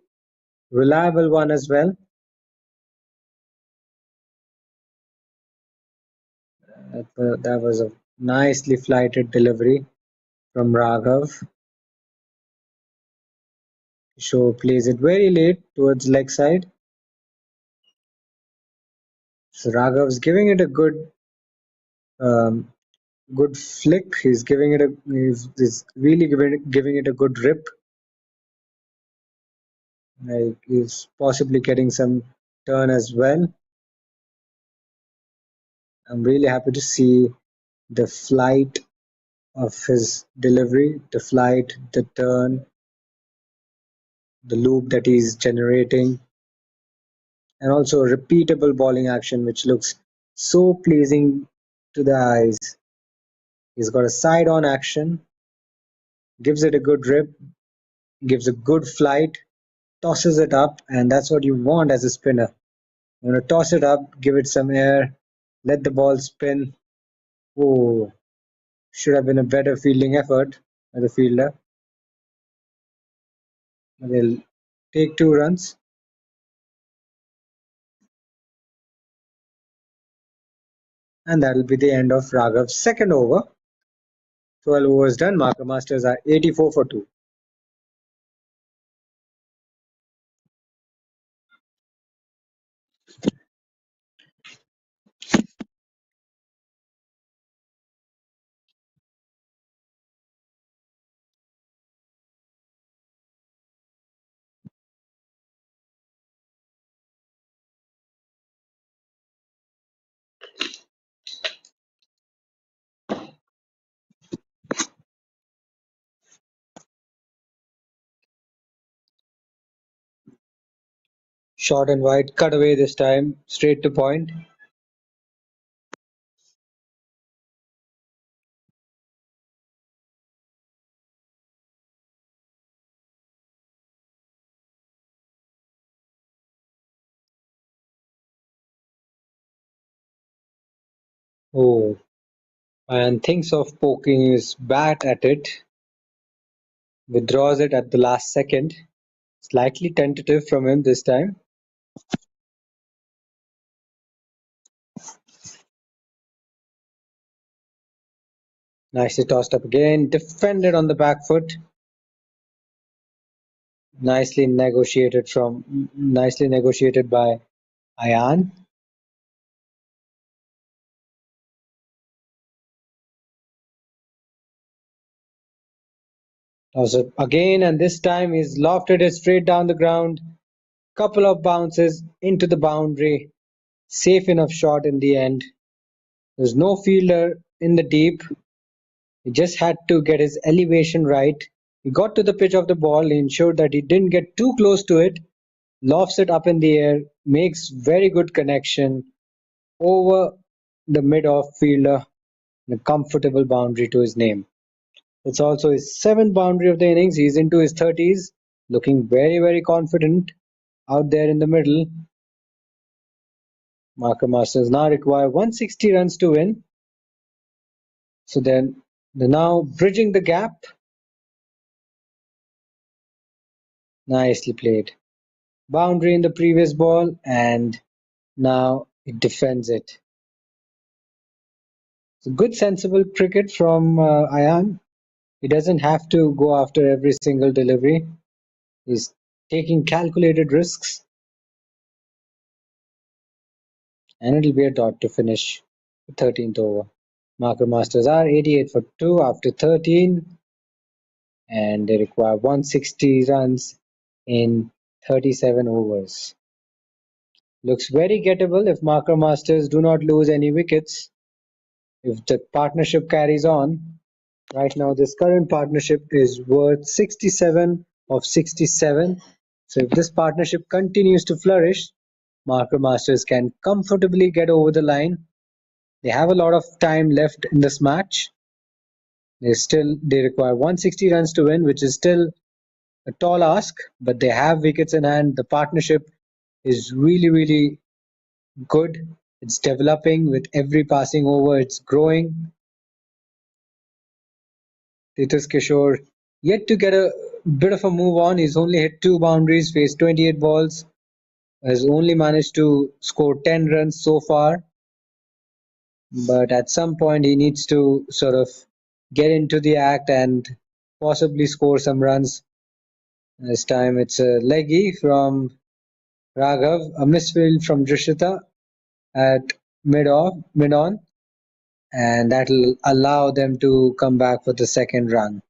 reliable one as well. That was a nicely flighted delivery from Raghav. Show plays it very late towards leg side. So Raghav's giving it a good flick. He's giving it he's really giving it a good rip. Like he's possibly getting some turn as well. I'm really happy to see the flight of his delivery, the flight, the turn, the loop that he's generating, and also a repeatable bowling action which looks so pleasing to the eyes. He's got a side on action, gives it a good rip, gives a good flight, tosses it up, and that's what you want as a spinner. You want to toss it up, give it some air, let the ball spin. Oh, should have been a better fielding effort by the fielder. They'll take 2 runs. And that'll be the end of Raghav's second over. 12 overs done. Marker Masters are 84 for 2. Short and wide, cut away this time, straight to point. Oh, and thinks of poking his bat at it, withdraws it at the last second. Slightly tentative from him this time. Nicely tossed up again. Defended on the back foot. Nicely negotiated by Ayan. Toss up again, and this time he's lofted it straight down the ground. Couple of bounces into the boundary. Safe enough shot in the end. There's no fielder in the deep. He just had to get his elevation right. He got to the pitch of the ball. He ensured that he didn't get too close to it. Lofts it up in the air. Makes very good connection over the mid-off fielder. And a comfortable boundary to his name. It's also his seventh boundary of the innings. He's into his 30s. Looking very, very confident out there in the middle. Marker Masters now require 160 runs to win. So then they're now bridging the gap. Nicely played. Boundary in the previous ball, and now it defends it. So good sensible cricket from Ayan. He doesn't have to go after every single delivery. He's taking calculated risks, and it'll be a dot to finish the 13th over. Marker Masters are 88 for 2 after 13, and they require 160 runs in 37 overs. Looks very gettable if Marker Masters do not lose any wickets. If the partnership carries on, right now this current partnership is worth 67 of 67. So if this partnership continues to flourish, Marker Masters can comfortably get over the line. They have a lot of time left in this match. They require 160 runs to win, which is still a tall ask, but they have wickets in hand. The partnership is really, really good. It's developing with every passing over. It's growing. Titus Kishore yet to get a bit of a move on. He's only hit 2 boundaries, faced 28 balls, has only managed to score 10 runs so far. But at some point, he needs to sort of get into the act and possibly score some runs. This time it's a leggy from Raghav, a misfield from Drishita at mid on, and that'll allow them to come back for the second run.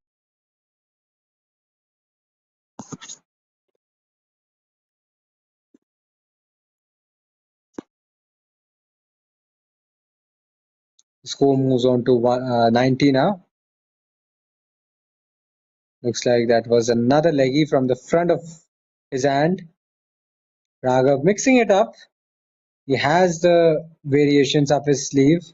The score moves on to 90 now. Looks like that was another leggy from the front of his hand. Raghav mixing it up. He has the variations up his sleeve.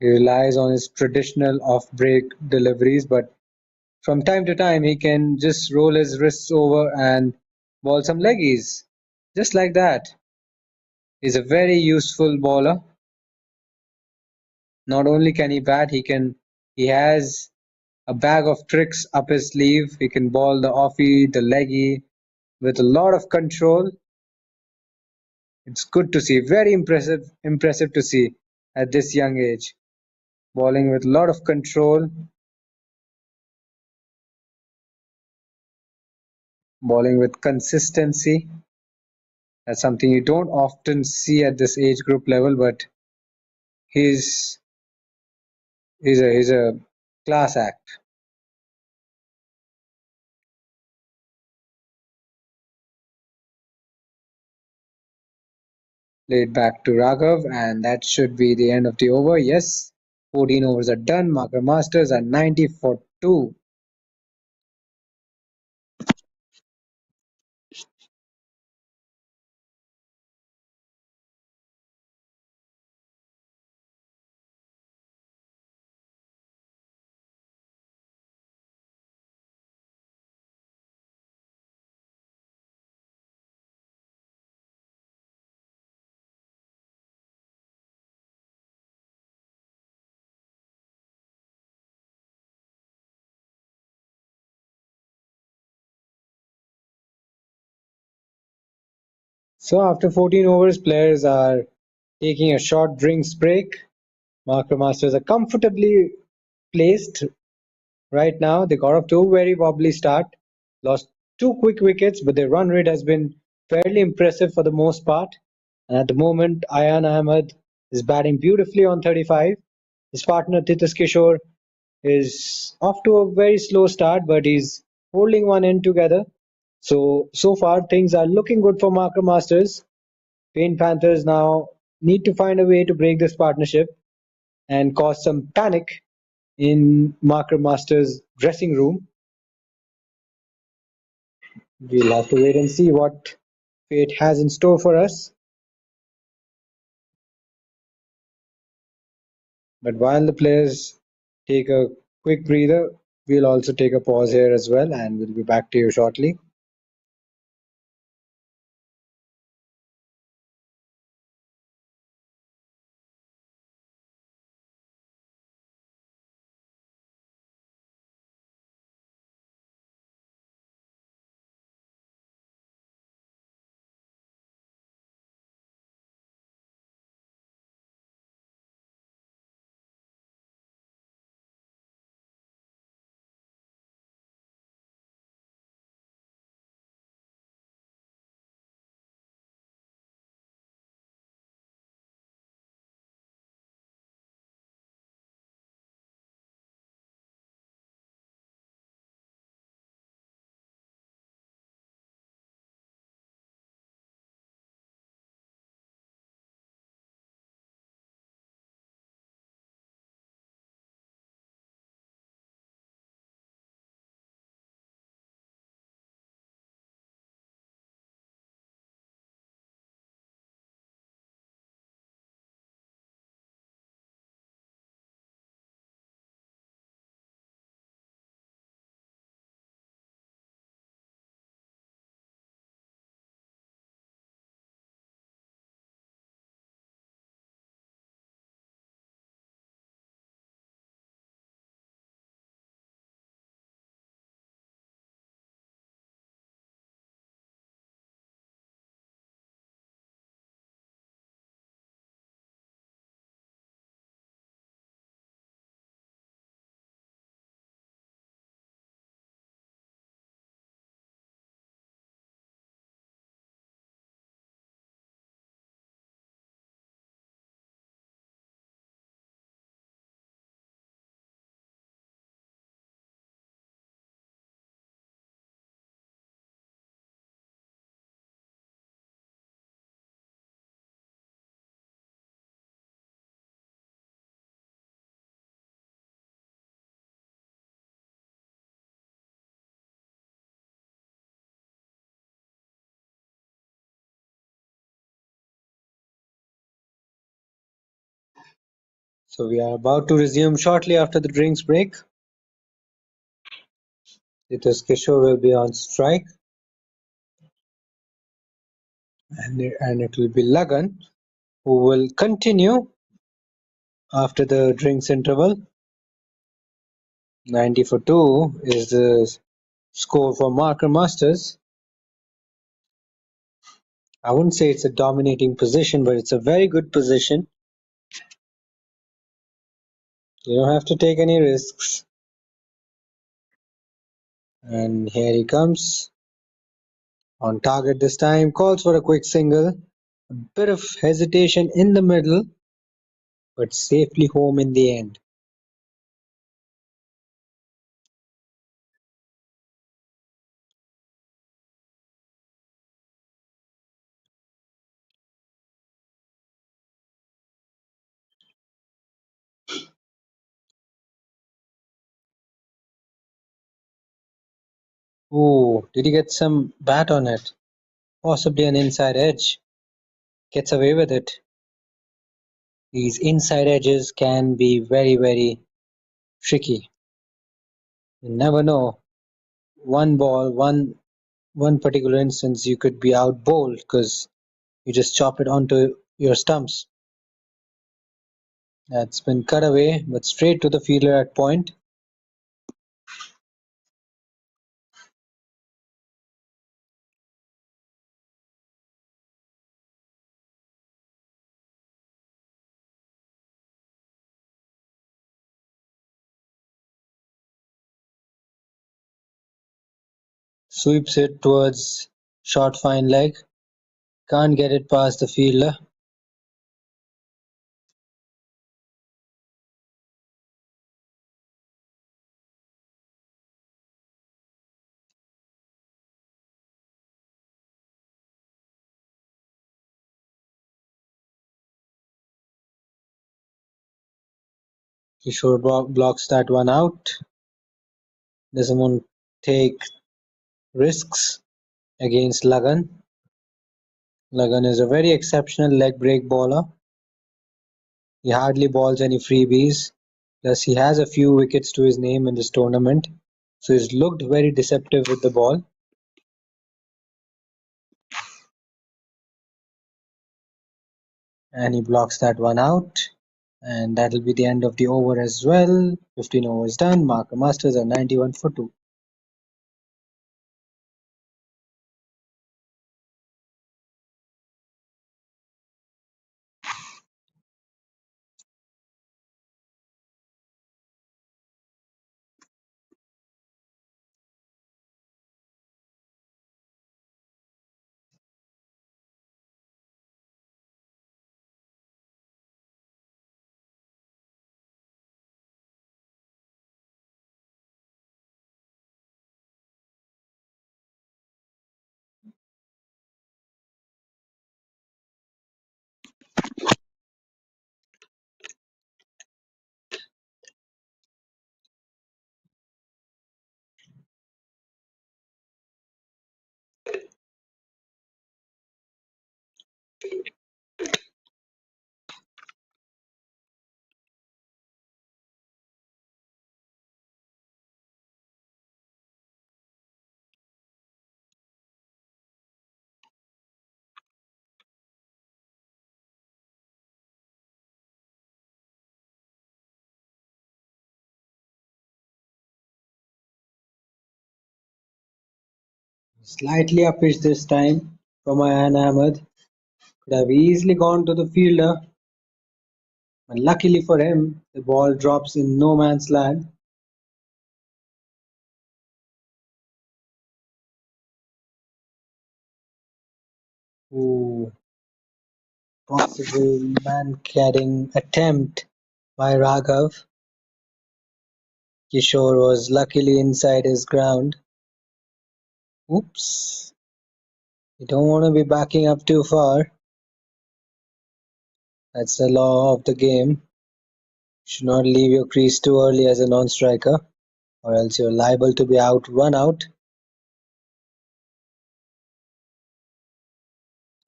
He relies on his traditional off-break deliveries, but from time to time he can just roll his wrists over and ball some leggies. Just like that. He's a very useful bowler. Not only can he bat, he has a bag of tricks up his sleeve. He can ball the offie, the leggy with a lot of control. It's good to see, very impressive to see at this young age. Bowling with a lot of control, bowling with consistency. That's something you don't often see at this age group level, but he's he's a class act. Played back to Raghav, and that should be the end of the over. Yes, 14 overs are done. Marker Masters are 90 for 2. So after 14 overs, players are taking a short drinks break. Marker Masters are comfortably placed right now. They got off to a very wobbly start, lost two quick wickets, but their run rate has been fairly impressive for the most part. And at the moment, Ayan Ahmed is batting beautifully on 35. His partner Titus Kishore is off to a very slow start, but he's holding one end together. So far things are looking good for Marker Masters. Paint Panthers now need to find a way to break this partnership and cause some panic in Marker Masters' dressing room. We'll have to wait and see what fate has in store for us. But while the players take a quick breather, we'll also take a pause here as well, and we'll be back to you shortly. So we are about to resume shortly after the drinks break. Titus Kishore will be on strike, and it will be Lagan who will continue after the drinks interval. 90 for 2 is the score for Marker Masters. I wouldn't say it's a dominating position, but it's a very good position. You don't have to take any risks. And here he comes. On target this time. Calls for a quick single. A bit of hesitation in the middle, but safely home in the end. Ooh, did he get some bat on it? Possibly an inside edge. Gets away with it. These inside edges can be very, very tricky. You never know. One ball, one particular instance, you could be out bowled because you just chop it onto your stumps. That's been cut away, but straight to the fielder at point. Sweeps it towards short fine leg. Can't get it past the fielder. Kishore blocks that one out. Doesn't want to take risks against Lagan. Lagan is a very exceptional leg break bowler. He hardly bowls any freebies. Plus, he has a few wickets to his name in this tournament. So he's looked very deceptive with the ball. And he blocks that one out. And that'll be the end of the over as well. 15 overs done. Marker Masters are 91 for 2. Slightly uppish this time for Mayan Ahmed. Could have easily gone to the fielder. But luckily for him, the ball drops in no man's land. Ooh, possible man-carrying attempt by Raghav. Kishore was luckily inside his ground. Oops. You don't want to be backing up too far. That's the law of the game. You should not leave your crease too early as a non-striker, or else you're liable to be run out.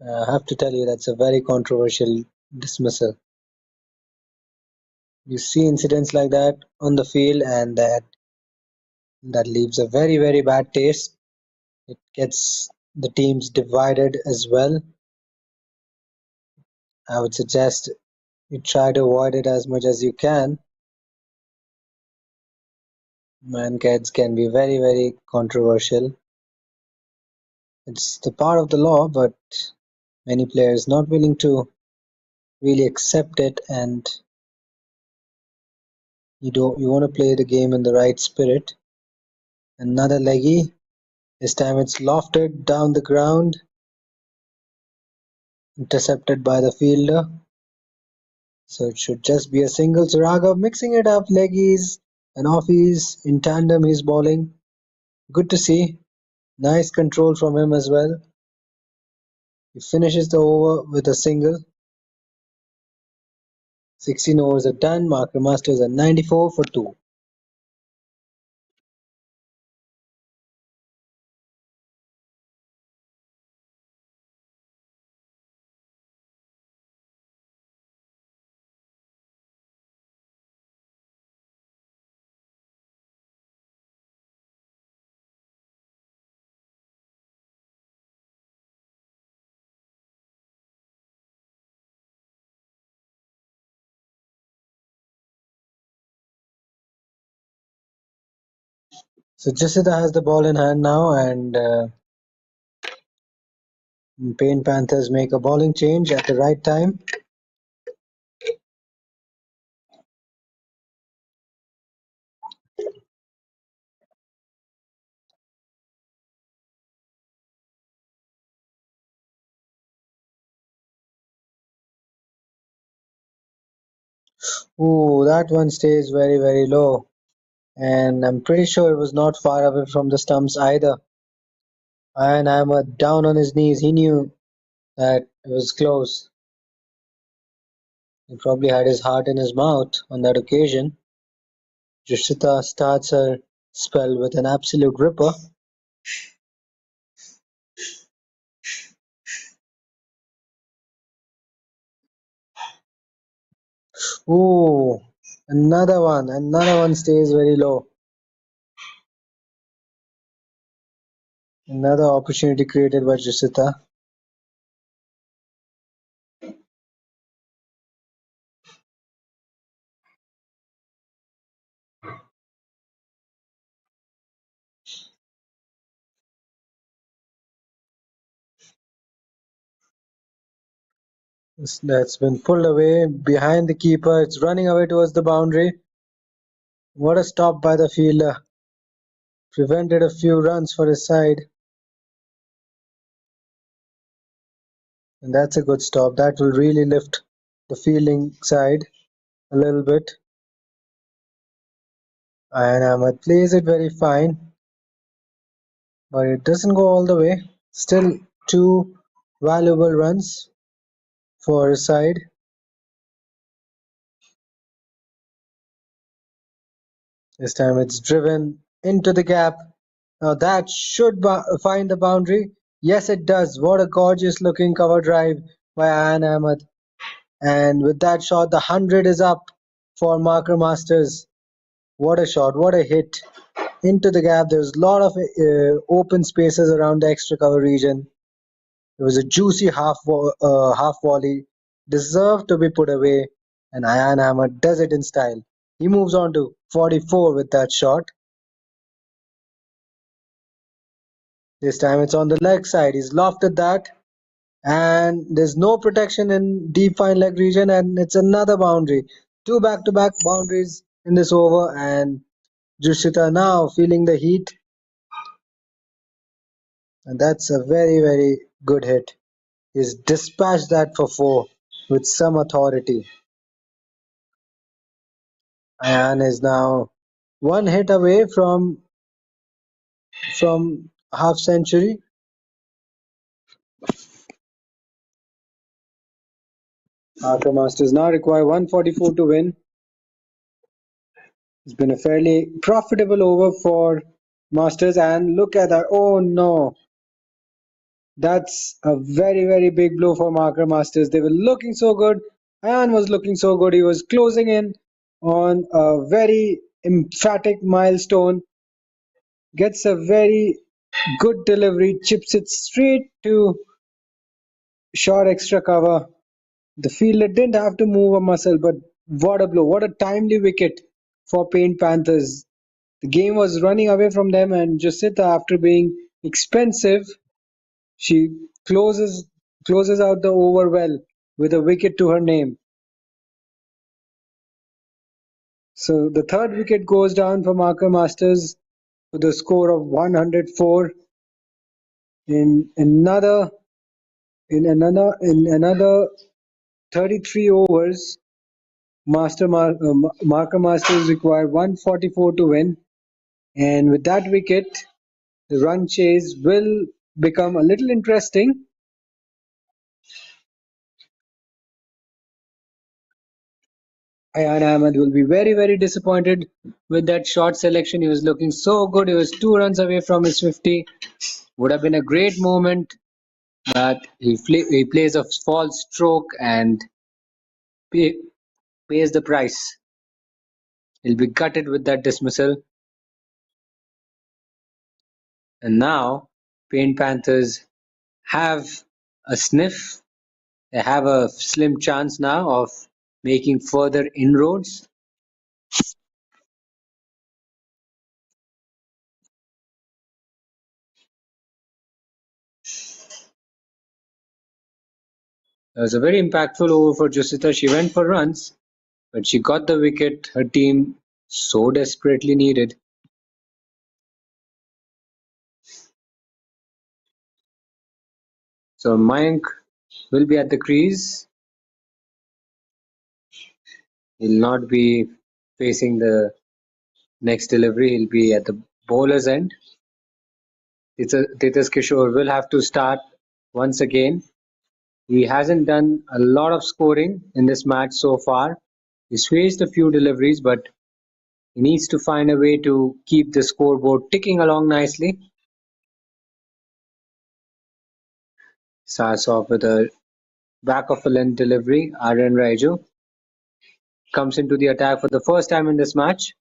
I have to tell you, that's a very controversial dismissal. You see incidents like that on the field, and that leaves a very, very bad taste. It gets the teams divided as well. I would suggest you try to avoid it as much as you can. Man-cats can be very, very controversial. It's the part of the law, but many players not willing to really accept it, and you want to play the game in the right spirit. Another leggy. This time it's lofted down the ground, intercepted by the fielder. So it should just be a single. So Raghav mixing it up, leggies and offies in tandem. He's bowling. Good to see. Nice control from him as well. He finishes the over with a single. 16 overs are done. Marker Masters are 94 for 2. So Jasita has the ball in hand now, and Pain Panthers make a bowling change at the right time. Ooh, that one stays very, very low. And I'm pretty sure it was not far away from the stumps either. And Ahmed down on his knees. He knew that it was close. He probably had his heart in his mouth on that occasion. Jushita starts her spell with an absolute ripper. Ooh, another one. Another one stays very low. Another opportunity created by Jushita. That's been pulled away behind the keeper. It's running away towards the boundary. What a stop by the fielder. Prevented a few runs for his side. And that's a good stop. That will really lift the fielding side a little bit. And Ahmed plays it very fine, but it doesn't go all the way. Still two valuable runs for his side. This time it's driven into the gap. Now that should find the boundary. Yes, it does. What a gorgeous looking cover drive by Ayan Ahmed. And with that shot, the 100 is up for Marker Masters. What a shot, what a hit into the gap. There's a lot of open spaces around the extra cover region. It was a juicy half volley, deserved to be put away, and Ayan Ahmed does it in style. He moves on to 44 with that shot. This time it's on the leg side. He's lofted that, and there's no protection in deep fine leg region, and it's another boundary. Two back-to-back boundaries in this over, and Jushita now feeling the heat, and that's a very, very good hit. He's dispatched that for four with some authority. Ayan is now one hit away from half century. After Masters now require 144 to win. It's been a fairly profitable over for Masters, and look at that. Oh no, that's a very, very big blow for Marker Masters. They were looking so good. Ayan was looking so good. He was closing in on a very emphatic milestone. Gets a very good delivery, chips it straight to short extra cover. The fielder didn't have to move a muscle, but what a blow. What a timely wicket for Paint Panthers. The game was running away from them, and Josita, after being expensive, she closes out the over well with a wicket to her name. So the third wicket goes down for Marker Masters with a score of 104 in another 33 overs. Marker Masters require 144 to win, and with that wicket, the run chase will become a little interesting. Ayan Ahmed will be very, very disappointed with that short selection. He was looking so good. He was 2 runs away from his 50. Would have been a great moment, but he plays a false stroke and pay, pays the price. He'll be gutted with that dismissal. And now, Paint Panthers have a sniff. They have a slim chance now of making further inroads. It was a very impactful over for Josita. She went for runs, but she got the wicket her team so desperately needed. So Mayank will be at the crease. He'll not be facing the next delivery. He'll be at the bowler's end. Titas Kishore will have to start once again. He hasn't done a lot of scoring in this match so far. He's faced a few deliveries, but he needs to find a way to keep the scoreboard ticking along nicely. Starts off with a back of a length delivery. Aryan Raju comes into the attack for the first time in this match.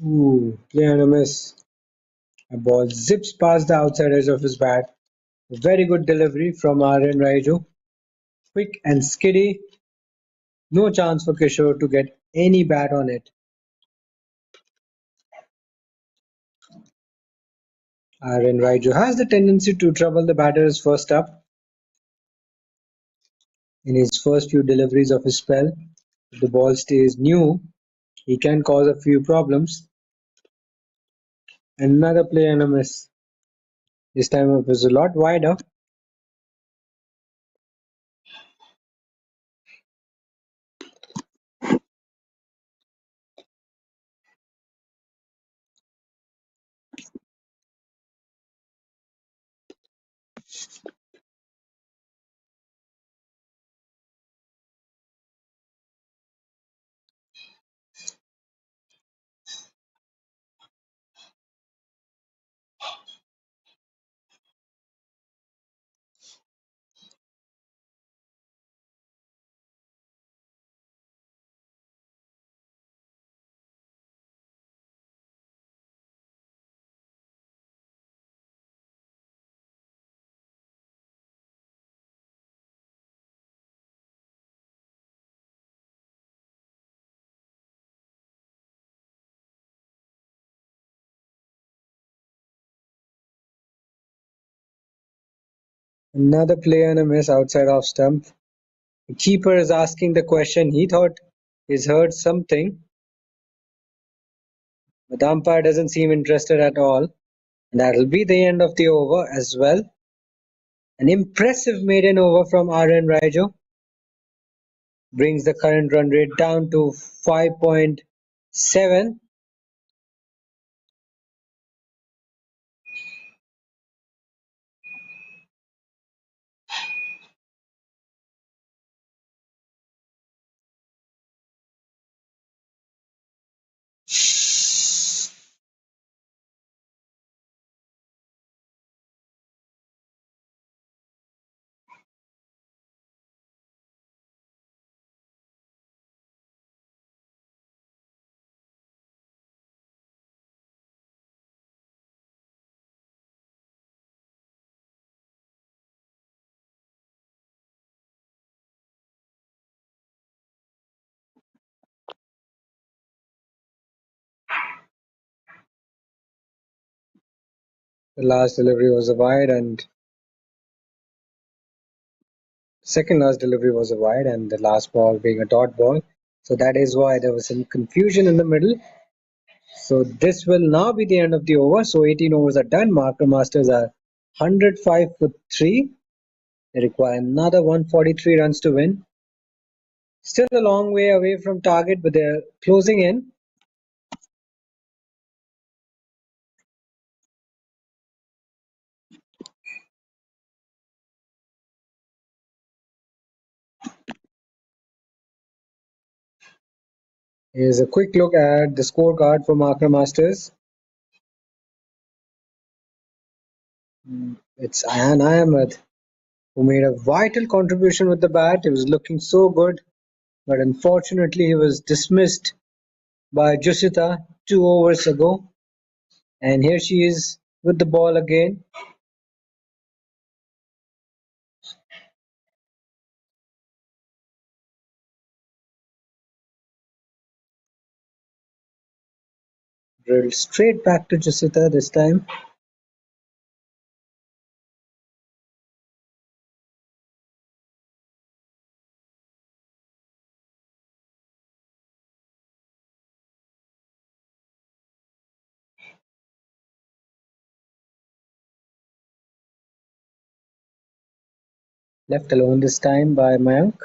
Ooh, play on a miss. A ball zips past the outside edge of his bat. A very good delivery from Aryan Raju. Quick and skiddy. No chance for Kishore to get any bat on it. Aryan Raju has the tendency to trouble the batters first up in his first few deliveries of his spell. If the ball stays new, he can cause a few problems. Another play and a miss. This time it was a lot wider. Another play and a miss outside off stump. The keeper is asking the question. He thought he's heard something, but the umpire doesn't seem interested at all. And that'll be the end of the over as well. An impressive maiden over from Aryan Raju brings the current run rate down to 5.7. The last delivery was a wide, and second last delivery was a wide, and the last ball being a dot ball. So that is why there was some confusion in the middle. So this will now be the end of the over. So 18 overs are done. Marker Masters are 105 for 3. They require another 143 runs to win. Still a long way away from target, but they're closing in. Here's a quick look at the scorecard for Marker Masters. It's Ayan Ahmed who made a vital contribution with the bat. He was looking so good, but unfortunately he was dismissed by Jusita 2 overs ago. And here she is with the ball again. Drilled straight back to Jusita this time. Left alone this time by Mayank.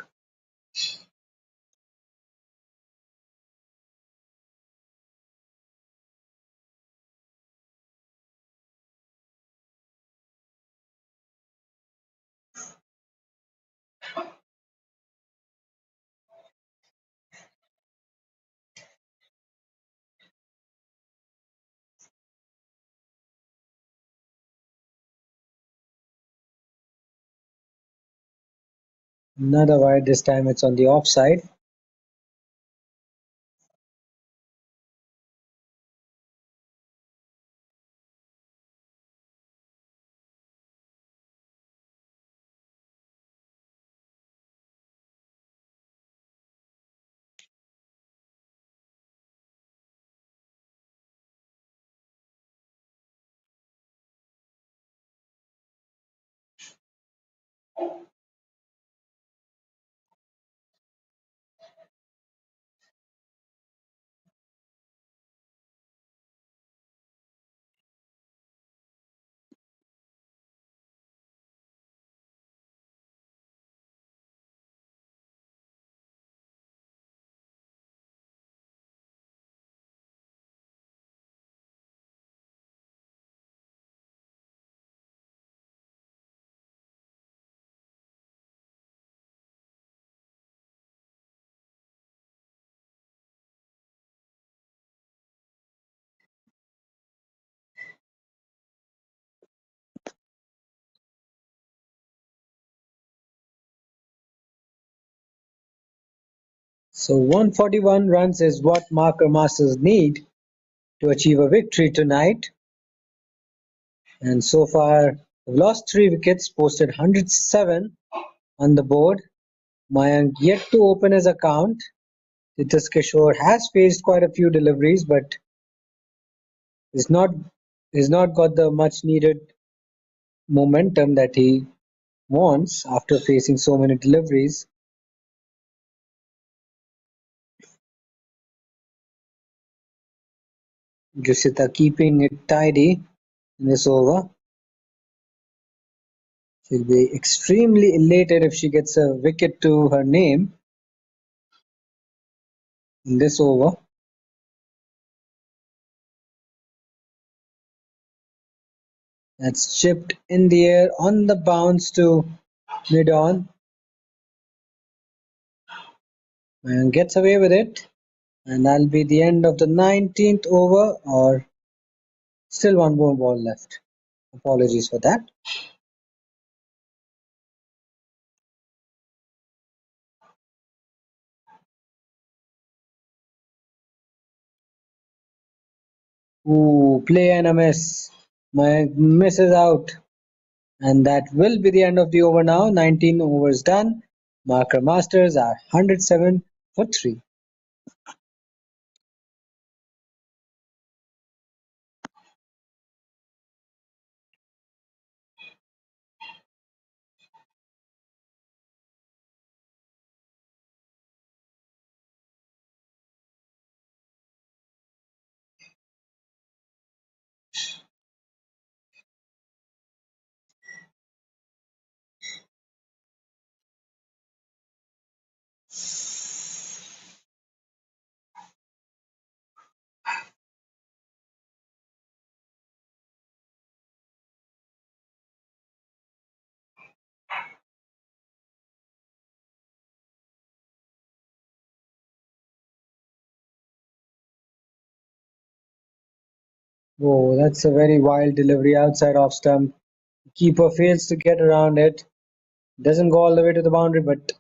Another wide, this time it's on the offside. So 141 runs is what Marker Masters need to achieve a victory tonight. And so far, they've lost 3 wickets, posted 107 on the board. Mayank yet to open his account. Titus Kishore has faced quite a few deliveries, but he's not got the much needed momentum that he wants after facing so many deliveries. Jusita keeping it tidy in this over. She'll be extremely elated if she gets a wicket to her name in this over. That's chipped in the air on the bounce to mid-on. And gets away with it. And that'll be the end of the 19th over, or still one more ball left. Apologies for that. Ooh, play and a miss. Mayank misses out. And that will be the end of the over now. 19 overs done. Marker Masters are 107 for 3. Oh, that's a very wild delivery outside off stump. Keeper fails to get around it. Doesn't go all the way to the boundary, but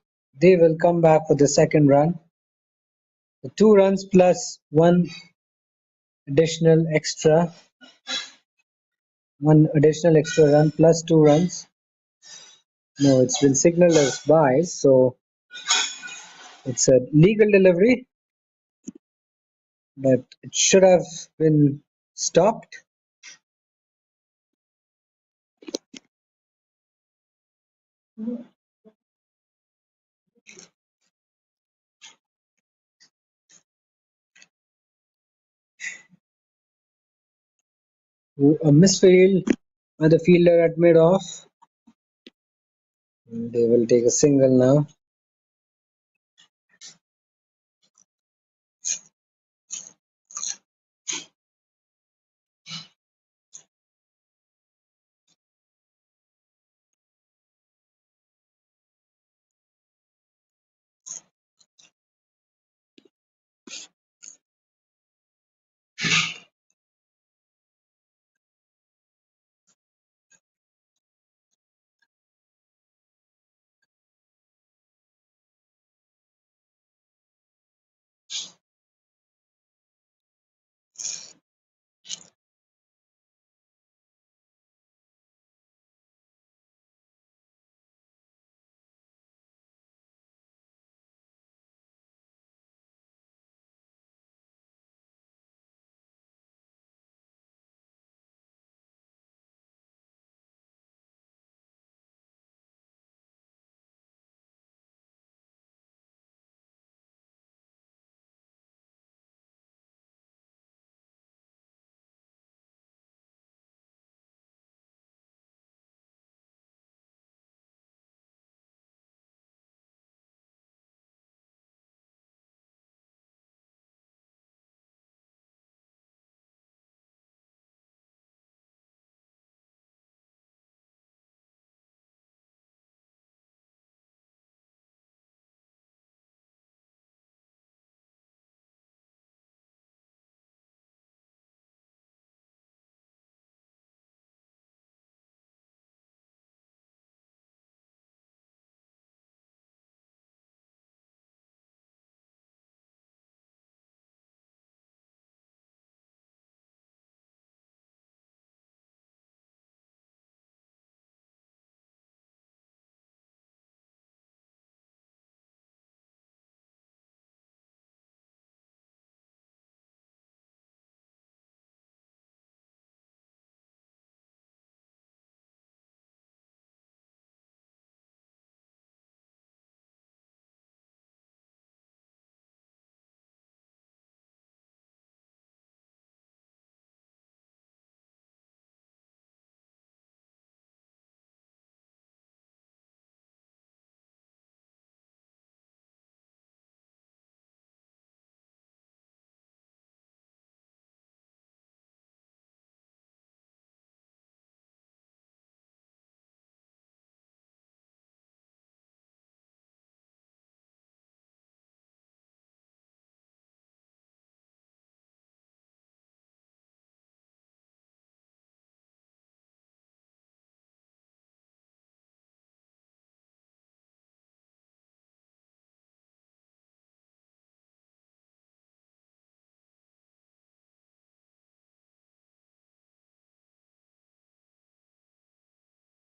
they will come back for the second run. The 2 runs plus additional extra, one additional extra run plus 2 runs. No, it's been signaled as buys, so it's a legal delivery, but it should have been stopped. A misfield by the fielder at mid-off. They will take a single now.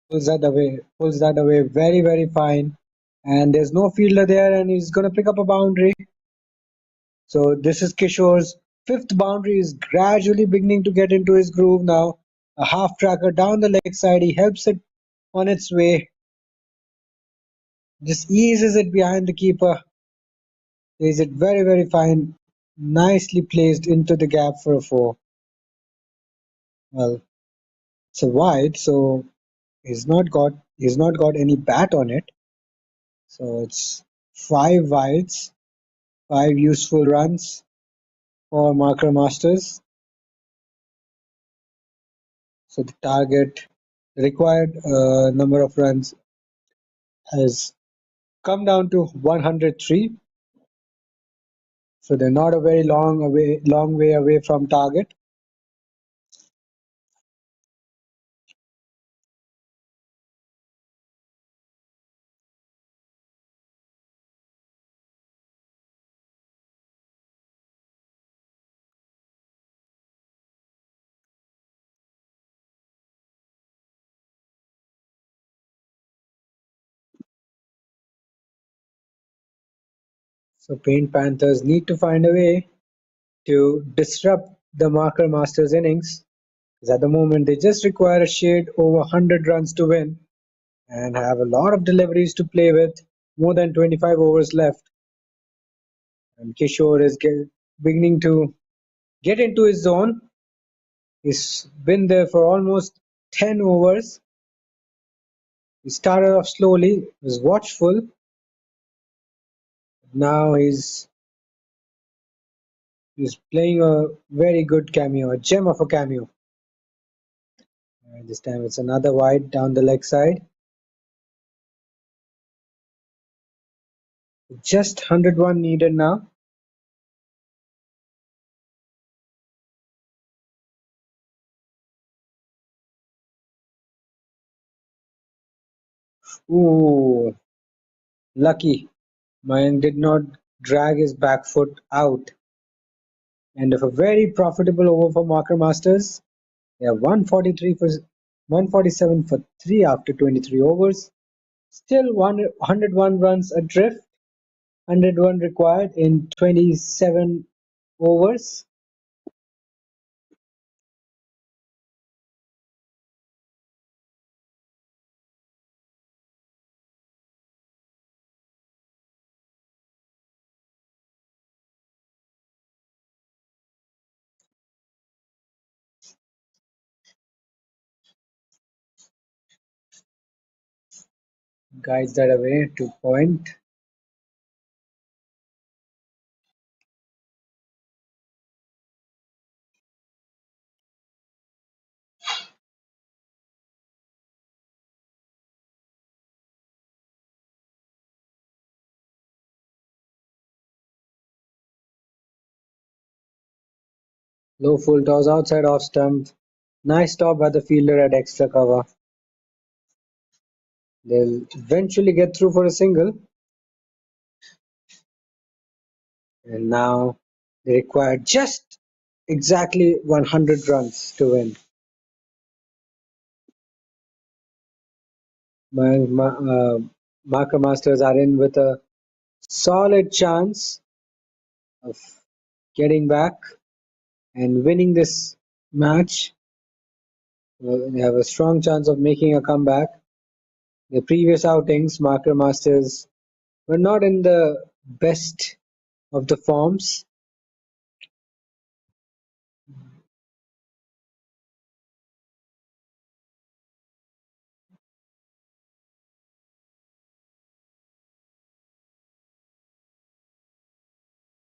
Pulls that away very, very fine. And there's no fielder there, and he's going to pick up a boundary. So this is Kishore's fifth boundary. Is gradually beginning to get into his groove now. A half tracker down the leg side. He helps it on its way. Just eases it behind the keeper. Plays it very, very fine. Nicely placed into the gap for a four. Well, it's a wide, so he's not got any bat on it. So it's 5 wides, 5 useful runs for Marker Masters. So the required number of runs has come down to 103. So they're not a very long way away from target. So Paint Panthers need to find a way to disrupt the Marker Masters innings, because at the moment they just require a shade over 100 runs to win and have a lot of deliveries to play with, more than 25 overs left. And Kishore is beginning to get into his zone. He's been there for almost 10 overs. He started off slowly, was watchful. Now he's playing a very good cameo, a gem of a cameo. And this time it's another wide down the leg side. Just 101 needed now. Ooh, lucky. Mayank did not drag his back foot out. End of a very profitable over for Marker Masters. They have 147 for 3 after 23 overs. Still 101 runs adrift. 101 required in 27 overs. Guides that away to point. Low full toss outside off stump. Nice stop by the fielder at extra cover. They'll eventually get through for a single. And now they require just exactly 100 runs to win. Marker Masters are in with a solid chance of getting back and winning this match. They have a strong chance of making a comeback. The previous outings, Marker Masters were not in the best of the forms.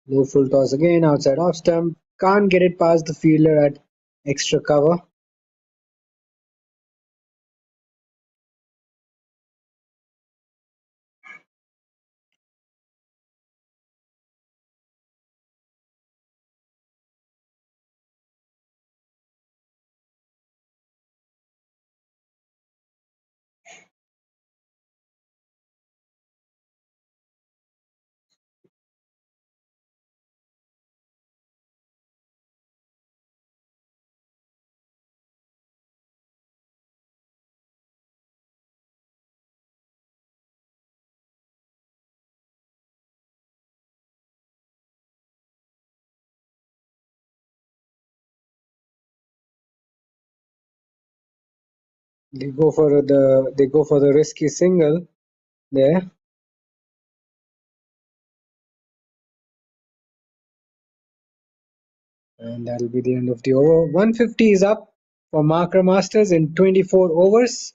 Low full toss again, outside off stump. Can't get it past the fielder at extra cover. They go for the risky single there, and that'll be the end of the over. 150 is up for Marker Masters in 24 overs,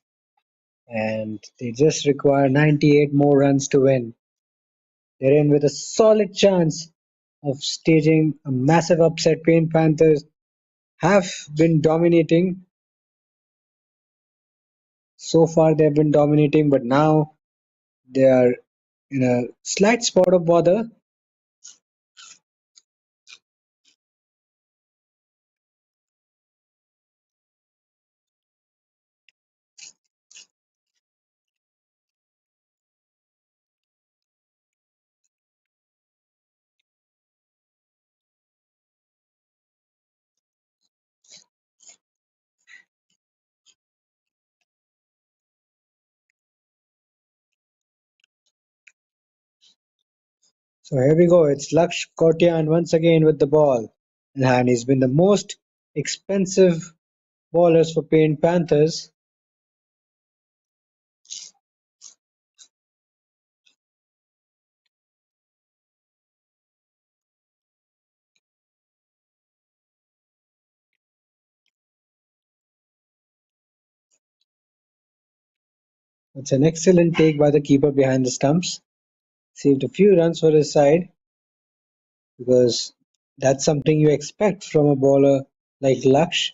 and they just require 98 more runs to win. They're in with a solid chance of staging a massive upset. Paint Panthers have been dominating. So far, they've been dominating, but now they are in a slight spot of bother. So here we go. It's Laksh Kotian once again with the ball in hand. He's been the most expensive bowlers for Paint Panthers. It's an excellent take by the keeper behind the stumps. Saved a few runs for his side because that's something you expect from a bowler like Laksh.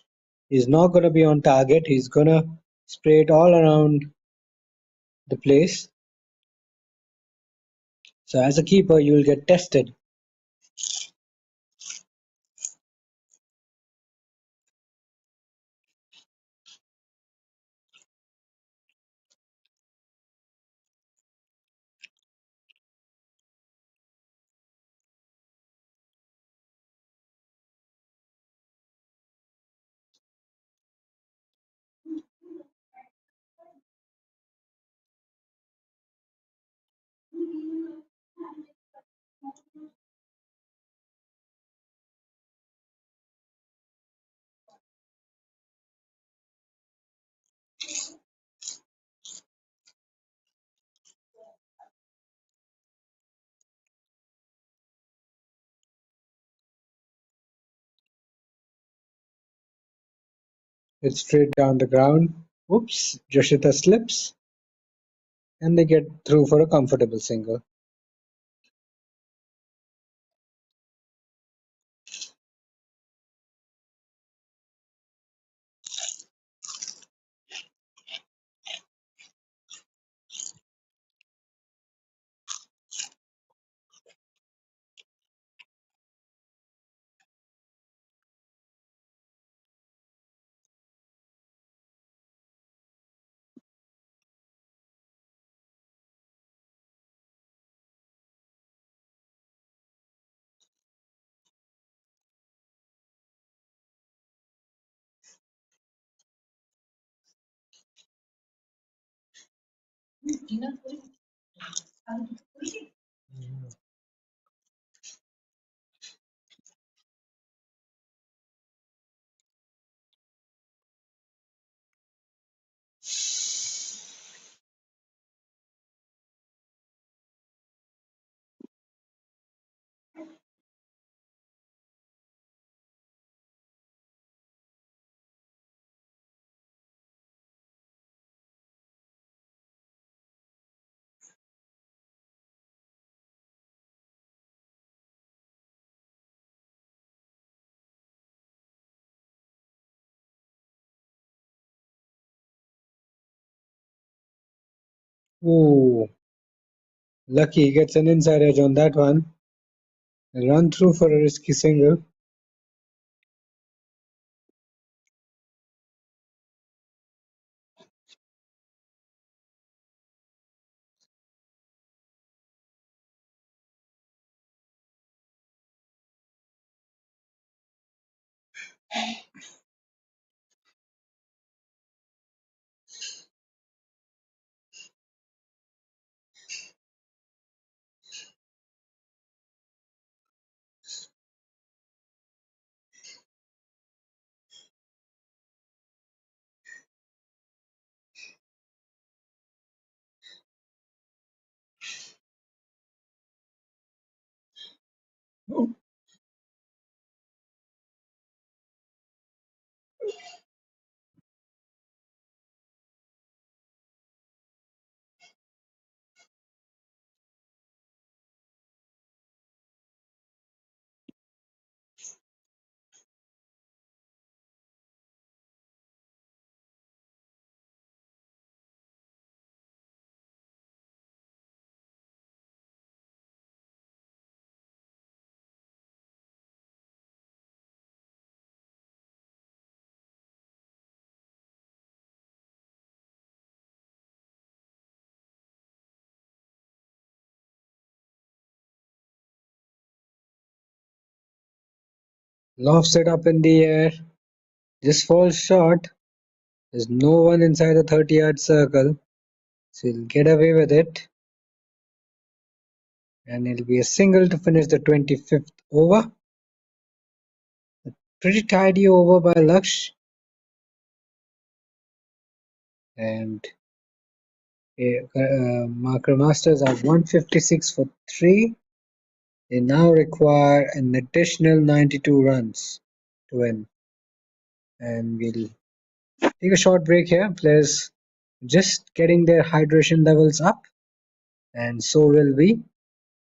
He's not going to be on target. He's going to spray it all around the place. So as a keeper, you will get tested. It's straight down the ground. Oops, Joshita slips and they get through for a comfortable single. Ooh, lucky gets an inside edge on that one. Run through for a risky single. Lofts it up in the air. Just falls short. There's no one inside the 30-yard circle. So he'll get away with it. And it'll be a single to finish the 25th over. Pretty tidy over by Laksh. And Marker Masters are 156 for 3. They now require an additional 92 runs to win. And we'll take a short break here. Players just getting their hydration levels up. And so will we.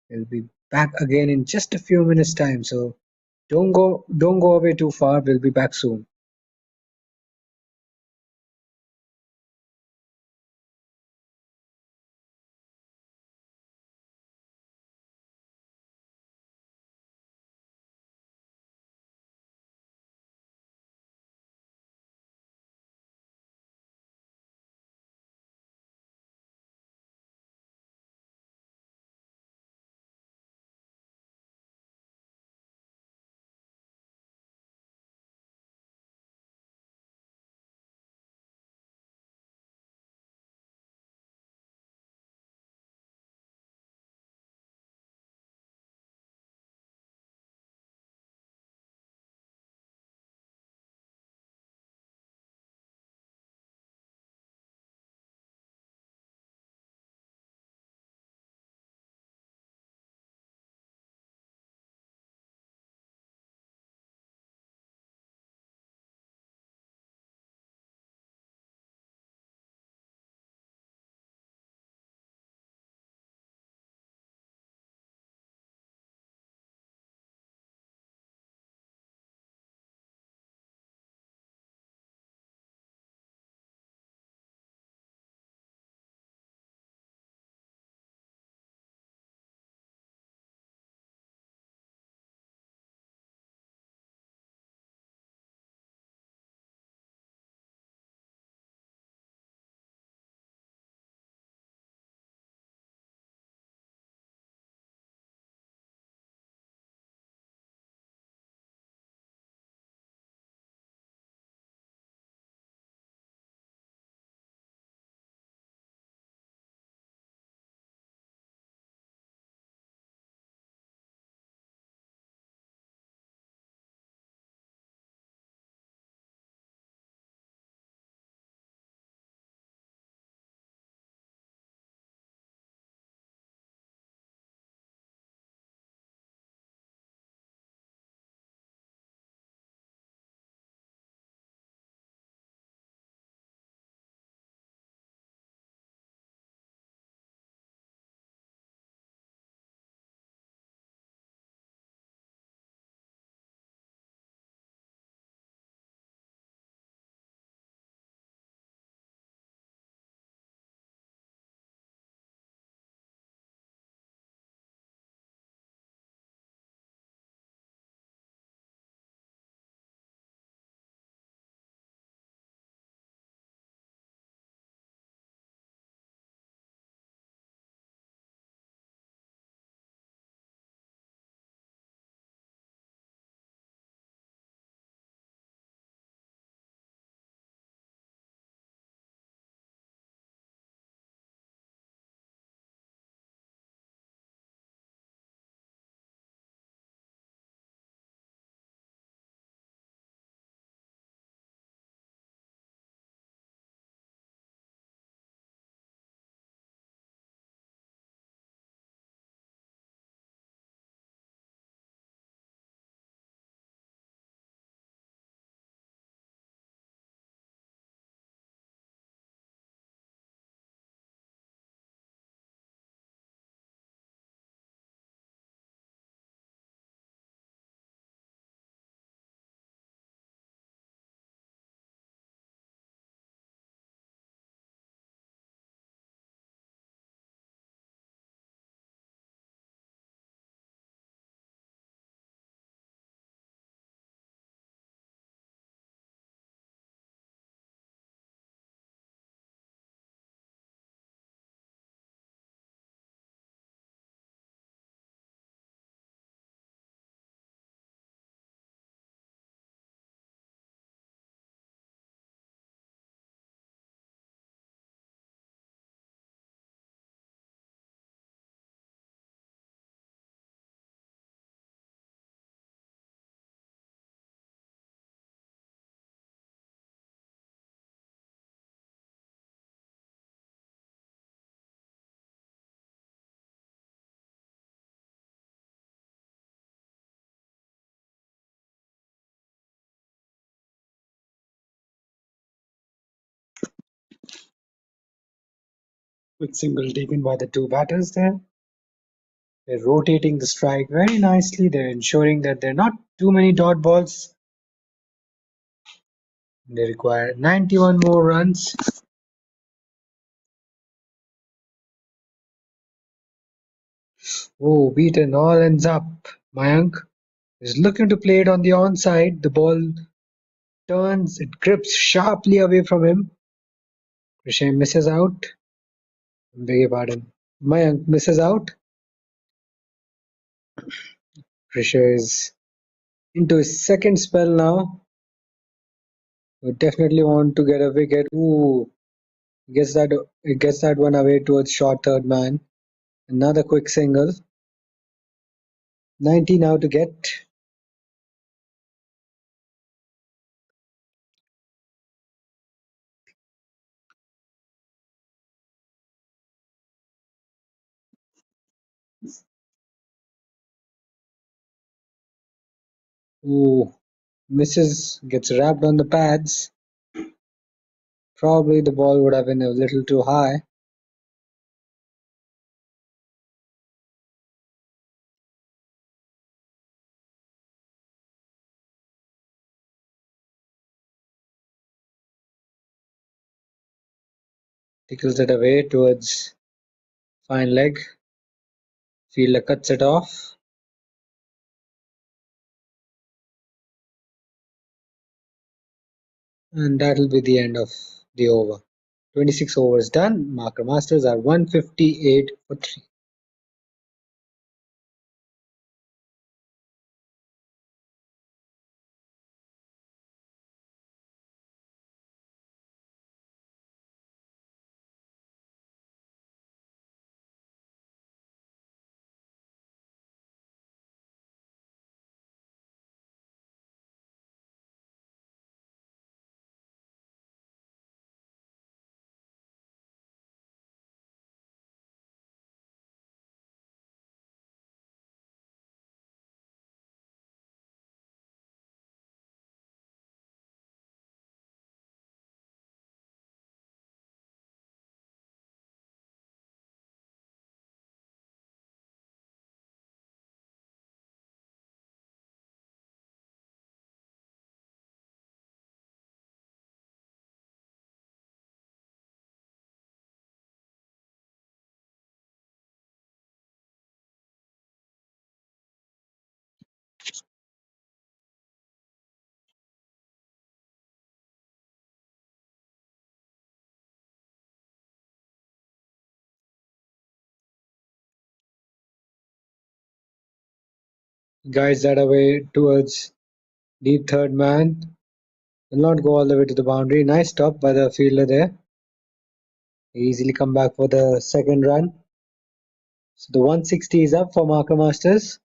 We'll be back again in just a few minutes time. So don't go away too far. We'll be back soon. Quick single taken by the two batters there. They're rotating the strike very nicely. They're ensuring that there are not too many dot balls. They require 91 more runs. Oh, beaten. All ends up. Mayank is looking to play it on the onside. The ball turns, it grips sharply away from him. Krishan misses out. Beg your pardon. Mayank misses out. Krishan is into his second spell now. Would definitely want to get a wicket. Ooh, gets that one away towards short third man. Another quick single. 90 now to get. Ooh, misses, gets wrapped on the pads. Probably the ball would have been a little too high. Tickles it away towards fine leg. Fielder cuts it off. And that'll be the end of the over. 26 overs done. Marker Masters are 158 for 3. Guides that away towards deep third man. Will not go all the way to the boundary. Nice stop by the fielder there. Easily come back for the second run. So the 160 is up for Marker Masters.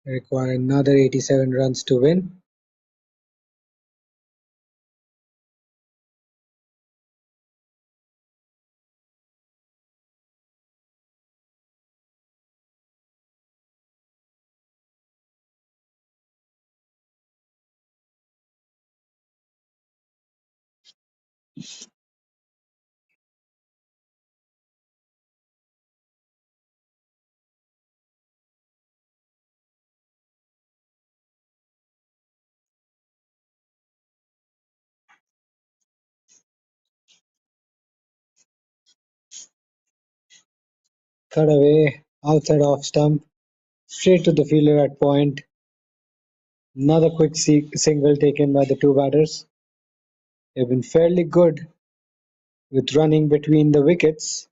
They require another 87 runs to win. Cut away, outside off stump, straight to the fielder at point. Another quick single taken by the two batters. They've been fairly good with running between the wickets.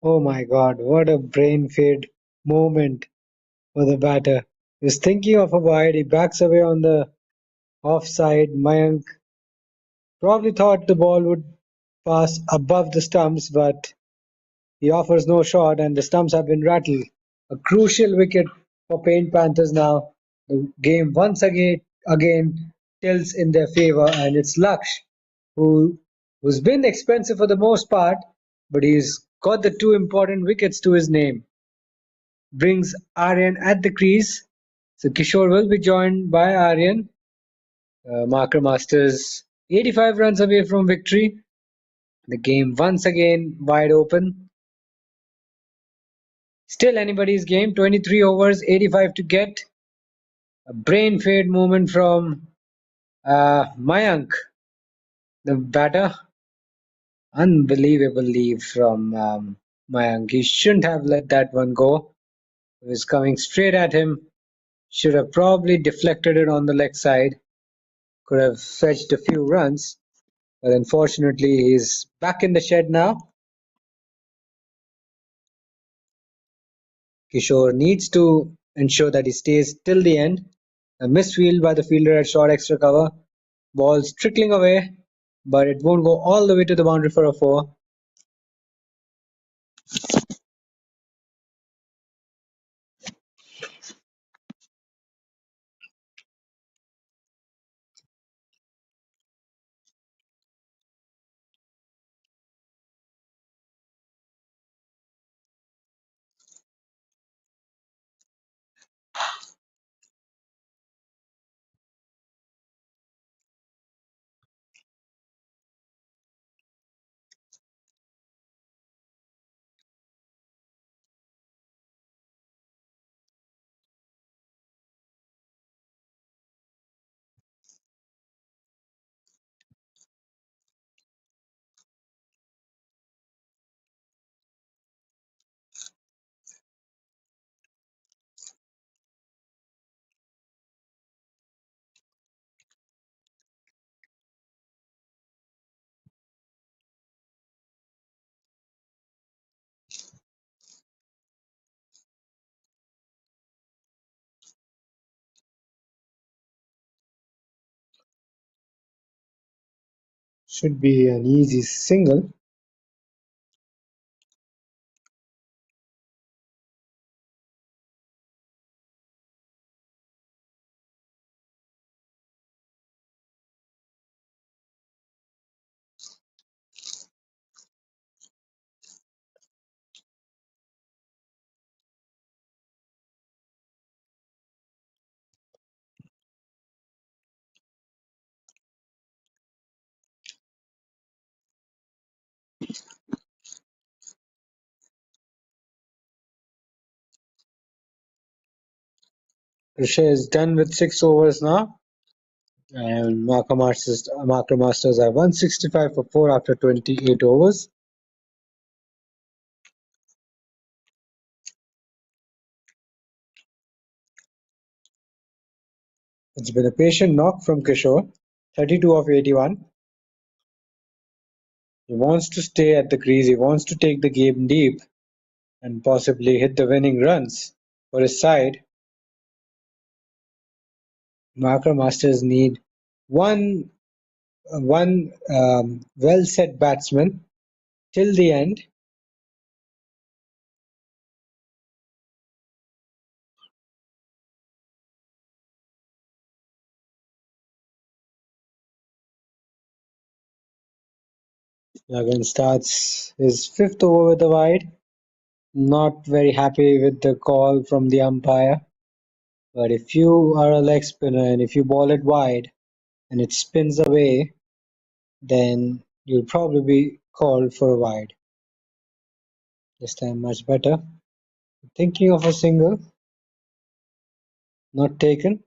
Oh my God, what a brain fade moment for the batter. He's thinking of a wide, he backs away on the offside. Mayank probably thought the ball would pass above the stumps, but he offers no shot and the stumps have been rattled. A crucial wicket for Paint Panthers now. The game once again tilts in their favour, and it's Laksh who's been expensive for the most part, but he's got the two important wickets to his name. Brings Aryan at the crease. So Kishore will be joined by Aryan. Marker Masters 85 runs away from victory. The game once again wide open. Still anybody's game. 23 overs, 85 to get. A brain fade moment from Mayank, the batter. Unbelievable leave from Mayank. He shouldn't have let that one go. It was coming straight at him. Should have probably deflected it on the leg side. Could have fetched a few runs. But unfortunately, he's back in the shed now. Kishore needs to ensure that he stays till the end. A misfield by the fielder at short extra cover. Ball's trickling away, but it won't go all the way to the boundary for a four. Should be an easy single. Krisha is done with 6 overs now. And Marker Masters are 165 for 4 after 28 overs. It's been a patient knock from Kishore, 32 of 81. He wants to stay at the crease, he wants to take the game deep and possibly hit the winning runs for his side. Marker Masters need one well-set batsman till the end. Again starts his fifth over with a wide. Not very happy with the call from the umpire. But if you are a leg spinner and if you ball it wide and it spins away, then you'll probably be called for a wide. This time much better. Thinking of a single, not taken.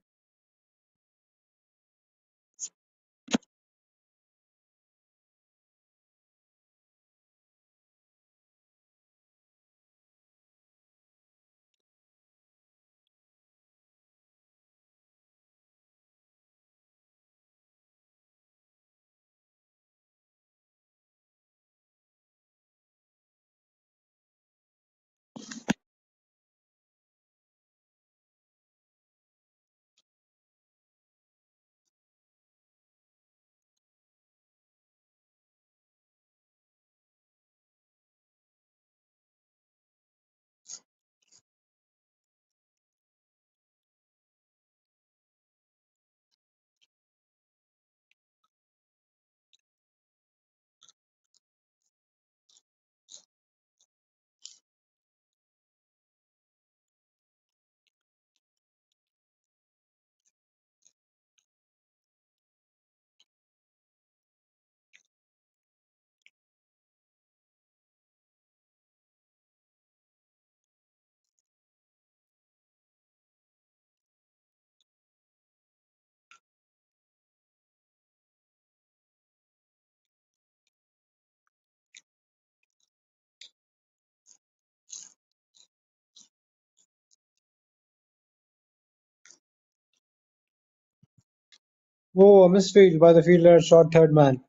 Oh, a misfield by the fielder, short third man.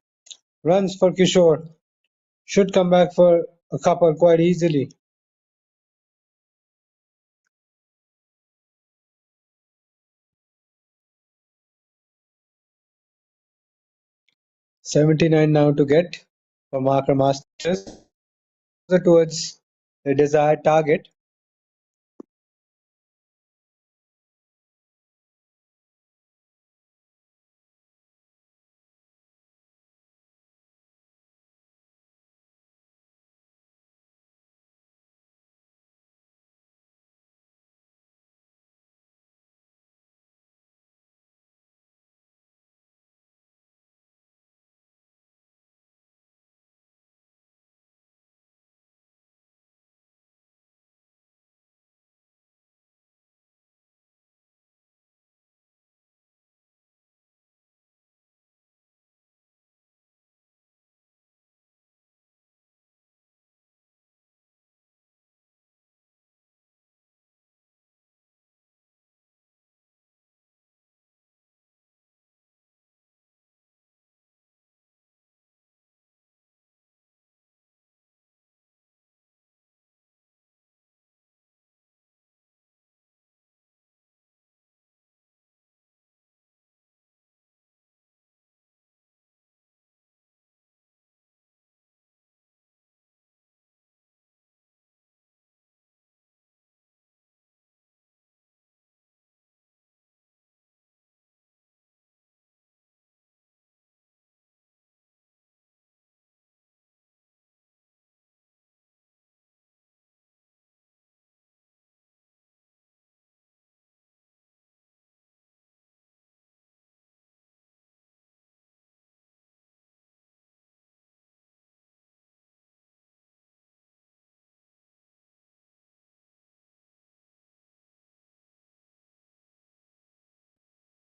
Runs for Kishore. Should come back for a couple quite easily. "79 now to get for marker masters towards the desired target.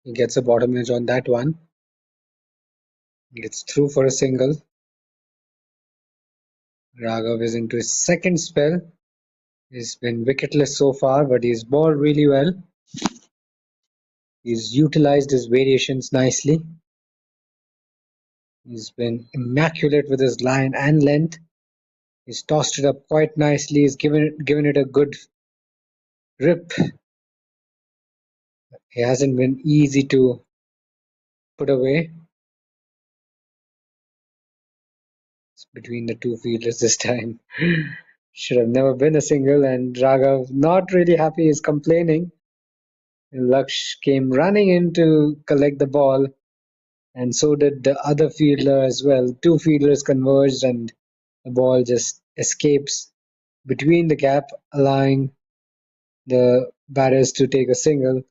He gets a bottom edge on that one. Gets through for a single. Raghav is into his second spell. He's been wicketless so far, but he's bowled really well. He's utilized his variations nicely. He's been immaculate with his line and length. He's tossed it up quite nicely. He's given it a good rip. He hasn't been easy to put away. It's between the two fielders this time. Should have never been a single, and Raghav not really happy. He's complaining. Laksh came running in to collect the ball, and so did the other fielder as well. Two fielders converged, and the ball just escapes between the gap, allowing the batters to take a single.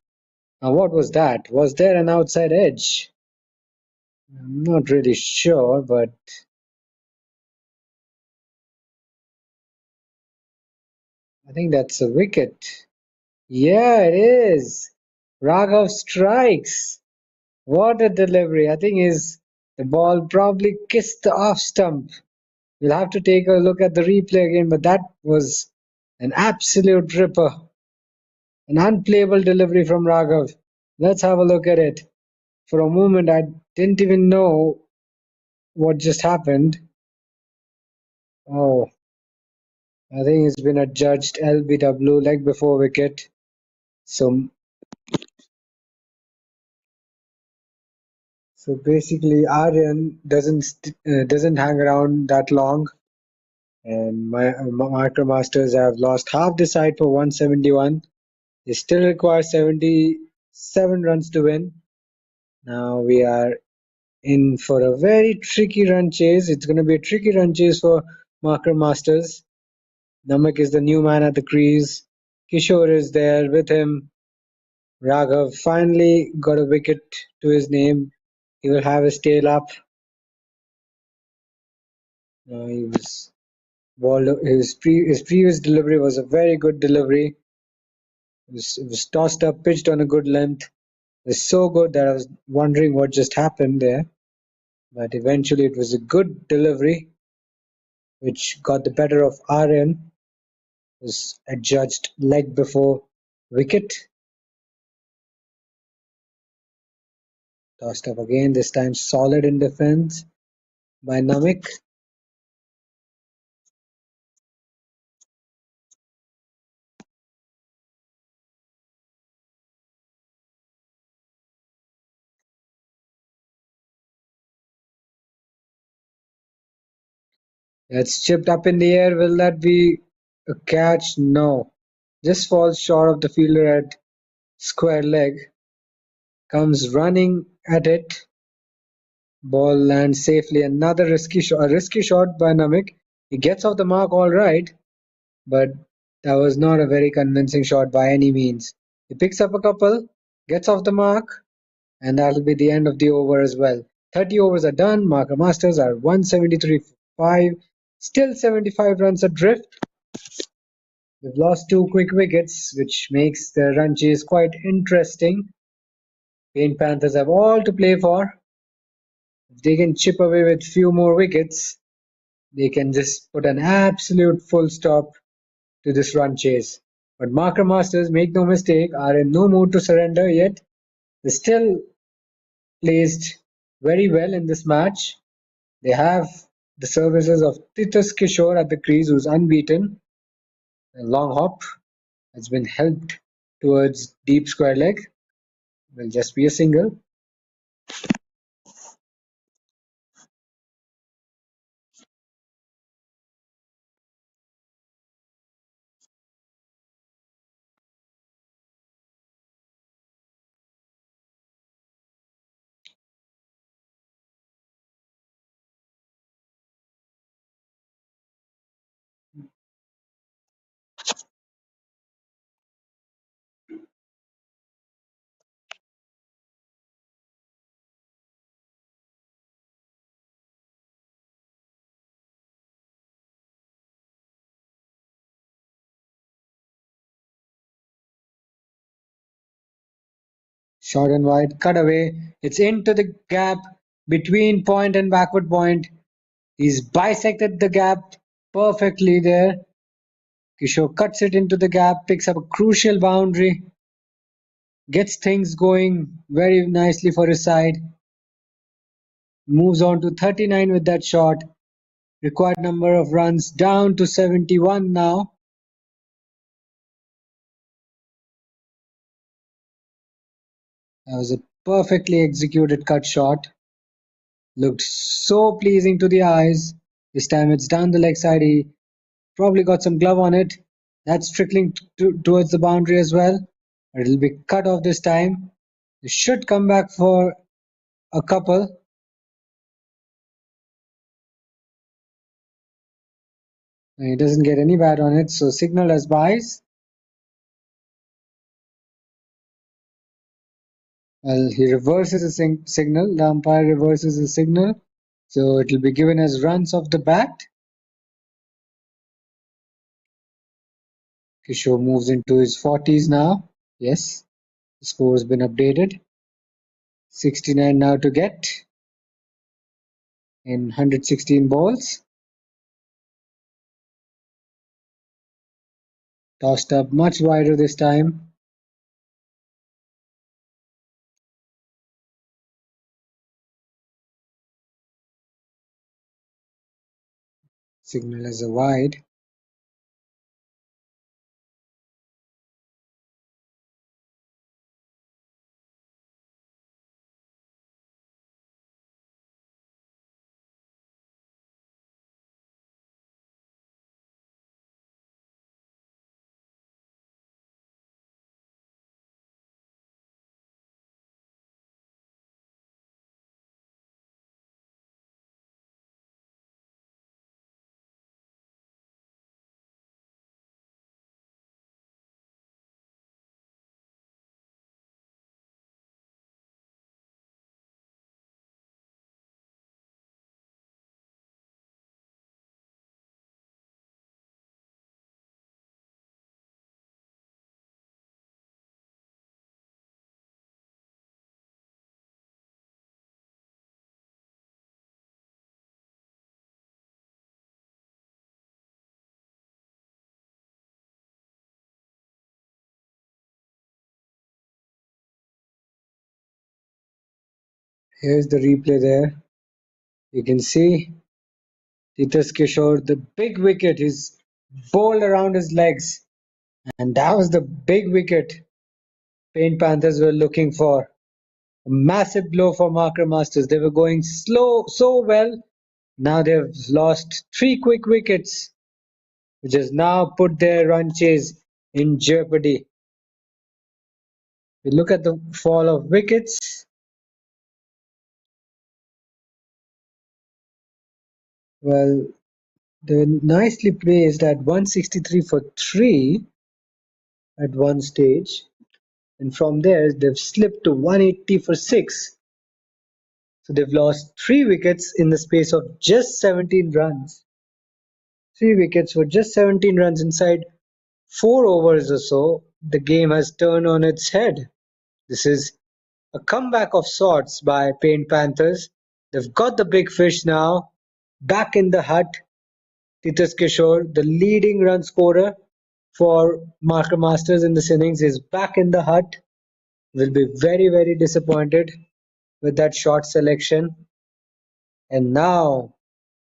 Now, what was that? Was there an outside edge? I'm not really sure, but I think that's a wicket. Yeah, it is. Raghav strikes. What a delivery. I think the ball probably kissed the off stump. We'll have to take a look at the replay again, but that was an absolute ripper. An unplayable delivery from Raghav. Let's have a look at it. For a moment, I didn't even know what just happened. Oh, I think it's been adjudged LBW, leg before wicket. So basically, Aryan doesn't hang around that long, and my Marker Masters have lost half the side for 171. They still require 77 runs to win. Now we are in for a very tricky run chase. It's going to be a tricky run chase for Marker Masters. Namak is the new man at the crease. Kishore is there with him. Raghav finally got a wicket to his name. He will have his tail up. He was balled. His previous delivery was a very good delivery. It was tossed up, pitched on a good length. It was so good that I was wondering what just happened there. But eventually it was a good delivery which got the better of Aryan. Was adjudged leg before wicket. Tossed up again, this time solid in defense by Namik. It's chipped up in the air. Will that be a catch? No. Just falls short of the fielder at square leg. Comes running at it. Ball lands safely. Another risky shot. A risky shot by Namik. He gets off the mark all right, but that was not a very convincing shot by any means. He picks up a couple, gets off the mark, and that'll be the end of the over as well. 30 overs are done. Marker Masters are 173 for 5. Still 75 runs adrift. We've lost 2 quick wickets, which makes the run chase quite interesting. Paint Panthers have all to play for. If they can chip away with few more wickets, they can just put an absolute full stop to this run chase. But Marker Masters, make no mistake, are in no mood to surrender yet. They still placed very well in this match. They have the services of Titus Kishore at the crease, who's unbeaten. A long hop has been helped towards deep square leg. Will just be a single. Short and wide, cut away. It's into the gap between point and backward point. He's bisected the gap perfectly there. Kishore cuts it into the gap, picks up a crucial boundary, gets things going very nicely for his side. Moves on to 39 with that shot. Required number of runs down to 71 now. That was a perfectly executed cut shot. Looked so pleasing to the eyes. This time it's down the leg side. He probably got some glove on it. That's trickling towards the boundary as well. But it'll be cut off this time. It should come back for a couple. And he doesn't get any bat on it, so signal as buys. Well, he reverses the signal. The umpire reverses the signal. So it will be given as runs off the bat. Kishore moves into his 40s now. Yes, the score has been updated. 69 now to get in 116 balls. Tossed up much wider this time. Signal as a wide. Here's the replay there. You can see Titus Kishore, the big wicket, is bowled around his legs. And that was the big wicket Paint Panthers were looking for. A massive blow for Marker Masters. They were going slow so well. Now they've lost 3 quick wickets, which has now put their run chase in jeopardy. We look at the fall of wickets. Well, they were nicely placed at 163 for 3 at one stage. And from there, they've slipped to 180 for 6. So they've lost 3 wickets in the space of just 17 runs. 3 wickets for just 17 runs inside 4 overs or so. The game has turned on its head. This is a comeback of sorts by Paint Panthers. They've got the big fish now back in the hut. Titus Kishore, the leading run scorer for Marker Masters in this innings, is back in the hut. Will be very, very disappointed with that short selection. And now,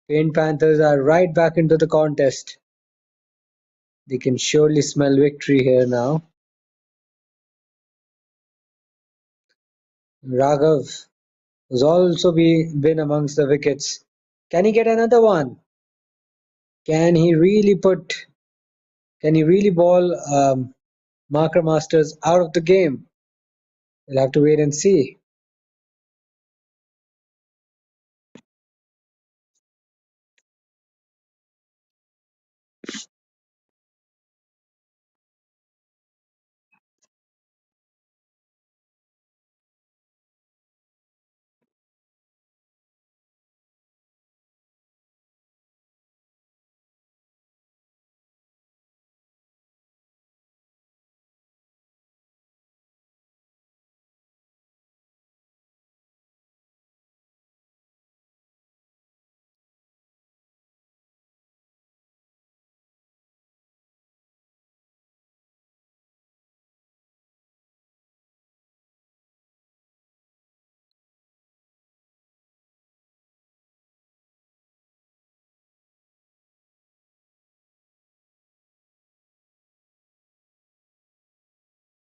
Paint Panthers are right back into the contest. They can surely smell victory here now. Raghav has also been amongst the wickets. Can he get another one? Can he really ball Marker Masters out of the game? We'll have to wait and see.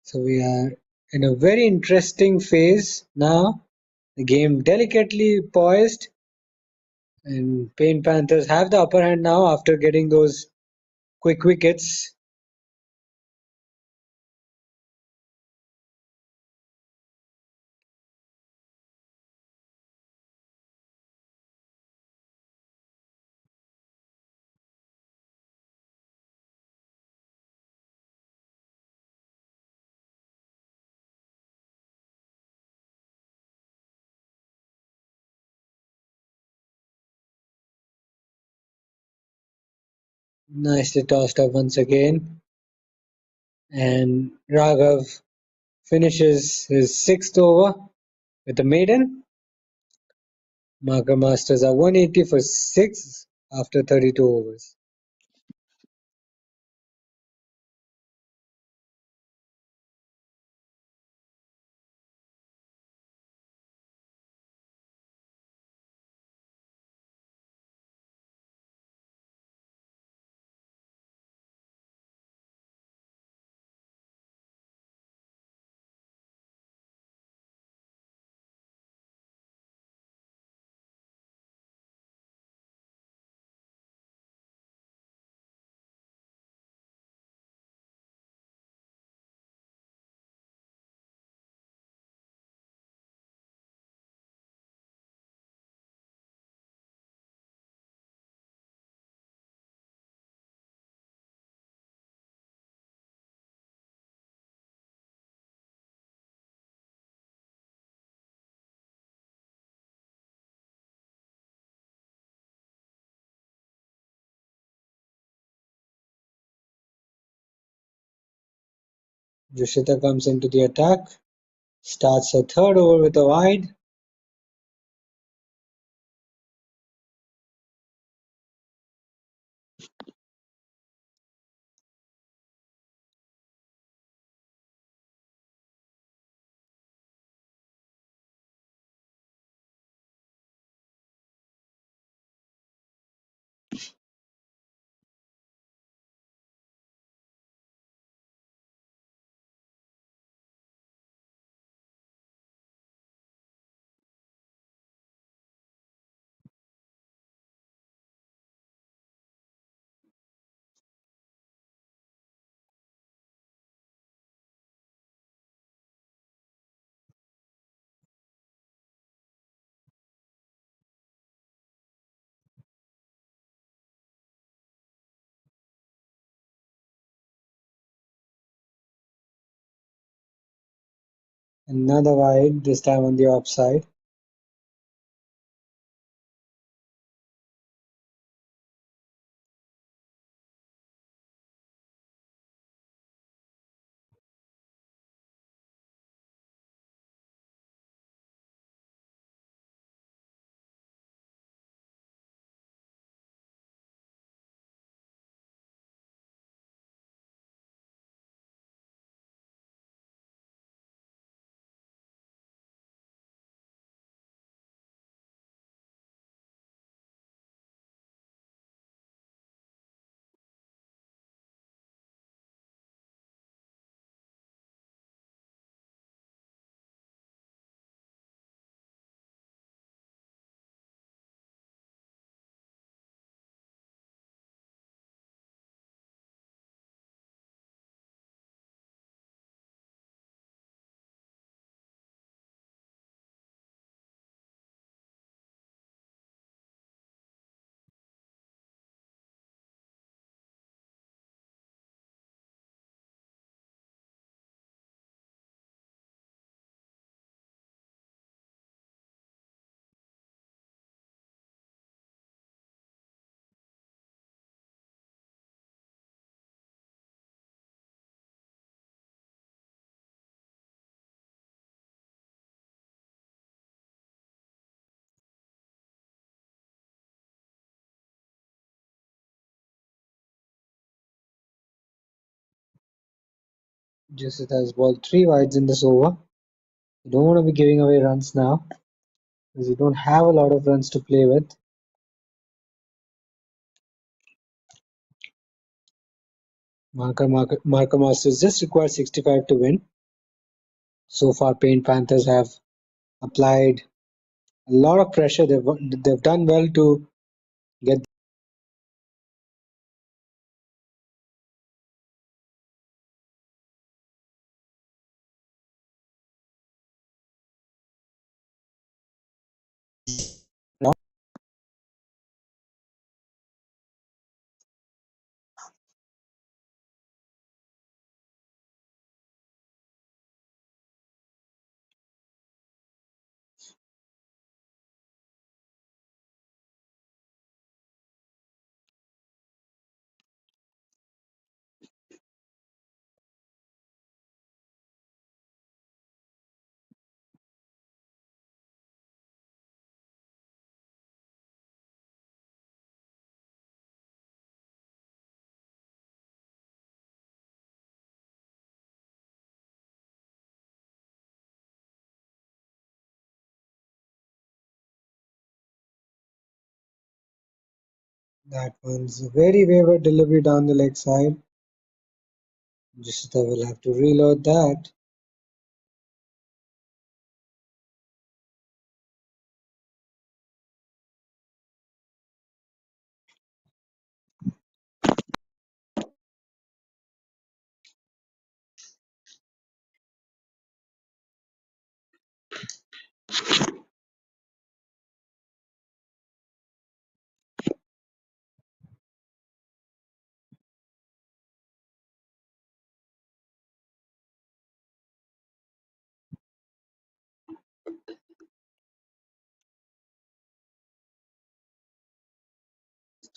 So we are in a very interesting phase now. The game delicately poised, and Paint Panthers have the upper hand now after getting those quick wickets. Nicely tossed up once again. And Raghav finishes his 6th over with a maiden. Marker Masters are 180 for 6 after 32 overs. Jushita comes into the attack, starts her 3rd over with a wide. Another wide, this time on the offside. Joseph has balled 3 wides in this over. You don't want to be giving away runs now because you don't have a lot of runs to play with. Marker Masters just require 65 to win. So far, Paint Panthers have applied a lot of pressure. They've done well to get now. That one's a very wayward delivery down the leg side. Joseph will have to reload that.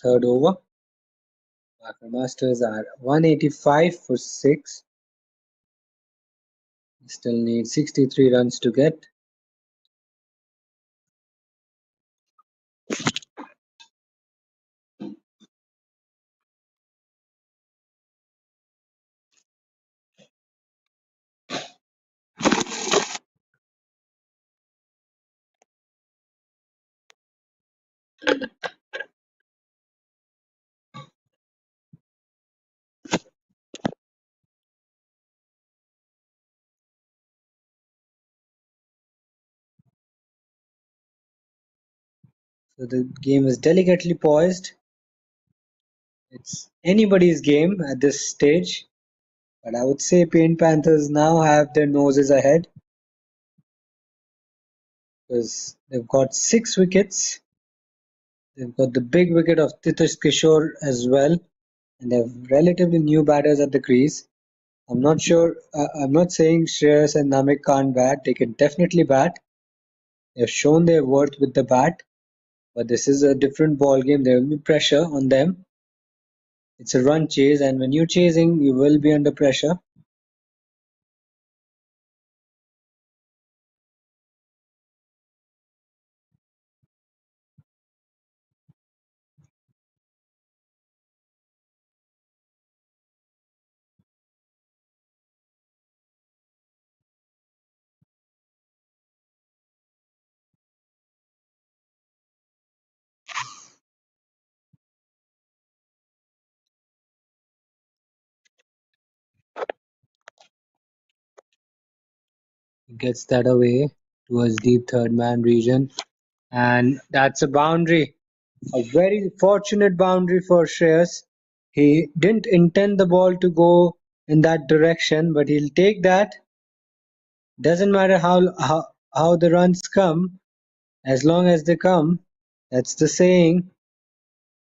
Third over. Marker Masters are 185 for 6. Still need 63 runs to get. So the game is delicately poised. It's anybody's game at this stage, but I would say Paint Panthers now have their noses ahead because they've got 6 wickets. They've got the big wicket of Titish Kishore as well, and they have relatively new batters at the crease. I'm not sure. I'm not saying Shreyas and Namik can't bat. They can definitely bat. They've shown their worth with the bat. But this is a different ball game. There will be pressure on them. It's a run chase, and when you're chasing, you will be under pressure. He gets that away towards deep third man region, and that's a boundary. A very fortunate boundary for Shreyas. He didn't intend the ball to go in that direction, but he'll take that. Doesn't matter how the runs come, as long as they come. That's the saying.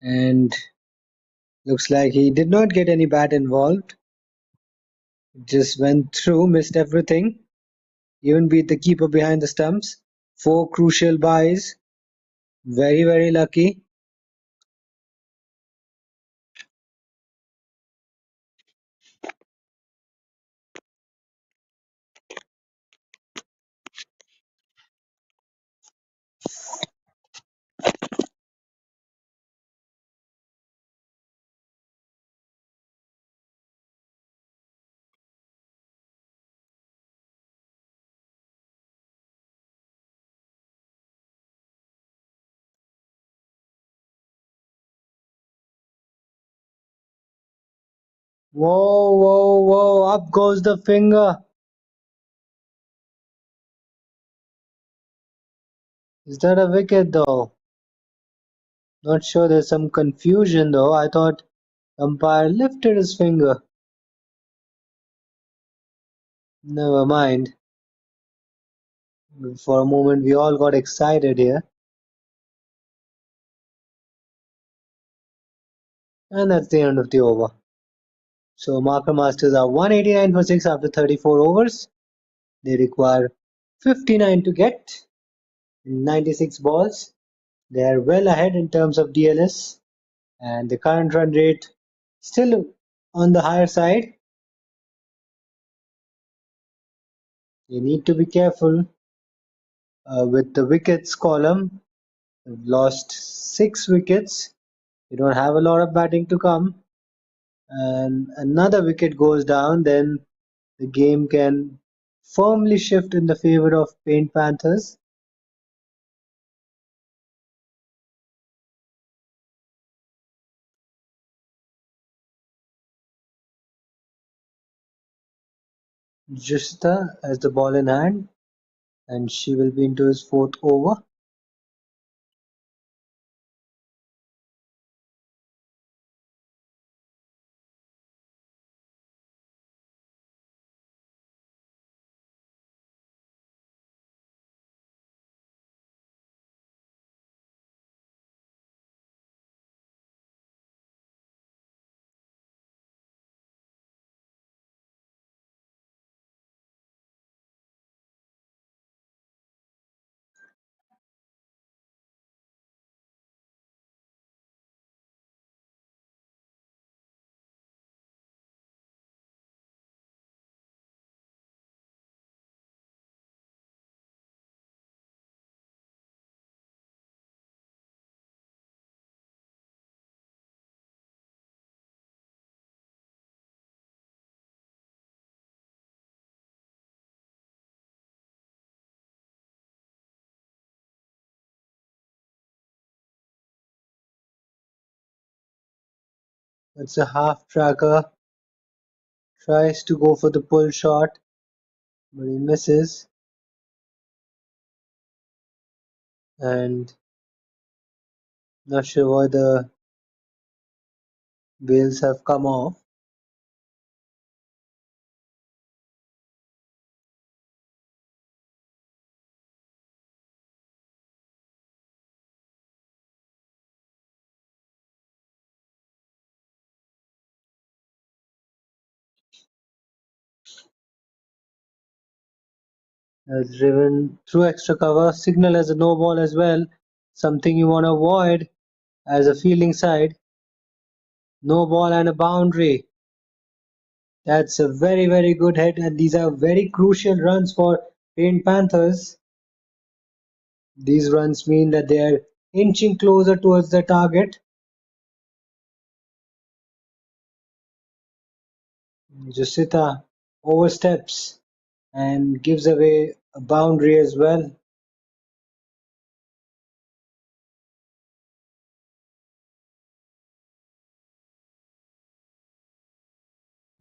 And looks like he did not get any bat involved. Just went through, missed everything. Even beat the keeper behind the stumps. 4 crucial byes. Very, very lucky. Whoa, whoa, whoa. Up goes the finger. Is that a wicket though? Not sure, there's some confusion though. I thought umpire lifted his finger. Never mind. For a moment we all got excited here. And that's the end of the over. So Marker Masters are 189 for 6 after 34 overs. They require 59 to get 96 balls. They are well ahead in terms of DLS, and the current run rate still on the higher side. You need to be careful with the wickets column. We've lost 6 wickets. You don't have a lot of batting to come, and another wicket goes down, then the game can firmly shift in the favor of Paint Panthers. Justa has the ball in hand, and she will be into his 4th over. It's a half tracker, tries to go for the pull shot, but he misses, and not sure why the bails have come off. Driven through extra cover, signal as a no ball as well. Something you want to avoid as a fielding side. No ball and a boundary. That's a very, very good hit, and these are very crucial runs for Paint Panthers. These runs mean that they are inching closer towards the target. Jusita oversteps and gives away a boundary as well.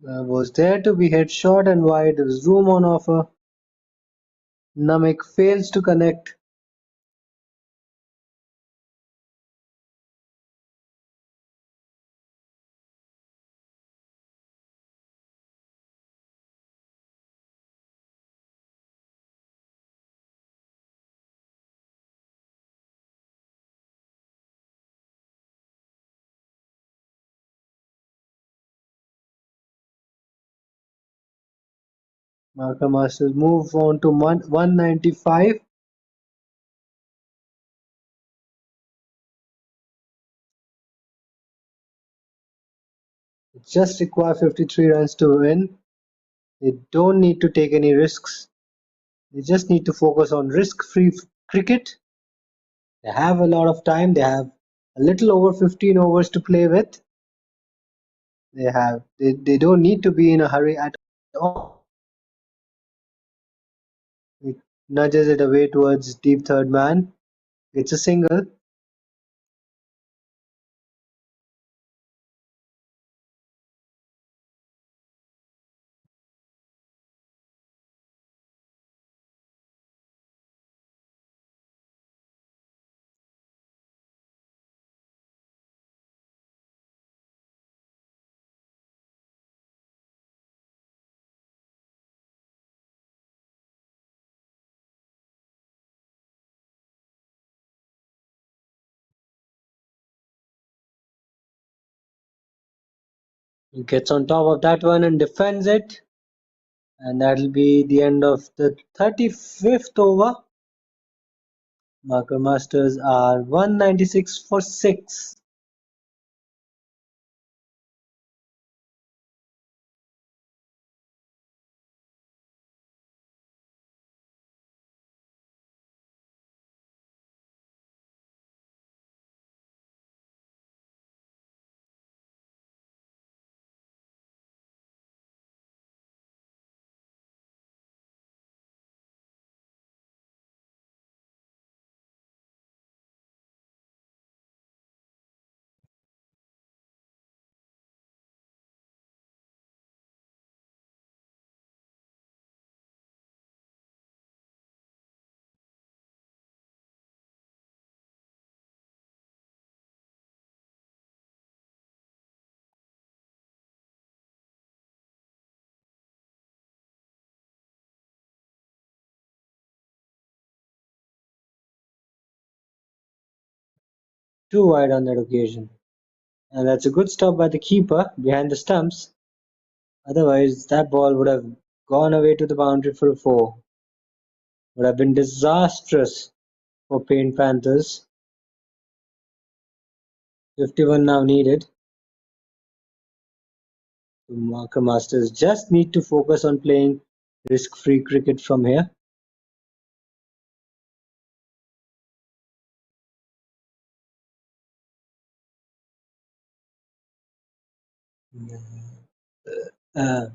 Was there to be hit short and wide. There was room on offer. Namik fails to connect. Marker Masters move on to 195. Just require 53 runs to win. They don't need to take any risks. They just need to focus on risk-free cricket. They have a lot of time. They have a little over 15 overs to play with. They don't need to be in a hurry at all. It nudges it away towards deep third man. It's a single. He gets on top of that one and defends it. And that'll be the end of the 35th over. Marker Masters are 196 for 6. Too wide on that occasion. And that's a good stop by the keeper behind the stumps. Otherwise, that ball would have gone away to the boundary for a 4. Would have been disastrous for Paint Panthers. 51 now needed. The Marker Masters just need to focus on playing risk-free cricket from here. Uh,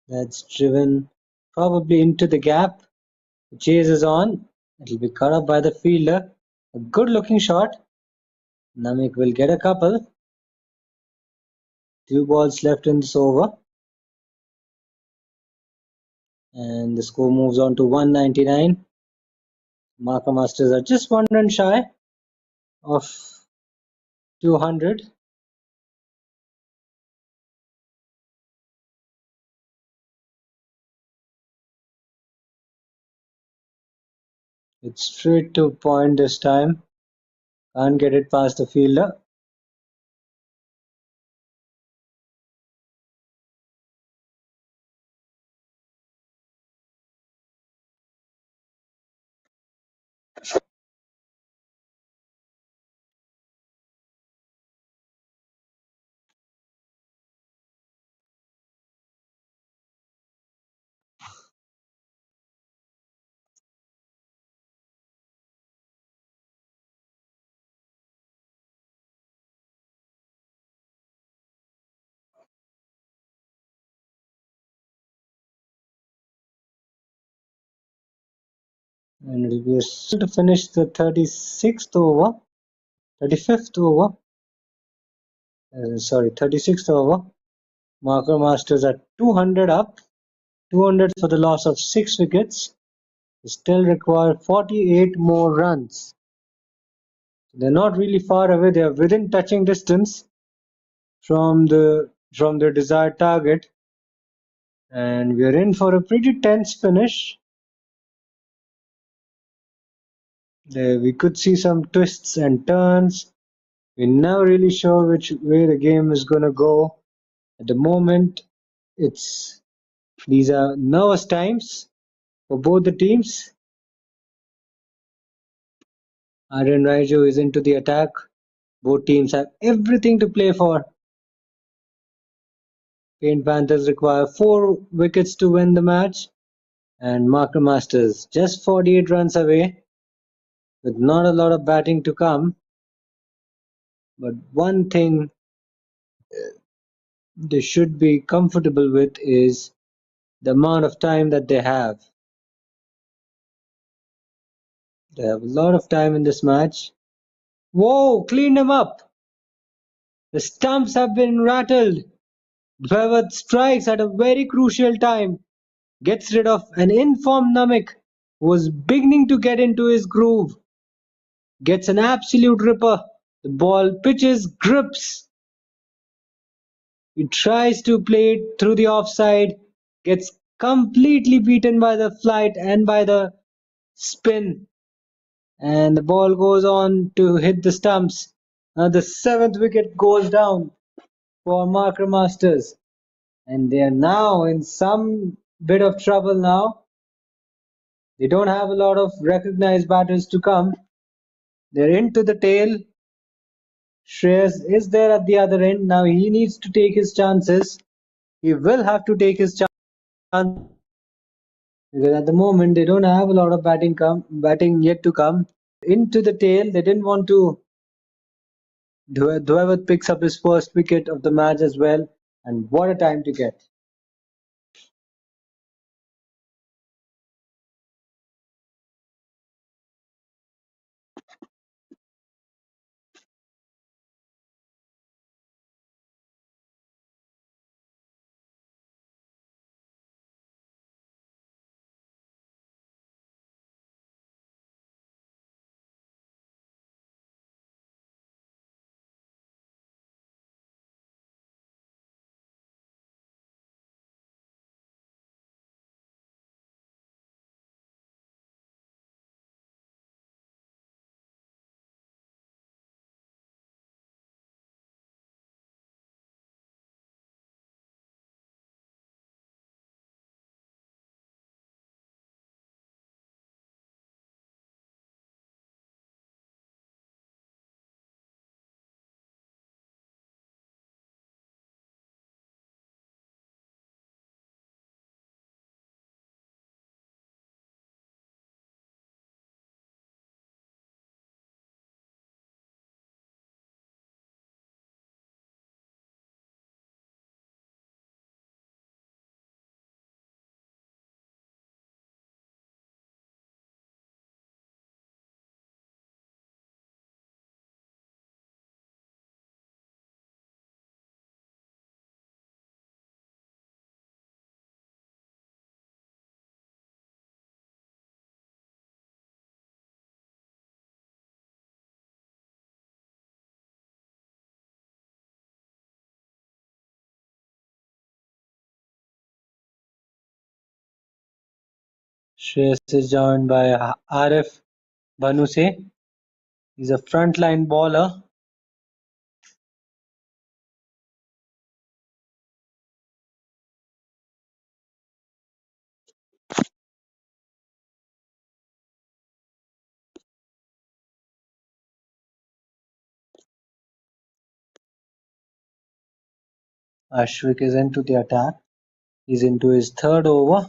That's driven probably into the gap. The chase is on. It'll be cut up by the fielder. A good looking shot. Namik will get a couple. 2 balls left in this over. And the score moves on to 199. Marker Masters are just 1 run shy of 200. It's straight to point this time. Can't get it past the fielder. And it'll be to finish the 36th over. 35th over. 36th over. Marker Masters are 200 up. 200 for the loss of 6 wickets. They still require 48 more runs. They're not really far away. They are within touching distance from their desired target. And we're in for a pretty tense finish. There we could see some twists and turns. We're never really sure which way the game is gonna go. At the moment, these are nervous times for both the teams. Aryan Raiju is into the attack. Both teams have everything to play for. Panthers require 4 wickets to win the match, and Marker Masters just 48 runs away with not a lot of batting to come. But one thing they should be comfortable with is the amount of time that they have. They have a lot of time in this match. Whoa, cleaned them up. The stumps have been rattled. Whoever strikes at a very crucial time gets rid of an informed Namik who was beginning to get into his groove. Gets an absolute ripper. The ball pitches, grips. He tries to play it through the offside. Gets completely beaten by the flight and by the spin. And the ball goes on to hit the stumps. The 7th wicket goes down for Marker Masters. And they are now in some bit of trouble now. They don't have a lot of recognized batters to come. They're into the tail. Shreyas is there at the other end. Now he needs to take his chances. He will have to take his chance because at the moment they don't have a lot of batting yet to come. Into the tail. They didn't want to. Whoever picks up his first wicket of the match as well. And what a time to get. Shreyas is joined by Arif Banuse. He's a frontline bowler. Ashwik is into the attack. He's into his third over.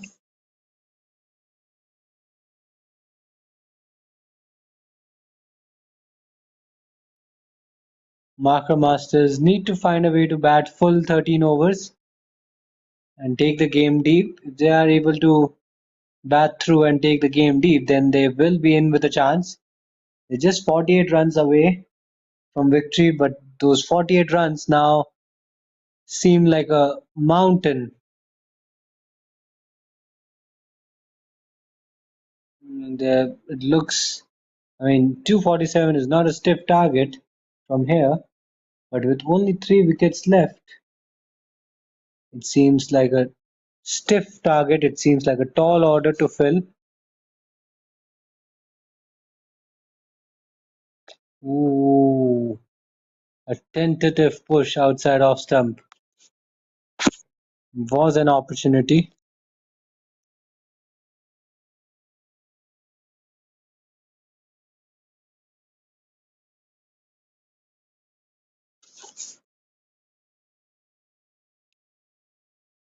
Marker Masters need to find a way to bat full 13 overs and take the game deep. If they are able to bat through and take the game deep, then they will be in with a chance. They're just 48 runs away from victory, but those 48 runs now seem like a mountain. It looks, 247 is not a stiff target from here, but with only 3 wickets left, it seems like a stiff target. It seems like a tall order to fill. Ooh, a tentative push outside off stump was an opportunity.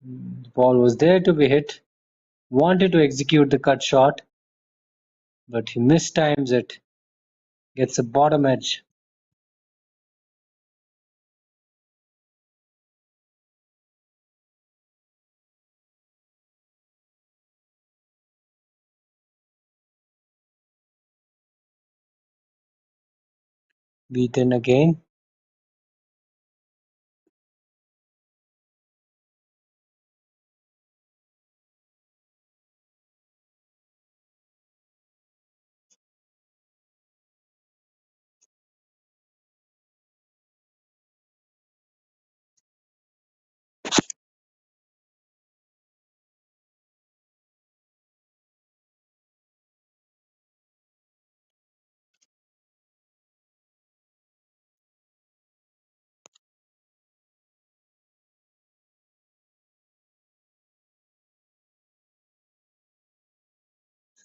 The ball was there to be hit. Wanted to execute the cut shot, but he mistimes it. Gets a bottom edge. Beaten again.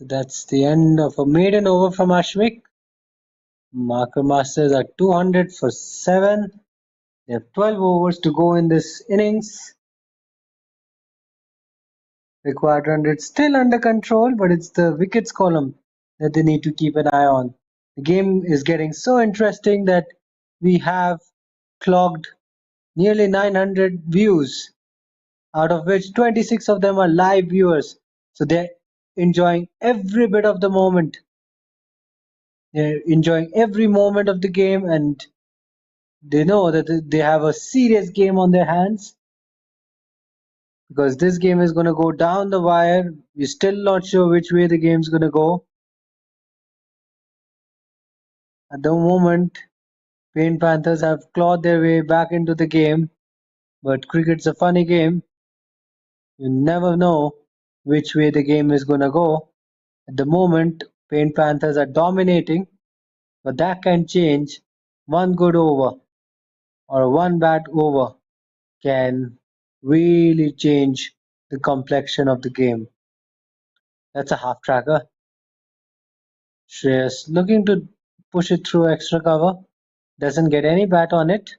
So that's the end of a maiden over from Ashwik. Marker Masters are 200 for 7. They have 12 overs to go in this innings. Required run rate still under control, but it's the wickets column that they need to keep an eye on. The game is getting so interesting that we have clocked nearly 900 views, out of which 26 of them are live viewers. So they're enjoying every bit of the moment. They're enjoying every moment of the game, and they know that they have a serious game on their hands, because this game is going to go down the wire. We're still not sure which way the game's going to go. At the moment, Paint Panthers have clawed their way back into the game, but cricket's a funny game. You never know which way the game is going to go. At the moment, Paint Panthers are dominating, but that can change. One good over or one bad over can really change the complexion of the game. That's a half tracker. Shreyas looking to push it through extra cover. Doesn't get any bat on it.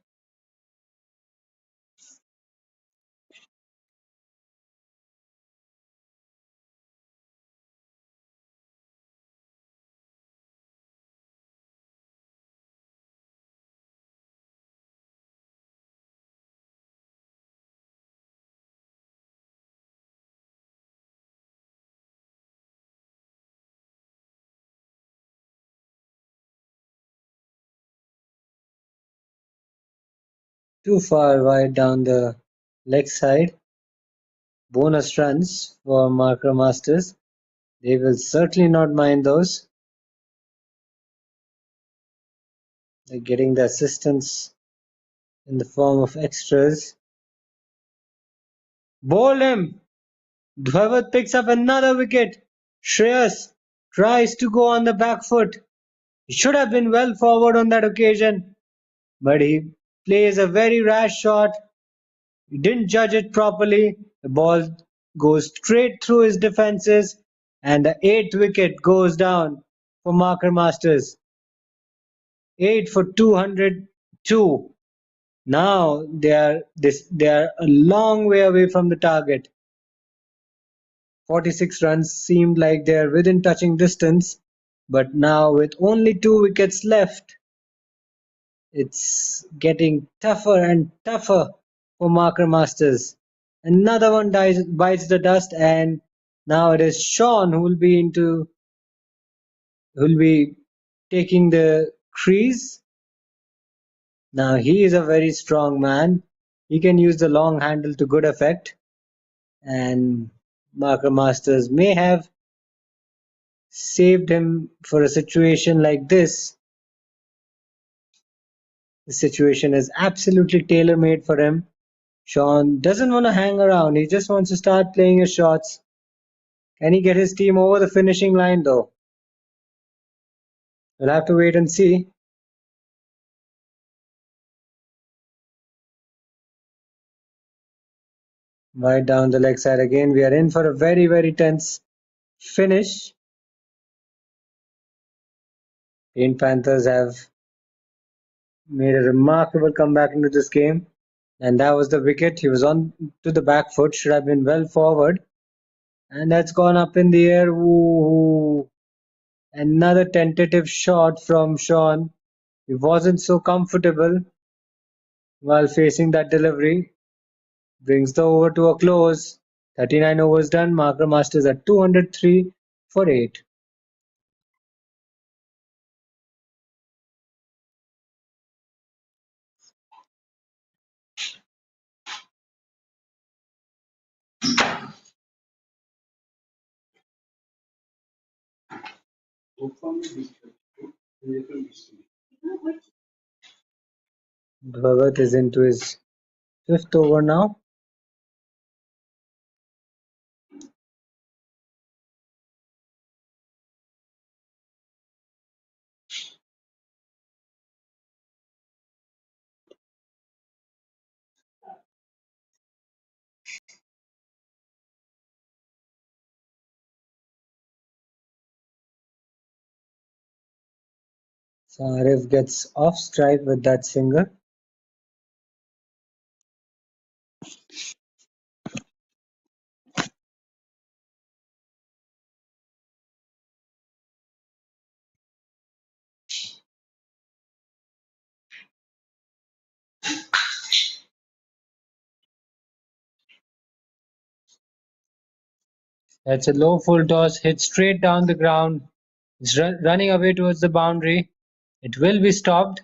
Too far wide down the leg side. Bonus runs for Marker Masters. They will certainly not mind those. They're getting the assistance in the form of extras. Bowl him! Dhawat picks up another wicket. Shreyas tries to go on the back foot. He should have been well forward on that occasion, but he plays a very rash shot. He didn't judge it properly. The ball goes straight through his defenses, and the eighth wicket goes down for Marker Masters. 8 for 202. Now they are a long way away from the target. 46 runs seemed like they are within touching distance, but now with only 2 wickets left, it's getting tougher and tougher for Marker Masters. Another one bites the dust, and now it is Sean who will be taking the crease. Now he is a very strong man. He can use the long handle to good effect, and Marker Masters may have saved him for a situation like this. The situation is absolutely tailor-made for him. Sean doesn't want to hang around. He just wants to start playing his shots. Can he get his team over the finishing line though? We'll have to wait and see. Right down the leg side again. We are in for a very, very tense finish. The Panthers have made a remarkable comeback into this game. And that was the wicket. He was on to the back foot, should have been well forward. And that's gone up in the air. Ooh. Another tentative shot from Sean. He wasn't so comfortable while facing that delivery. Brings the over to a close. 39 overs done. Marker Masters at 203 for 8. Bhagat is into his 5th over now. So Arif gets off strike with that single. That's a low full toss, hit straight down the ground. It's running away towards the boundary. It will be stopped,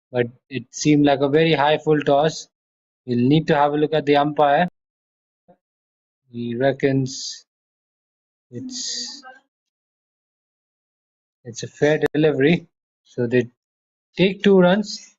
but it seemed like a very high full toss. We'll need to have a look at the umpire. He reckons it's a fair delivery. So they take 2 runs.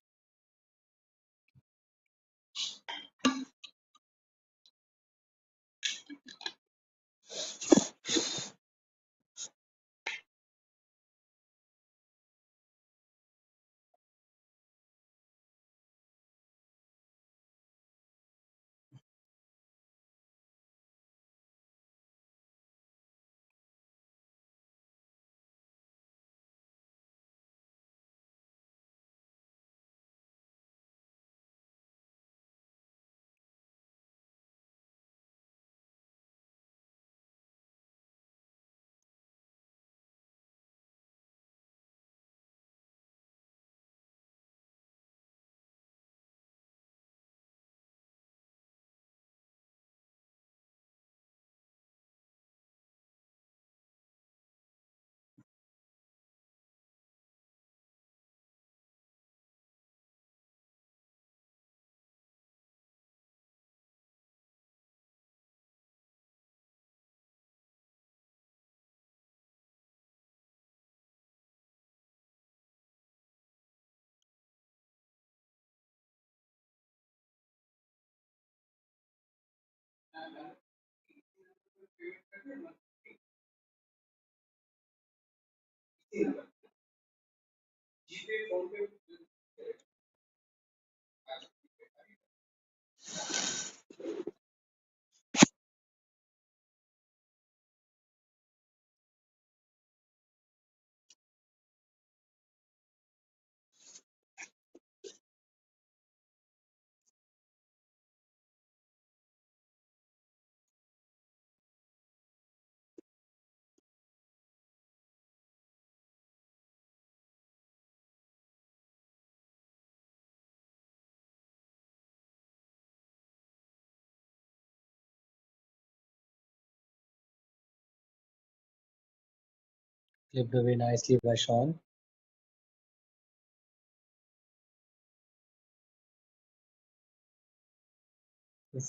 Clipped away nicely by Sean.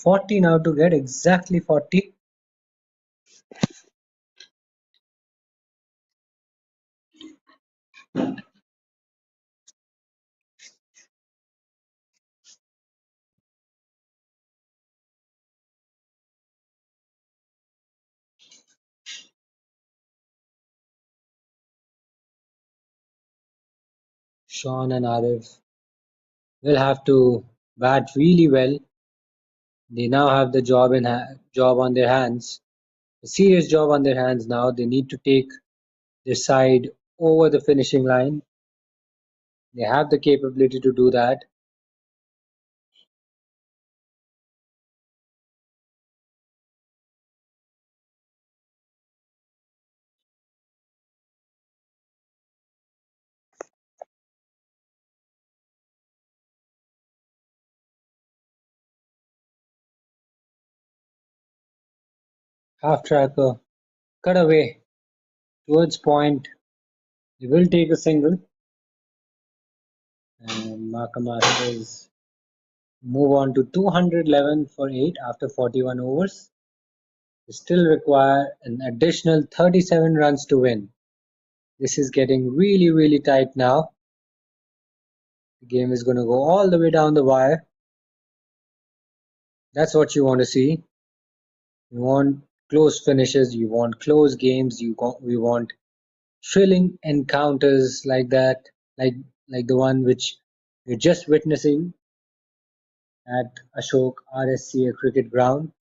40 now to get exactly 40. Sean and Arif will have to bat really well. They now have the job on their hands, a serious job on their hands now. They need to take their side over the finishing line. They have the capability to do that. Half tracker, cut away towards point. They will take a single, and Markham Masters move on to 211 for 8 after 41 overs. They still require an additional 37 runs to win. This is getting really, really tight now. The game is going to go all the way down the wire. That's what you want to see. You want close finishes, you want close games, we want thrilling encounters like that, like the one which we're just witnessing at Ashok RSCA cricket ground.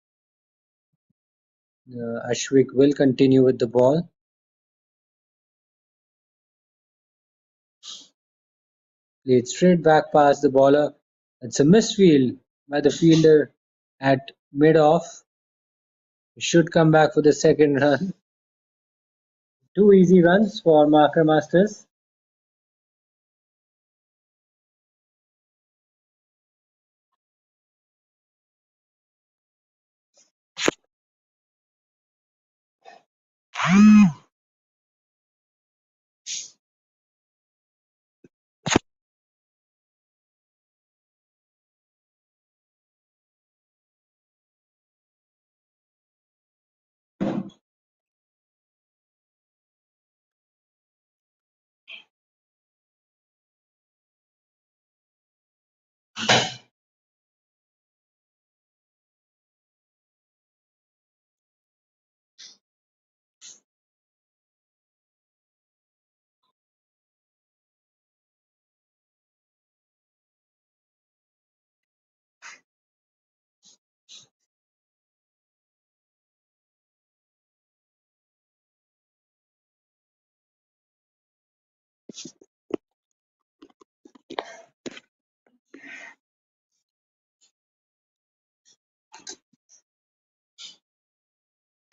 Ashwik will continue with the ball. Played straight back past the bowler. It's a misfield by the fielder at mid-off. He should come back for the second run. Two easy runs for Marker Masters.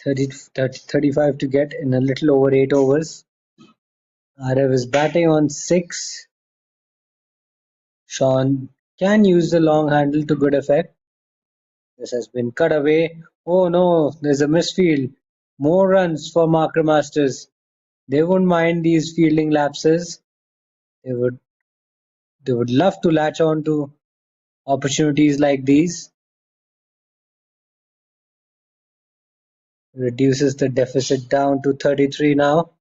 Thirty-five to get in a little over 8 overs. Arav is batting on 6. Sean can use the long handle to good effect. This has been cut away. Oh no, there's a misfield. More runs for Marker Masters. They wouldn't mind these fielding lapses. They would they would love to latch on to opportunities like these. Reduces the deficit down to 33 now.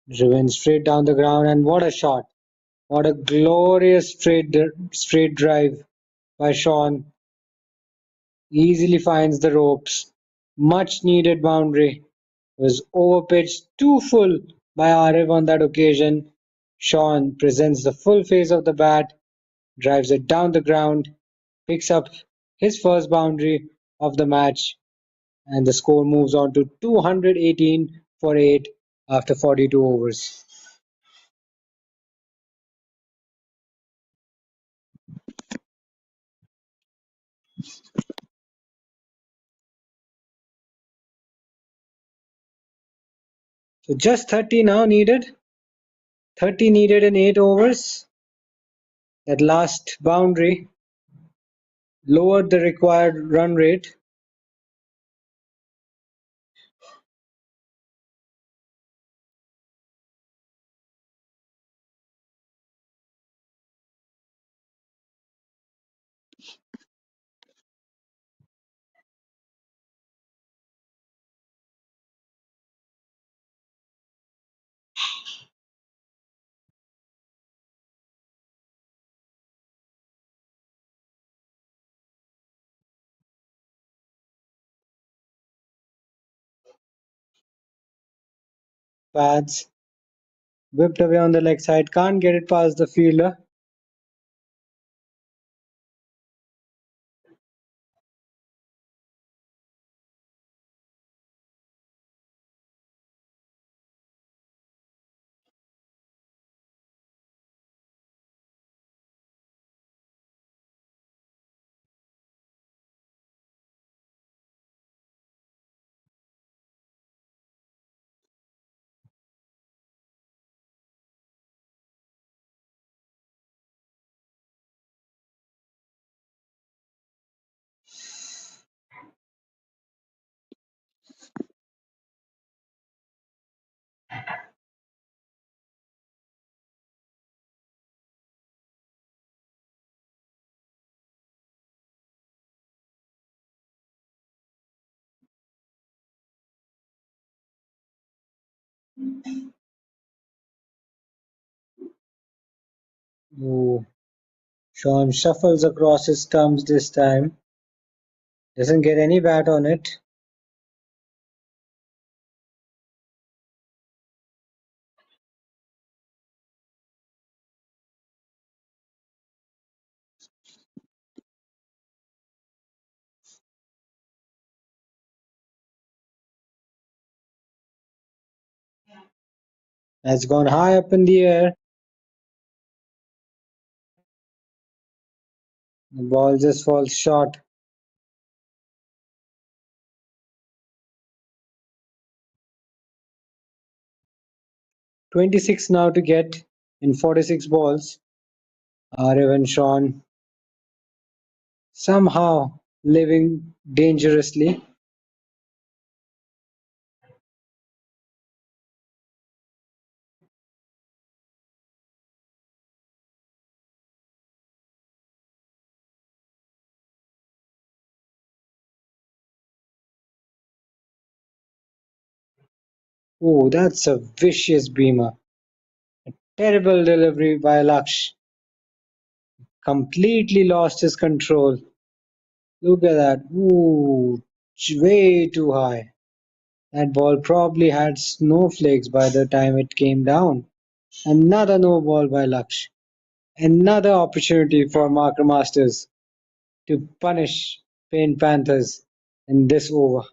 Driven straight down the ground, and what a shot! What a glorious straight drive by Sean. Easily finds the ropes. Much needed boundary. Was overpitched too full by Arif on that occasion. Sean presents the full face of the bat, drives it down the ground, picks up his first boundary of the match, and the score moves on to 218 for 8 after 42 overs. So just 30 now needed. 30 needed in 8 overs. That last boundary lowered the required run rate. Pads whipped away on the leg side, can't get it past the fielder. Ooh. Sean shuffles across his stumps this time. Doesn't get any bat on it. Has gone high up in the air. The ball just falls short. 26 now to get in 46 balls. Arif and Sean somehow living dangerously. Oh, that's a vicious beamer. Terrible delivery by Laksh. Completely lost his control. Look at that. Ooh, way too high. That ball probably had snowflakes by the time it came down. Another no ball by Laksh. Another opportunity for Marker Masters to punish Paint Panthers in this over.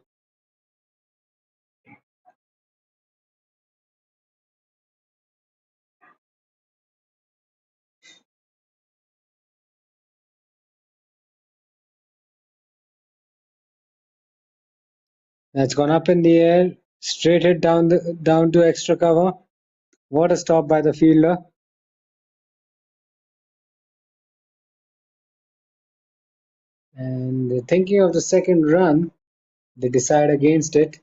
That's gone up in the air, straight hit down to extra cover. What a stop by the fielder. And thinking of the second run, they decide against it.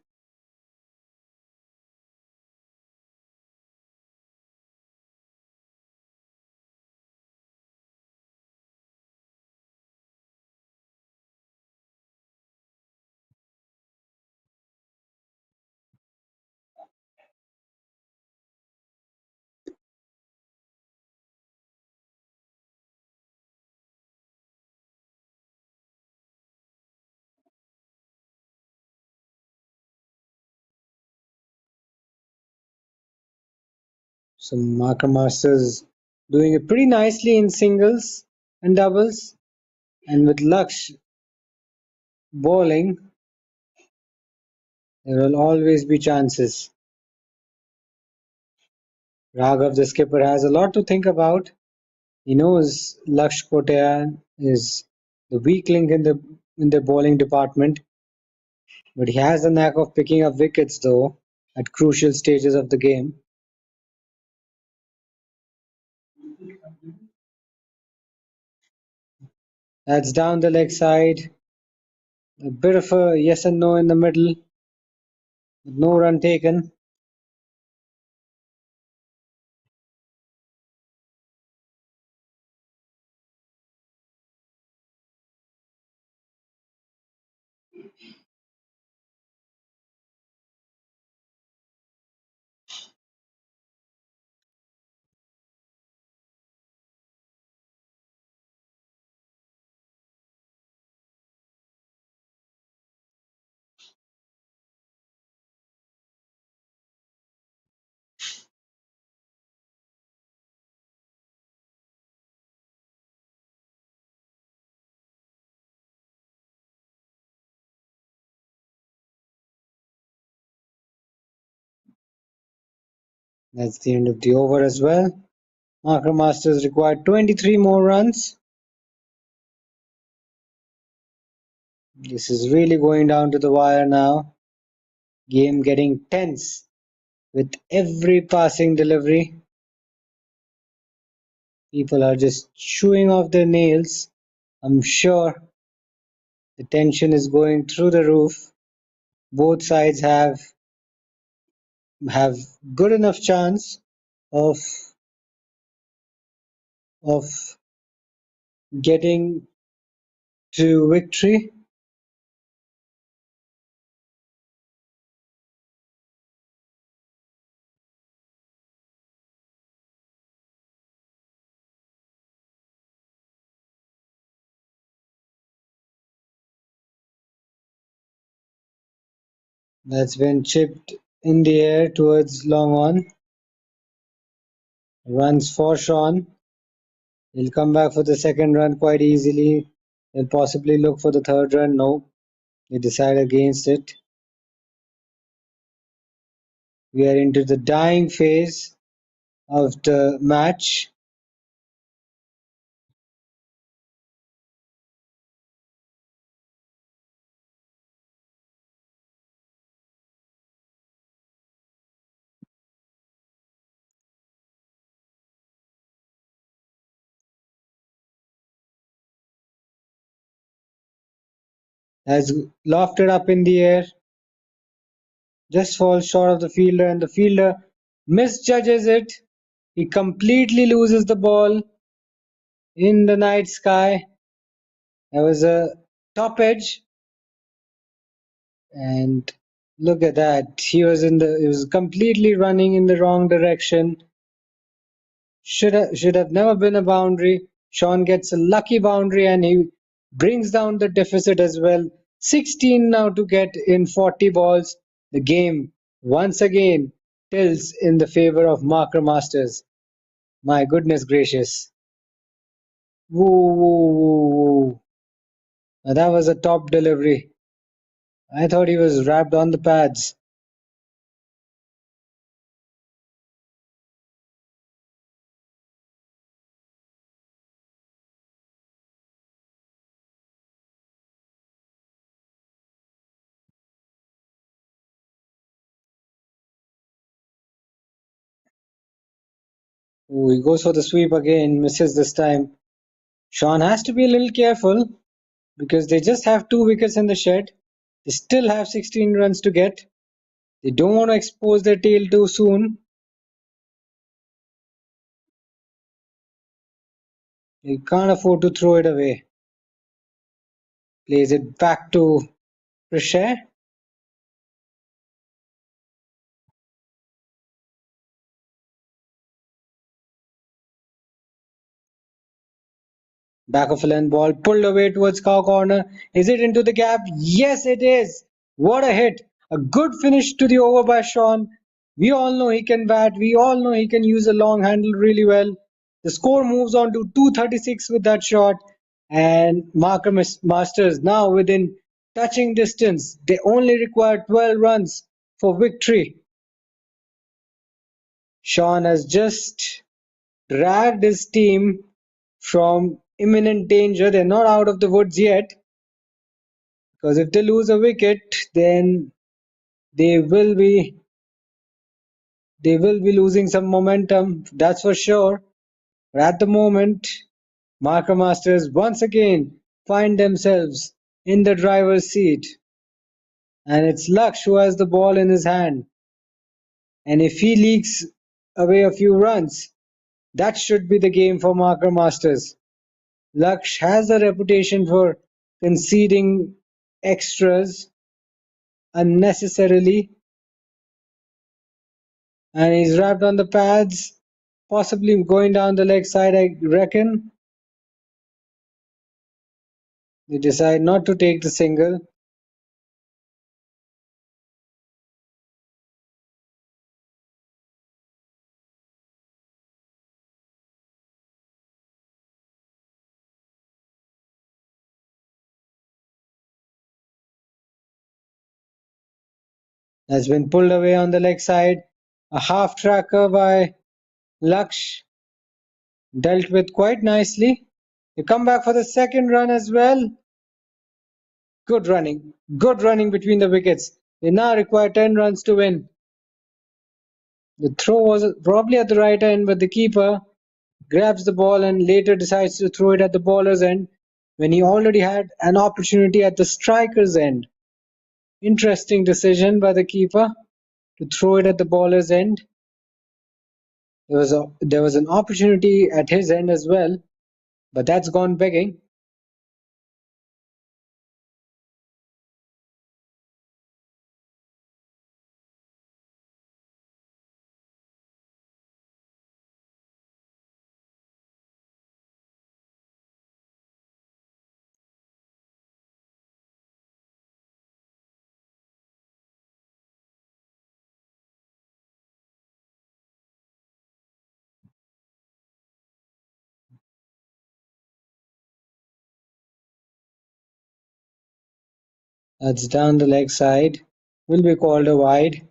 So Marker Masters doing it pretty nicely in singles and doubles, and with Laksh bowling, there will always be chances. Raghav, the skipper, has a lot to think about. He knows Laksh Koteyan is the weak link in the bowling department, but he has the knack of picking up wickets though at crucial stages of the game. That's down the leg side. A bit of a yes and no in the middle, with no run taken. That's the end of the over as well. Marker Masters required 23 more runs. This is really going down to the wire now. Game getting tense with every passing delivery. People are just chewing off their nails. I'm sure the tension is going through the roof. Both sides have good enough chance of of getting to victory. That's been chipped in the air towards long on. Runs for Sean. He'll come back for the second run quite easily. They'll possibly look for the third run. No, they decide against it. We are into the dying phase of the match. Has lofted up in the air, just falls short of the fielder, and the fielder misjudges it. He completely loses the ball in the night sky. There was a top edge, and look at that. He was completely running in the wrong direction. Should have never been a boundary. Sean gets a lucky boundary and he brings down the deficit as well. 16 now to get in 40 balls. The game once again tilts in the favor of Marker Masters. My goodness gracious. Woo, woo, woo, woo. Now that was a top delivery. I thought he was wrapped on the pads. Ooh, he goes for the sweep again, misses this time. Sean has to be a little careful because they just have 2 wickets in the shed. They still have 16 runs to get. They don't want to expose their tail too soon. They can't afford to throw it away. Plays it back to Prashay. Back of a length ball pulled away towards cow corner. Is it into the gap? Yes, it is. What a hit. A good finish to the over by Sean. We all know he can bat. We all know he can use a long handle really well. The score moves on to 236 with that shot. And Marcus Masters now within touching distance. They only require 12 runs for victory. Sean has just dragged his team from imminent danger. They're not out of the woods yet. Because if they lose a wicket, then they will be losing some momentum, that's for sure. But at the moment, Marker Masters once again find themselves in the driver's seat. And it's Laksh who has the ball in his hand. And if he leaks away a few runs, that should be the game for Marker Masters. Laksh has a reputation for conceding extras unnecessarily, and he's wrapped on the pads, possibly going down the leg side, I reckon. They decide not to take the single. Has been pulled away on the leg side. A half tracker by Laksh, dealt with quite nicely. They come back for the second run as well. Good running between the wickets. They now require 10 runs to win. The throw was probably at the right end, but the keeper grabs the ball and later decides to throw it at the bowler's end when he already had an opportunity at the striker's end. Interesting decision by the keeper to throw it at the bowler's end. There was an opportunity at his end as well, but that's gone begging. That's down the leg side. Will be called a wide.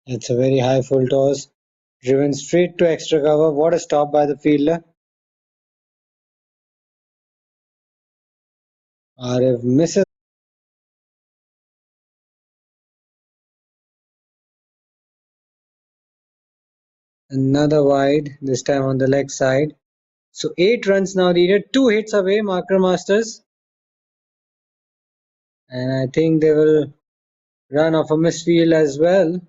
It's a very high full toss, driven straight to extra cover. What a stop by the fielder. Arif misses another wide, this time on the leg side. So 8 runs now needed, 2 hits away, Marker Masters. And I think they will run off a misfield as well.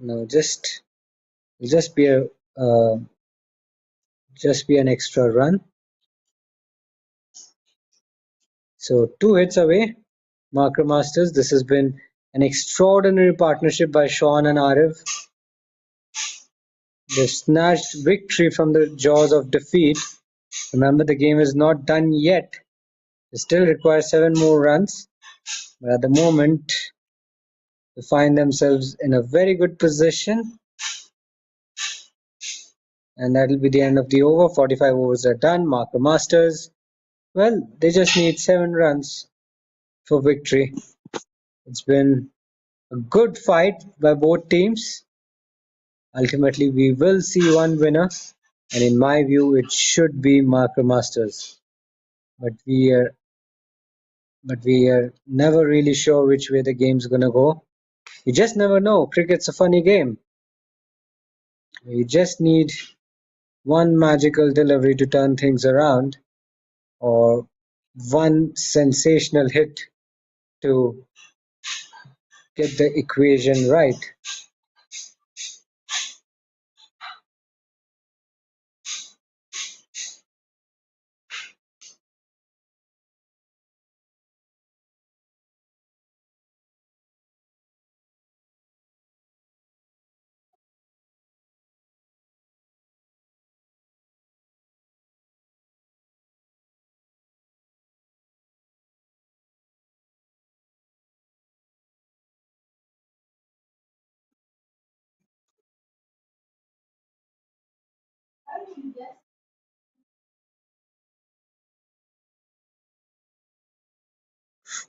No, just be a just be an extra run. So 2 hits away, Marker Masters. This has been an extraordinary partnership by Sean and Arif. They've snatched victory from the jaws of defeat. Remember, the game is not done yet. They still require 7 more runs. But at the moment, they find themselves in a very good position. And that will be the end of the over. 45 overs are done. Marker Masters, well, they just need 7 runs for victory. It's been A good fight by both teams. Ultimately, we will see one winner, and in my view, it should be Marker Masters. But we are never really sure which way the game's gonna go. You just never know. Cricket's a funny game. You just need one magical delivery to turn things around, or one sensational hit to get the equation right.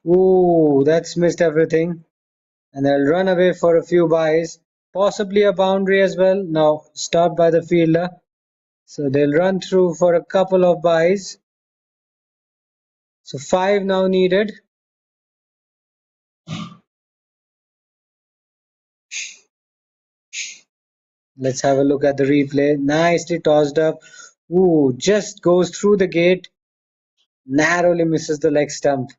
Ooh, that's missed everything. And they'll run away for a few byes, possibly a boundary as well. Now stopped by the fielder. So they'll run through for a couple of byes. So 5 now needed. Let's have a look at the replay. Nicely tossed up. Ooh, just goes through the gate. Narrowly misses the leg stump.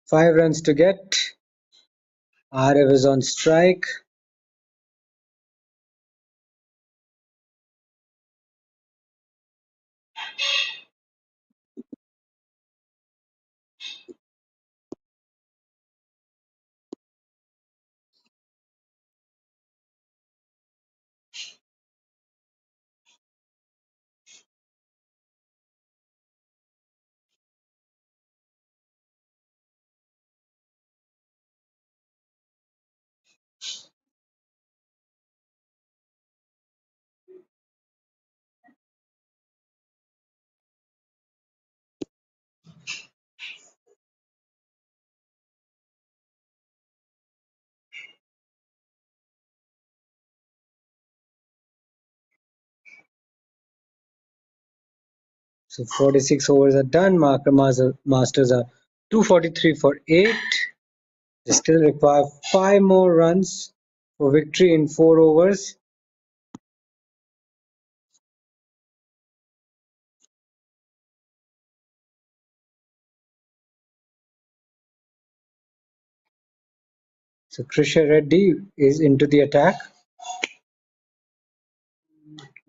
5 runs to get. Arif is on strike. So 46 overs are done. Marker Masters are 243 for 8. They still require 5 more runs for victory in 4 overs. So Krisha Reddy is into the attack.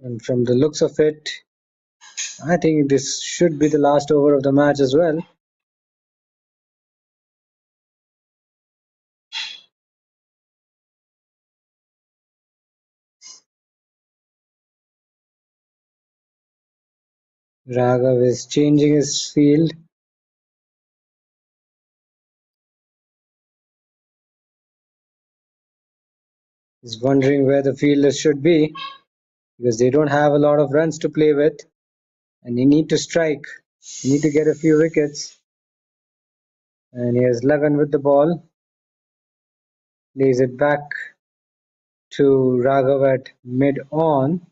And from the looks of it, I think this should be the last over of the match as well. Raghav is changing his field. He's wondering where the fielders should be because they don't have a lot of runs to play with. And you need to strike. You need to get a few wickets. And here's Lagan with the ball. Lays it back to Raghav at mid-on.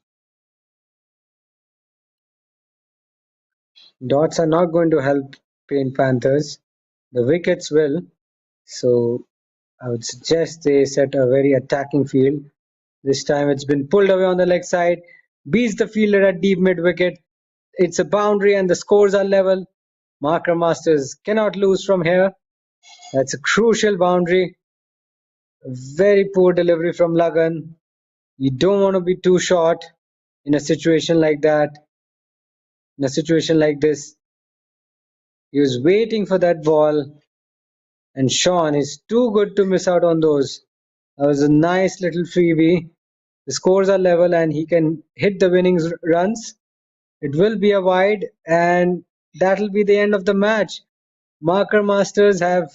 Dots are not going to help Paint Panthers. The wickets will. So I would suggest they set a very attacking field. This time it's been pulled away on the leg side. Beats the fielder at deep mid-wicket. It's a boundary and the scores are level. Marker Masters cannot lose from here. That's a crucial boundary. A very poor delivery from Lagan. You don't want to be too short in a situation like that. In a situation like this, he was waiting for that ball, and Sean is too good to miss out on those. That was a nice little freebie. The scores are level and he can hit the winning runs. It will be a wide, and that'll be the end of the match. Marker Masters have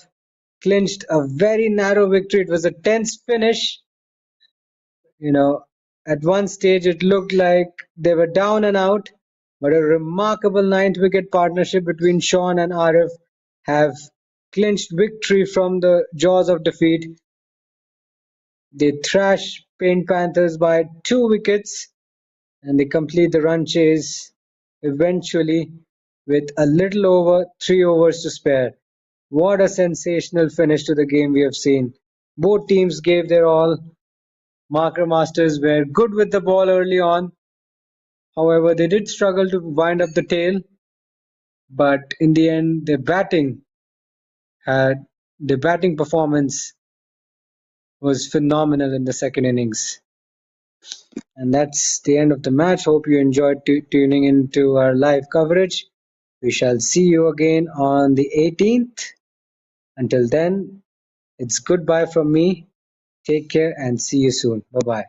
clinched a very narrow victory. It was a tense finish. At one stage it looked like they were down and out, But a remarkable ninth wicket partnership between Shaun and Arif have clinched victory from the jaws of defeat. They thrash Paint Panthers by 2 wickets and they complete the run chase eventually with a little over 3 overs to spare. What a sensational finish to the game we have seen. Both teams gave their all. Marker Masters were good with the ball early on. However, they did struggle to wind up the tail, but in the end, had their batting performance was phenomenal in the second innings. And that's the end of the match. Hope you enjoyed tuning into our live coverage. We shall see you again on the 18th. Until then, it's goodbye from me. Take care and see you soon. Bye bye.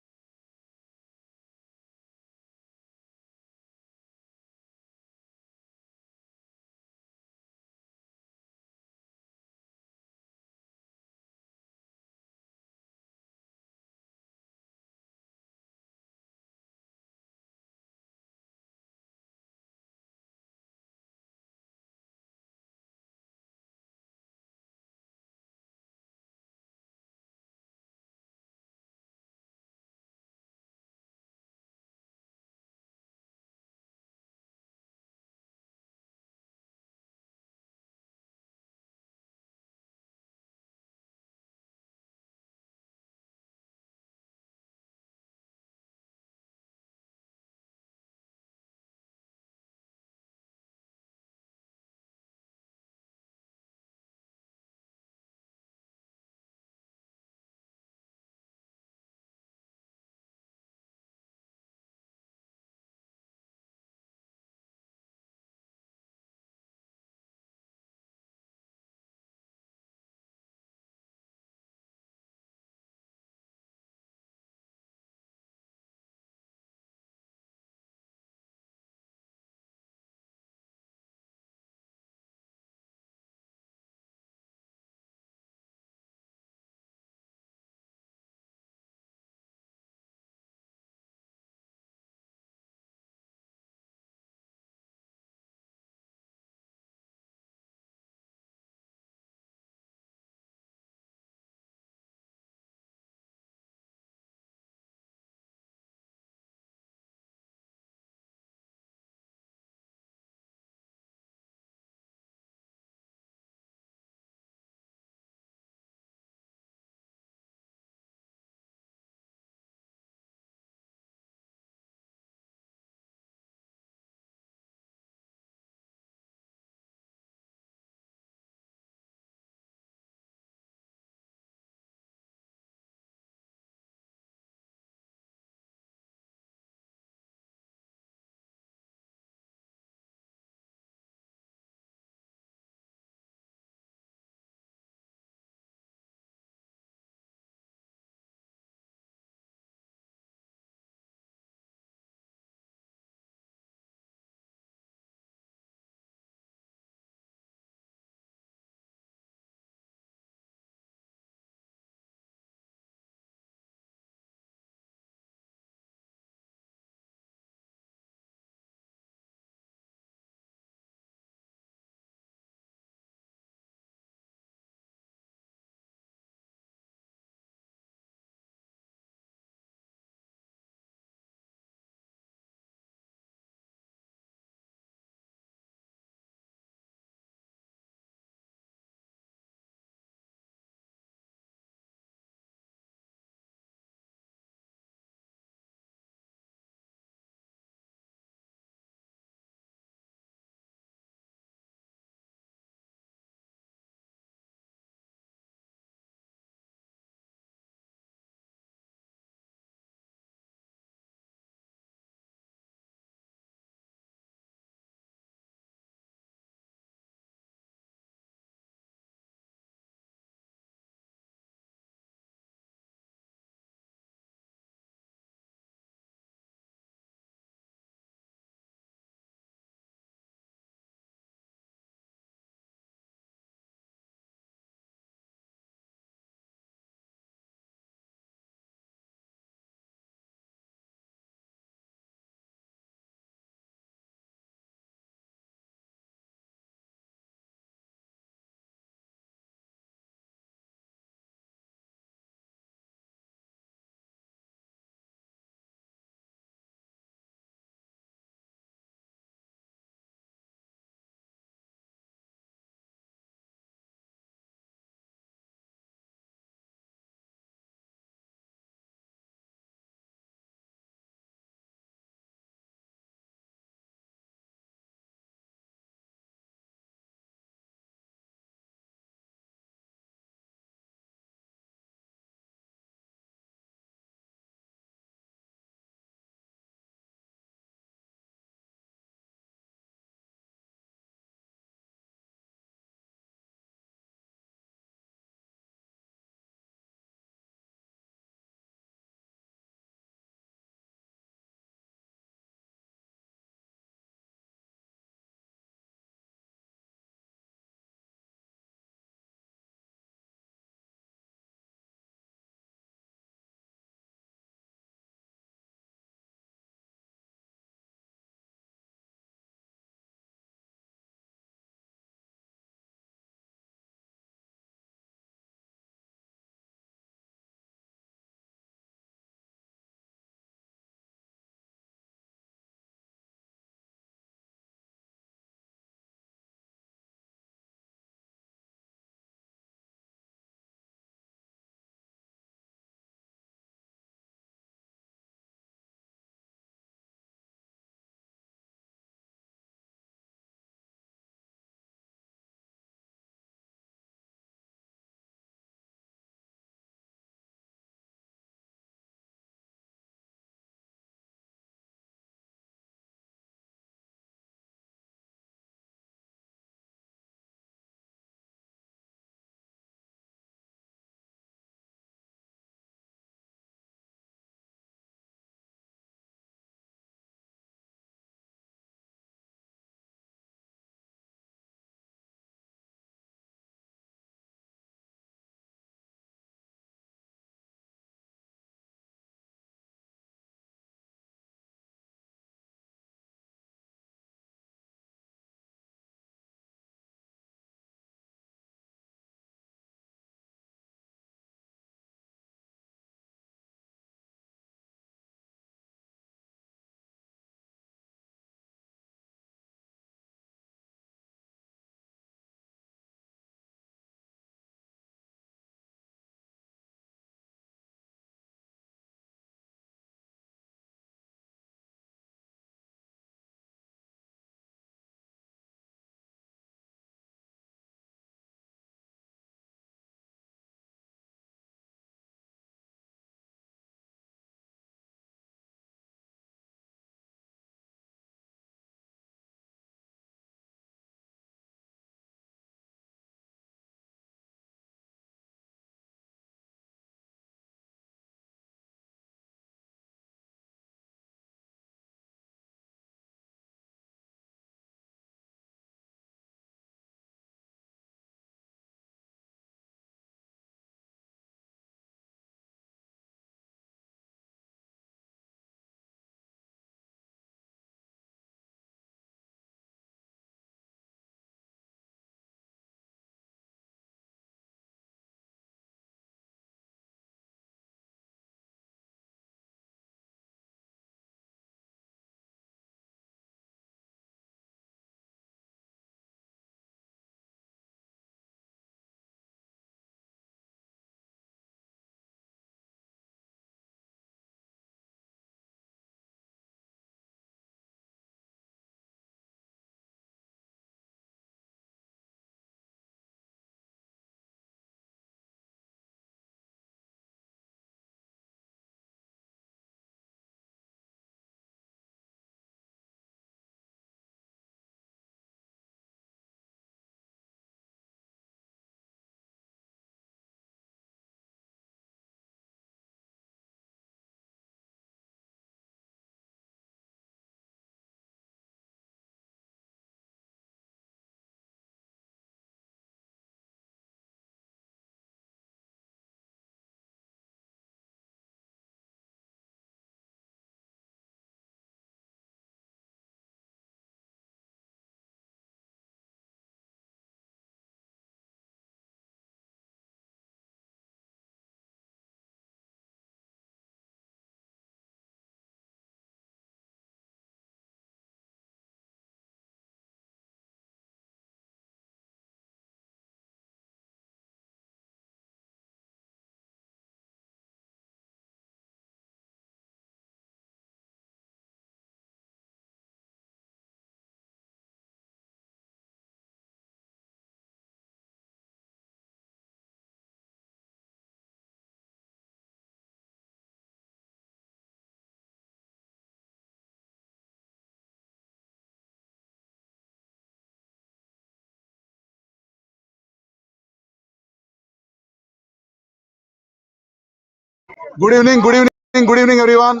Good evening, good evening, good evening, everyone.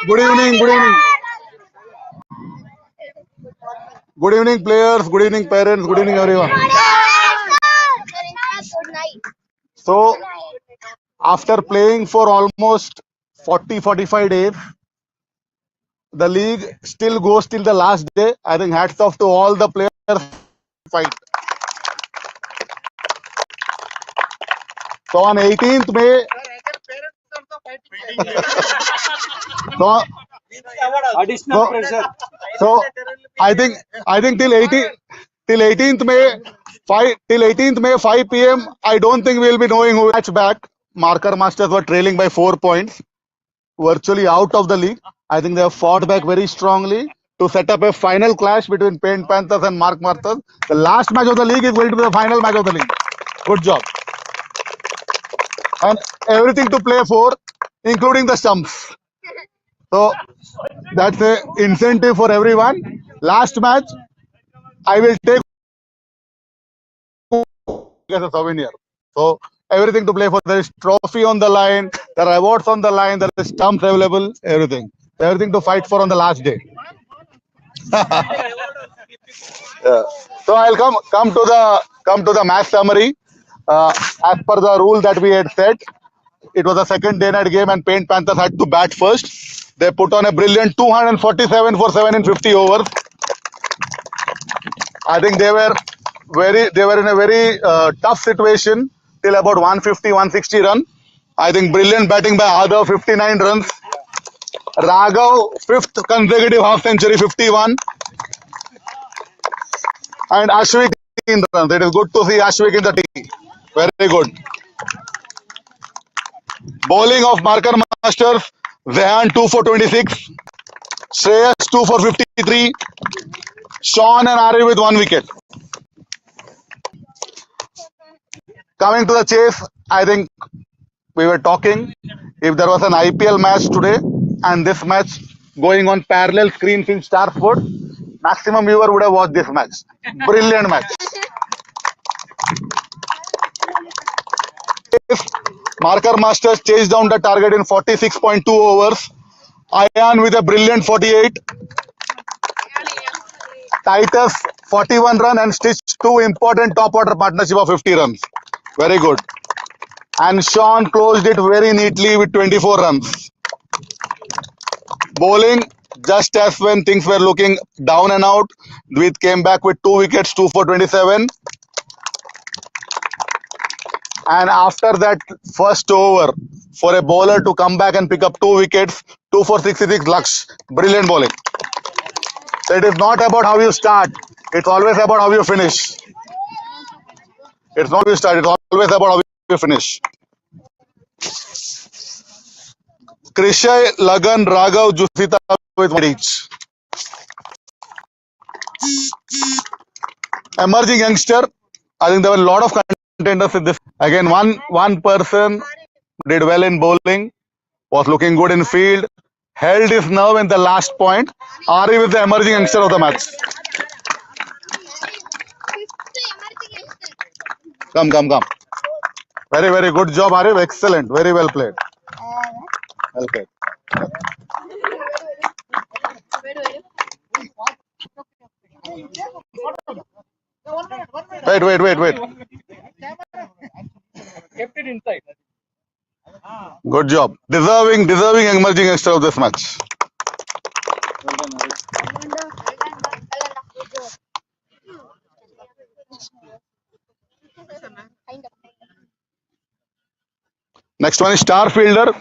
Good evening, good evening. Good evening, players. Good evening, parents. Good evening, everyone. So, after playing for almost 40-45 days, the league still goes till the last day. I think hats off to all the players. Fight. So on 18th May, so, Additional so, pressure. so I think till 18th May 5 p.m. I don't think we'll be knowing who match back. Marker Masters were trailing by 4 points, virtually out of the league. I think they have fought back very strongly to set up a final clash between Paint Panthers and Mark Masters. The last match of the league is going to be the final match of the league. Good job. And everything to play for, including the stumps. So that's a incentive for everyone. Last match, I will take as a souvenir. So everything to play for. There is trophy on the line, there are awards on the line, there is stumps available, everything to fight for on the last day. Yeah. So I'll come to the match summary. As per the rule that we had set, it was a second day night game and Paint Panthers had to bat first. They put on a brilliant 247 for 7 in 50 overs. I think they were in a very tough situation till about 150, 160 run. I think brilliant batting by Adav, 59 runs. Raghav, fifth consecutive half century, 51. And Ashwik in runs. It is good to see Ashwik in the team. Very good. Bowling of Marker Masters, Zehan 2 for 26. Shreyas 2 for 53. Sean and Ari with 1 wicket. Coming to the chase, I think we were talking if there was an IPL match today and this match going on parallel screens in Star Sport, maximum viewer would have watched this match. Brilliant match. Marker Masters chased down the target in 46.2 overs. Ayan with a brilliant 48. Titus 41 run and stitched two important top order partnership of 50 runs. Very good. And Sean closed it very neatly with 24 runs. Bowling, just as when things were looking down and out, Dvit came back with 2 wickets, 2 for 27. And after that first over, for a bowler to come back and pick up 2 wickets, 2 for 66, Laksh. Brilliant bowling. So it is not about how you start, it's always about how you finish. It's not how you start, it's always about how you finish. Krishay, Lagan, Raghav, Jusita with 1 each. Emerging youngster, I think there were a lot of contenders in this. Again, one person did well in bowling, was looking good in field, held his nerve in the last point. Ari with the emerging youngster of the match. Come. Very, very good job, Ari. Excellent. Very well played. Well played. Wait. Kept it inside. Good job. Deserving emerging youngster of this match. Next one is star fielder.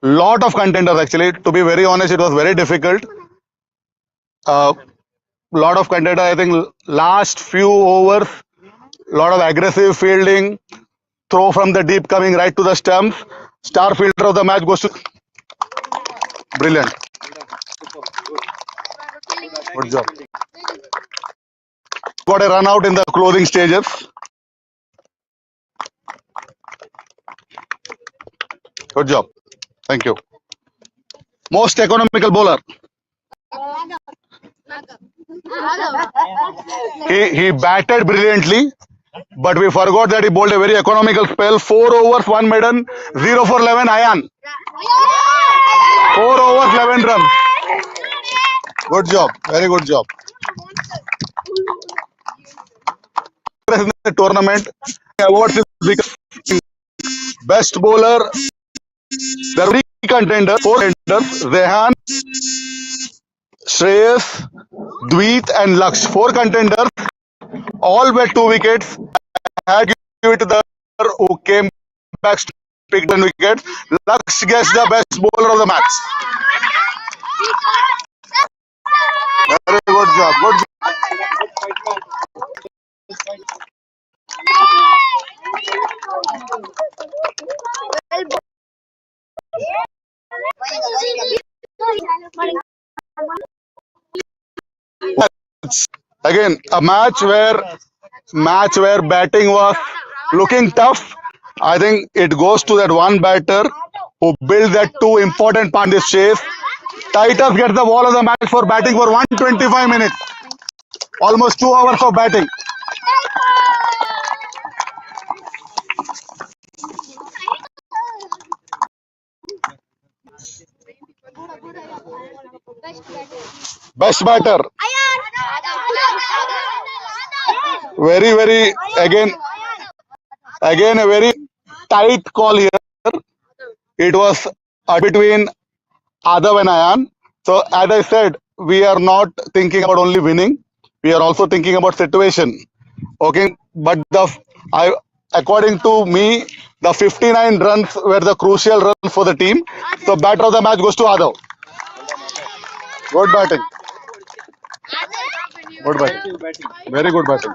Lot of contenders actually. To be very honest, it was very difficult. Lot of contenders. I think last few overs, lot of aggressive fielding, throw from the deep coming right to the stumps. Star fielder of the match goes to brilliant. Good job. Got a run out in the closing stages. Good job. Thank you. Most economical bowler. He batted brilliantly. but we forgot that he bowled a very economical spell. 4 overs, 1 maiden, 0 for 11. Ayan. 4 overs, 11 runs. Good job. Very good job. In the tournament, awards is because best bowler. There are 3 contenders, 4 contenders. Rehan, Shreyas, Dweet and Laksh. 4 contenders. All were 2 wickets. I give it to the who came back to pick 10 wickets. Laksh gets the best bowler of the match. Very good job. Good job. Again, a match where batting was looking tough. I think it goes to that one batter who built that 2 important points in this chase. Titus gets the ball of the match for batting for 125 minutes. Almost 2 hours of batting. Best batter. Very, again a very tight call here. It was between Adav and Ayan. So as I said, we are not thinking about only winning. We are also thinking about situation. Okay, but according to me, the 59 runs were the crucial runs for the team. So batter of the match goes to Adav. Good batting. Good batting. Very good batting.